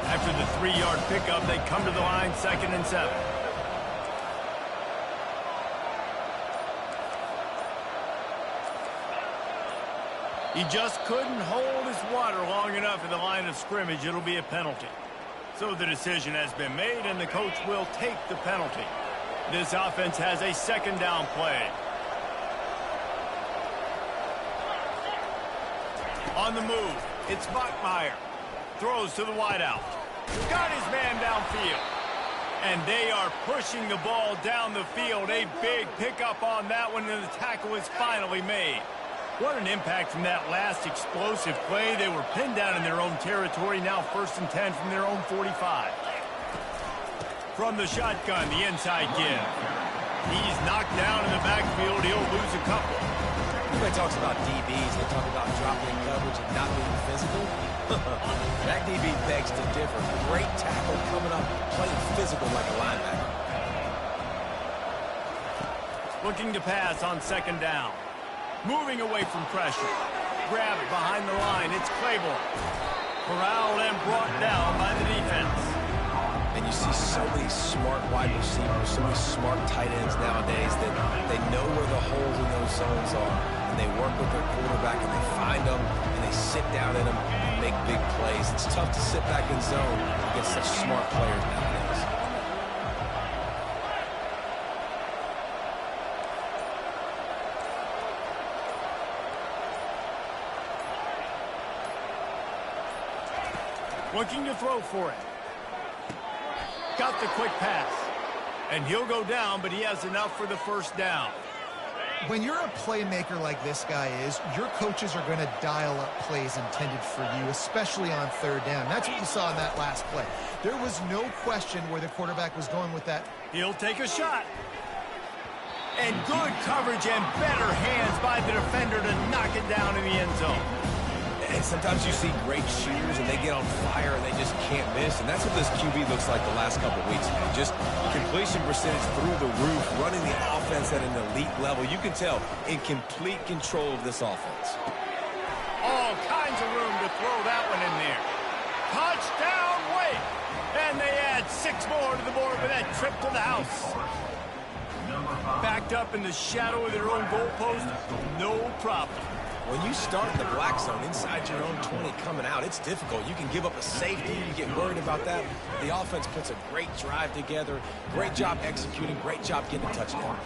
After the 3-yard pickup, they come to the line 2nd and 7. He just couldn't hold his water long enough in the line of scrimmage. It'll be a penalty. So the decision has been made, and the coach will take the penalty. This offense has a 2nd down play. On the move, it's Bachmeier. Throws to the wideout. Got his man downfield. And they are pushing the ball down the field. A big pickup on that one, and the tackle is finally made. What an impact from that last explosive play. They were pinned down in their own territory. Now 1st and 10 from their own 45. From the shotgun, the inside give. He's knocked down in the backfield. He'll lose a couple. Everybody talks about DBs. They talk about dropping coverage and not being physical. That DB begs to differ. Great tackle coming up, playing physical like a linebacker. Looking to pass on 2nd down. Moving away from pressure. Grabbed behind the line. It's Claiborne. Corralled and brought down by the defense. And you see so many smart wide receivers, so many smart tight ends nowadays that they know where the holes in those zones are. And they work with their quarterback, and they find them, and they sit down in them and make big plays. It's tough to sit back in zone against such smart players nowadays. Looking to throw for it. Got the quick pass. And he'll go down, but he has enough for the 1st down. When you're a playmaker like this guy is, your coaches are going to dial up plays intended for you, especially on third down. That's what you saw in that last play. There was no question where the quarterback was going with that. He'll take a shot. And good coverage and better hands by the defender to knock it down in the end zone. And sometimes you see great shooters and they get on fire and they just can't miss. And that's what this QB looks like the last couple of weeks. Just completion percentage through the roof, running the offense at an elite level. You can tell in complete control of this offense. All kinds of room to throw that one in there. Touchdown, Wake! And they add 6 more to the board with that trip to the house. Backed up in the shadow of their own goalpost, no problem. When you start the black zone inside your own 20 coming out, it's difficult. You can give up a safety. You get worried about that. The offense puts a great drive together. Great job executing. Great job getting a touchdown.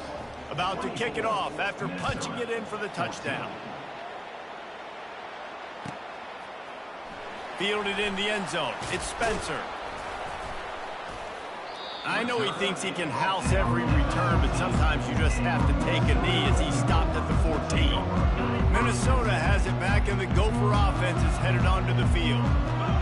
About to kick it off after punching it in for the touchdown. Fielded in the end zone. It's Spencer. I know he thinks he can house every return, but sometimes you just have to take a knee as he stopped at the 14. Minnesota has it back, and the Gopher offense is headed onto the field.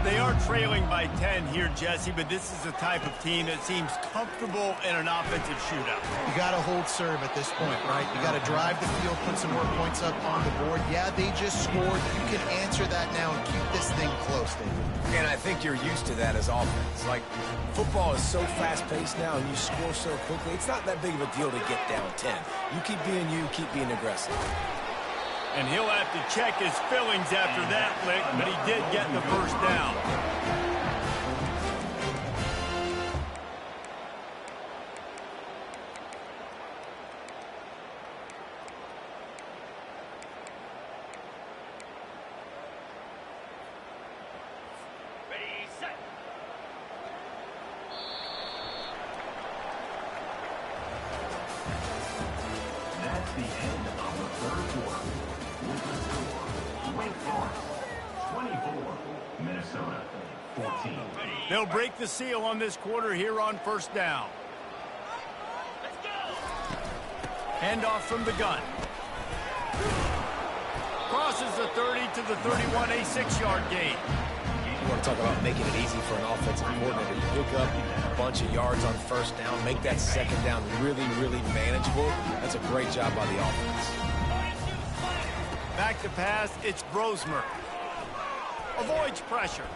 They are trailing by 10 here, Jesse, but this is the type of team that seems comfortable in an offensive shootout. You got to hold serve at this point, right? You got to drive the field, put some more points up on the board. Yeah, they just scored. You can answer that now and keep this thing close, David. And I think you're used to that as offense. Like, football is so fast-paced now and you score so quickly, it's not that big of a deal to get down 10. You keep being you, keep being aggressive. And he'll have to check his fillings after that lick, but he did get the first down. That's the end of the third quarter. With the score, Wake Forest 24, Minnesota 14. They'll break the seal on this quarter here on first down. Handoff from the gun. Crosses the 30 to the 31, a 6-yard gain. You want to talk about making it easy for an offensive coordinator. You pick up a bunch of yards on first down, make that second down really, really manageable. That's a great job by the offense. Back to pass, it's Grosmer. Avoids pressure.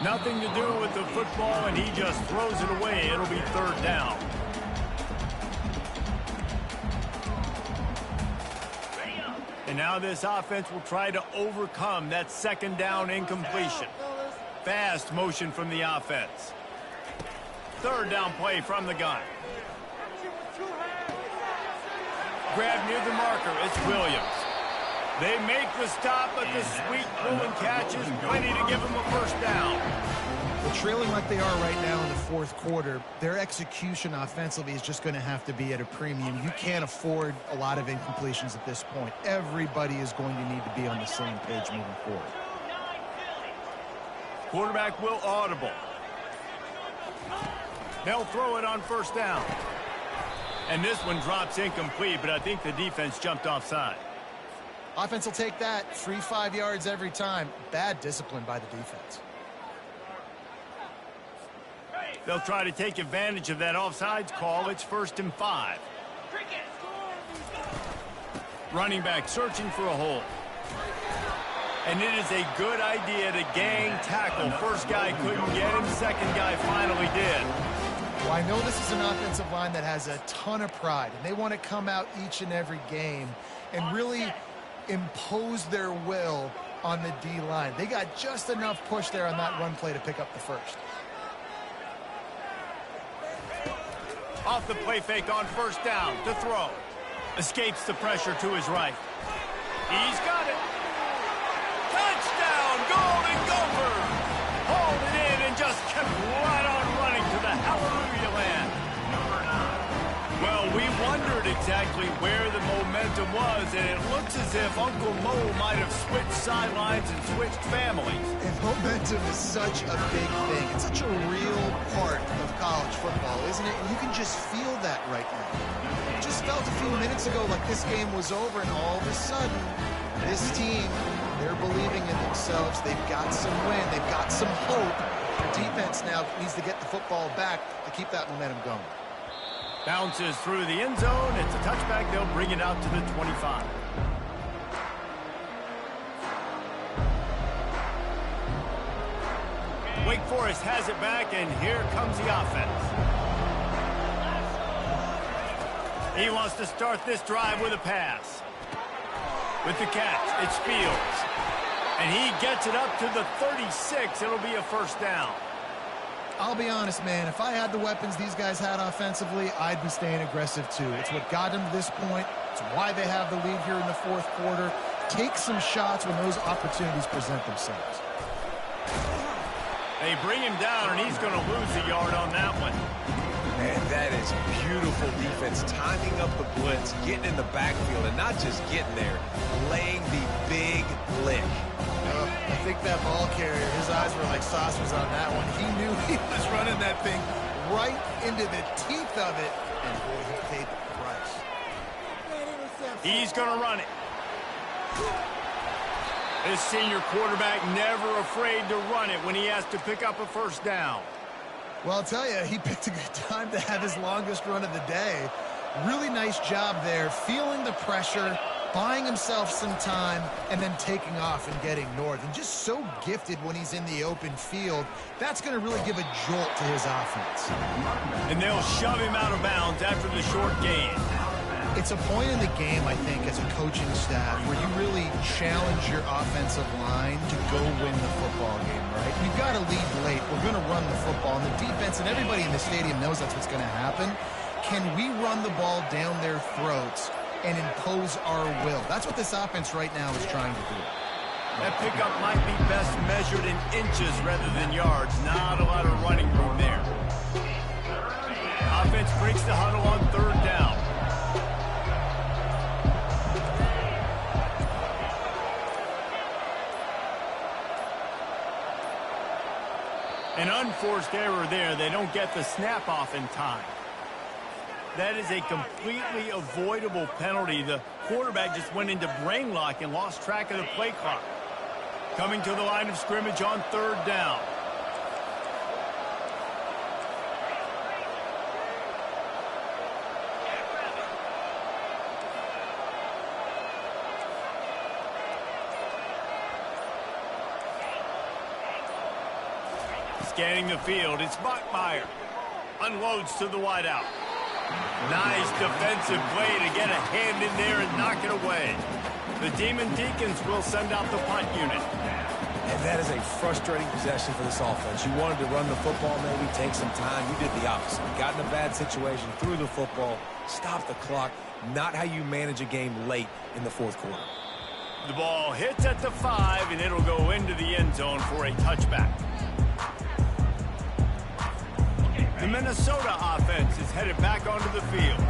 Nothing to do with the football, and he just throws it away. It'll be third down. And now this offense will try to overcome that second down incompletion. Fast motion from the offense. Third down play from the gun. Grab near the marker. It's Williams. They make the stop, but the sweet throw and catch is plenty to give them a first down. Well, trailing like they are right now in the fourth quarter, their execution offensively is just going to have to be at a premium. You can't afford a lot of incompletions at this point. Everybody is going to need to be on the same page moving forward. Quarterback will audible. They'll throw it on first down. And this one drops incomplete, but I think the defense jumped offside. Offense will take that. Free 5 yards every time. Bad discipline by the defense. They'll try to take advantage of that offsides call. It's 1st and 5. Running back searching for a hole. And it is a good idea to gang tackle. First guy couldn't get him. Second guy finally did. Well, I know this is an offensive line that has a ton of pride, and they want to come out each and every game and really impose their will on the D-line. They got just enough push there on that run play to pick up the first. Off the play fake on first down to throw. Escapes the pressure to his right. He's got it. Touchdown, Golden Gophers! Hauled it in and just kept right on running to the hallelujah land. Well, we wondered exactly where the momentum was, and it looks as if Uncle Mo might have switched sidelines and switched families. And momentum is such a big thing. It's such a real part of college football, isn't it? And you can just feel that right now. Just just felt a few minutes ago like this game was over, and all of a sudden, this team, they're believing in themselves. They've got some wind. They've got some hope. Their defense now needs to get the football back to keep that momentum going. Bounces through the end zone. It's a touchback. They'll bring it out to the 25. Wake Forest has it back, and here comes the offense. He wants to start this drive with a pass. With the catch, it's Fields. And he gets it up to the 36. It'll be a first down. I'll be honest, man. If I had the weapons these guys had offensively, I'd be staying aggressive too. It's what got them to this point. It's why they have the lead here in the fourth quarter. Take some shots when those opportunities present themselves. They bring him down, and he's going to lose a yard on that one. And that is beautiful defense, timing up the blitz, getting in the backfield, and not just getting there, laying the big lick. I think that ball carrier, his eyes were like saucers on that one. He knew he was running that thing right into the teeth of it, and boy, he paid the price. He's going to run it. This senior quarterback never afraid to run it when he has to pick up a first down. Well, I'll tell you, he picked a good time to have his longest run of the day. Really nice job there, feeling the pressure, buying himself some time, and then taking off and getting north. And just so gifted when he's in the open field. That's going to really give a jolt to his offense. And they'll shove him out of bounds after the short gain. It's a point in the game, I think, as a coaching staff, where you really challenge your offensive line to go win the football game, right? We've got to lead late. We're going to run the football. And the defense and everybody in the stadium knows that's what's going to happen. Can we run the ball down their throats and impose our will? That's what this offense right now is trying to do. That pickup might be best measured in inches rather than yards. Not a lot of running room there. Offense breaks the huddle on third down. An unforced error there. They don't get the snap off in time. That is a completely avoidable penalty. The quarterback just went into brain lock and lost track of the play clock. Coming to the line of scrimmage on third down. Scanning the field, it's Bachmeier. Unloads to the wideout. Nice defensive play to get a hand in there and knock it away. The Demon Deacons will send out the punt unit. And that is a frustrating possession for this offense. You wanted to run the football, maybe take some time. You did the opposite. You got in a bad situation, threw the football, stopped the clock. Not how you manage a game late in the fourth quarter. The ball hits at the 5, and it'll go into the end zone for a touchback. The Minnesota offense is headed back onto the field.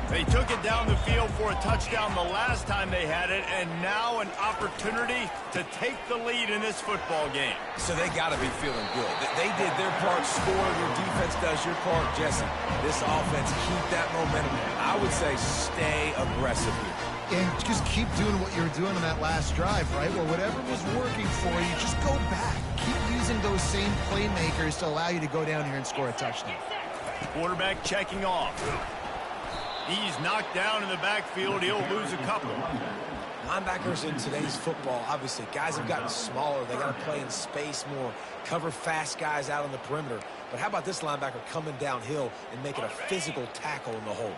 They took it down the field for a touchdown the last time they had it, and now an opportunity to take the lead in this football game. So they got to be feeling good. They did their part, score. Your defense does your part, Jesse. This offense, keep that momentum. I would say stay aggressive here. And just keep doing what you were doing on that last drive, right? Well, whatever was working for you, just go back. Keep using those same playmakers to allow you to go down here and score a touchdown. Quarterback checking off. He's knocked down in the backfield. He'll lose a couple. Linebackers in today's football, obviously, guys have gotten smaller. They got to play in space more, cover fast guys out on the perimeter. But how about this linebacker coming downhill and making a physical tackle in the hole?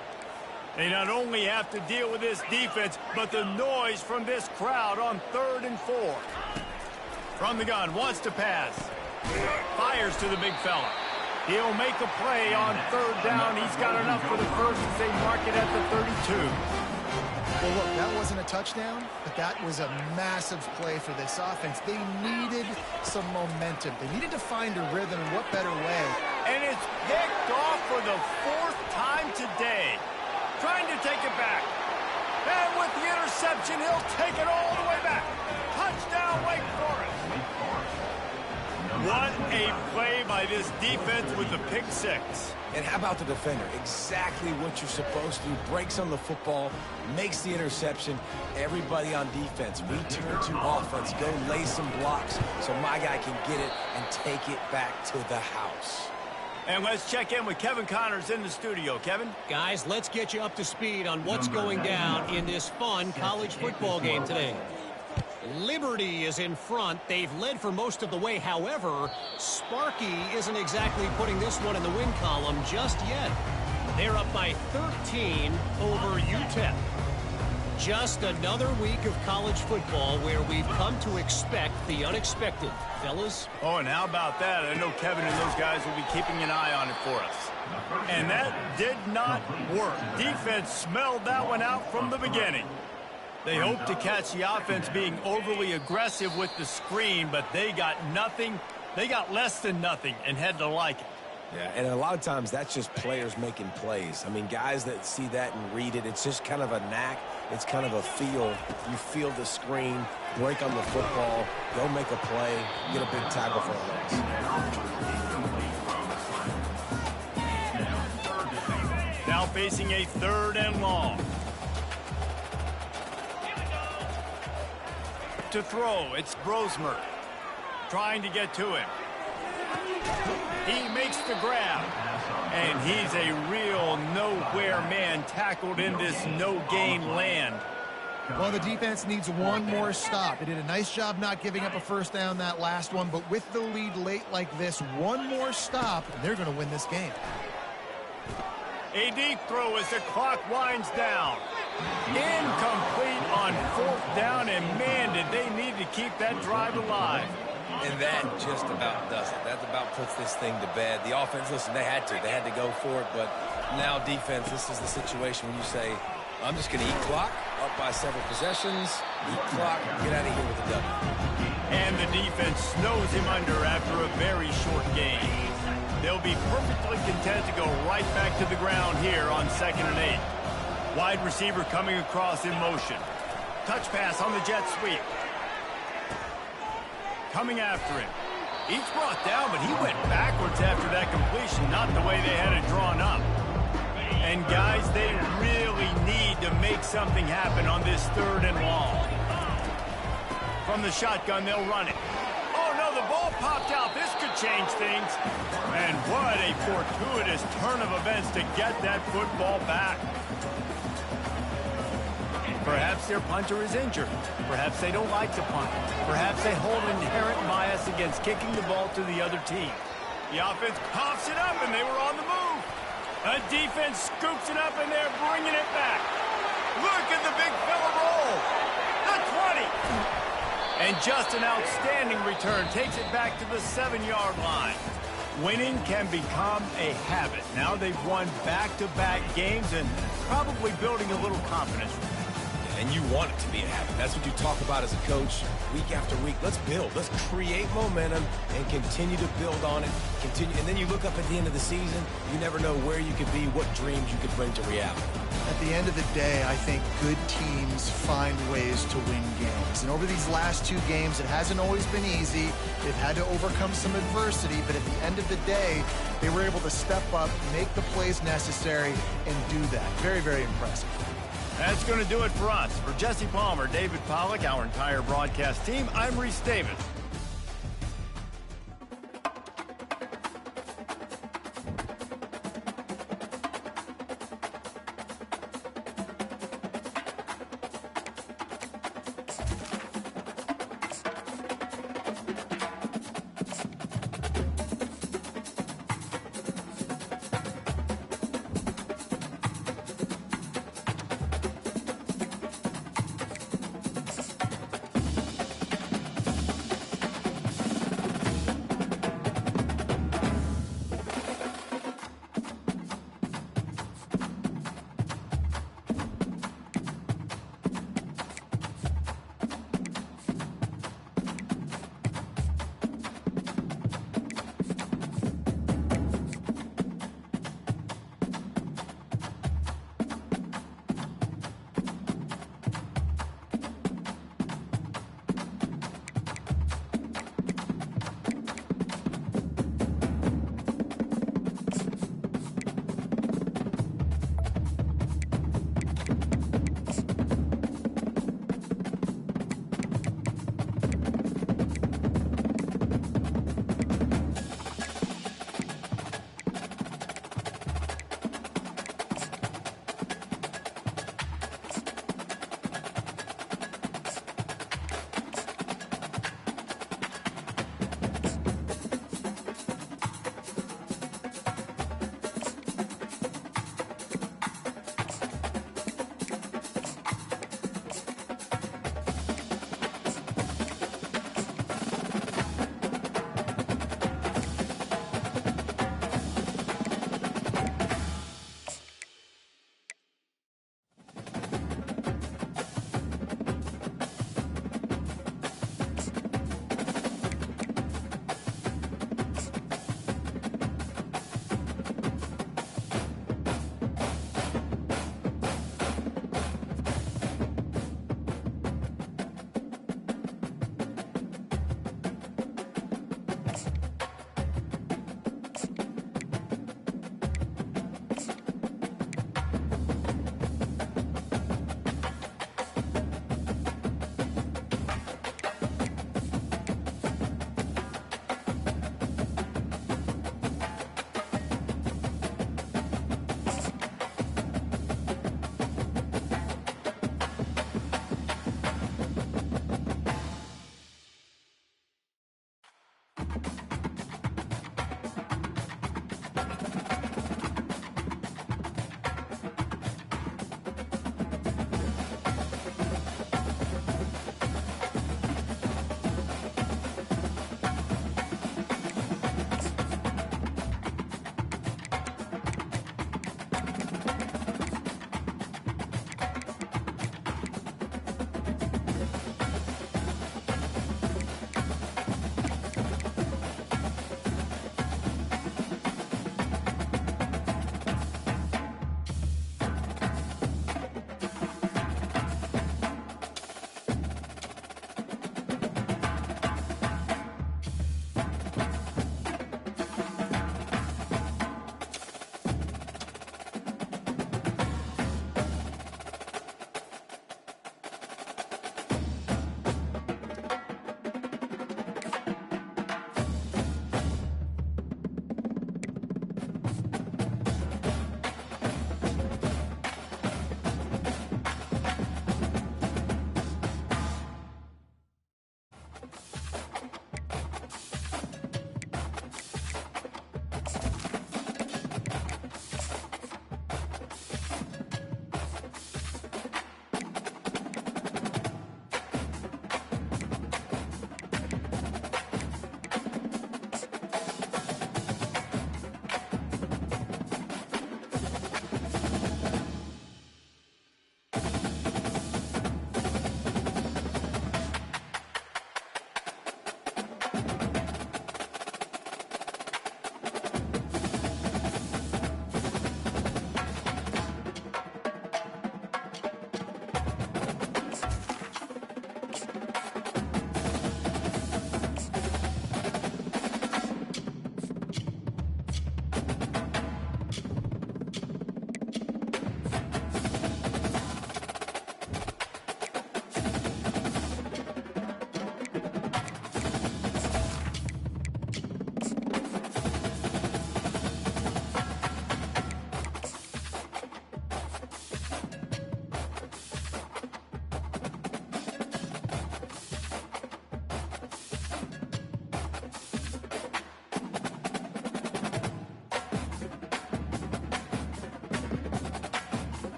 They not only have to deal with this defense, but the noise from this crowd on 3rd and 4. From the gun, wants to pass. Fires to the big fella. He'll make a play on 3rd down. He's got enough for the first as they mark it at the 32. Well, look, that wasn't a touchdown, but that was a massive play for this offense. They needed some momentum. They needed to find a rhythm, and what better way? And it's picked off for the 4th time today. Trying to take it back. And with the interception, he'll take it all the way back. Touchdown, Wake Forest. What a play by this defense with the pick six. And how about the defender? Exactly what you're supposed to do. Breaks on the football, makes the interception. Everybody on defense, we turn to offense. Go lay some blocks so my guy can get it and take it back to the house. And let's check in with Kevin Connors in the studio. Kevin? Guys, let's get you up to speed on what's going down in this fun college football game today. Liberty is in front. They've led for most of the way. However, Sparky isn't exactly putting this one in the win column just yet. They're up by 13 over UTEP. Just another week of college football where we've come to expect the unexpected. Fellas? Oh, and how about that? I know Kevin and those guys will be keeping an eye on it for us. And that did not work. Defense smelled that one out from the beginning. They hoped to catch the offense being overly aggressive with the screen, but they got nothing. They got less than nothing and had to like it. Yeah, and a lot of times that's just players making plays. I mean, guys that see that and read it, it's just kind of a knack. It's kind of a feel. You feel the screen, break on the football, go make a play, get a big tackle for a loss. Now facing a 3rd and long. To throw, it's Brosmer trying to get to him. He makes the grab, and he's a real nowhere man tackled in this no-gain land. Well, the defense needs one more stop. They did a nice job not giving up a first down that last one, but with the lead late like this, one more stop, and they're going to win this game. A deep throw as the clock winds down. Incomplete on 4th down, and man, did they need to keep that drive alive. And that just about does it. That about puts this thing to bed. The offense, listen, they had to go for it, but now defense, this is the situation when you say, I'm just going to eat clock, up by several possessions, eat clock, get out of here with a W. And the defense snows him under after a very short game. They'll be perfectly content to go right back to the ground here on 2nd and 8. Wide receiver coming across in motion. Touch pass on the jet sweep. Coming after him. Each brought down, but he went backwards after that completion, not the way they had it drawn up. And guys, they really need to make something happen on this 3rd and long. From the shotgun, they'll run it. Oh no, the ball popped out. This could change things. And what a fortuitous turn of events to get that football back. Perhaps their punter is injured. Perhaps they don't like to punt. Perhaps they hold an inherent bias against kicking the ball to the other team. The offense coughs it up, and they were on the move. A defense scoops it up, and they're bringing it back. Look at the big fella roll. The 20. And just an outstanding return takes it back to the 7-yard line. Winning can become a habit. Now they've won back-to-back games and probably building a little confidence. And you want it to be a habit. That's what you talk about as a coach week after week. Let's build. Let's create momentum and continue to build on it. And then you look up at the end of the season, you never know where you could be, what dreams you could bring to reality. At the end of the day, I think good teams find ways to win games. And over these last 2 games, it hasn't always been easy. They've had to overcome some adversity, but at the end of the day, they were able to step up, make the plays necessary, and do that. Very, very impressive. That's going to do it for us. For Jesse Palmer, David Pollack, our entire broadcast team, I'm Reese Davis.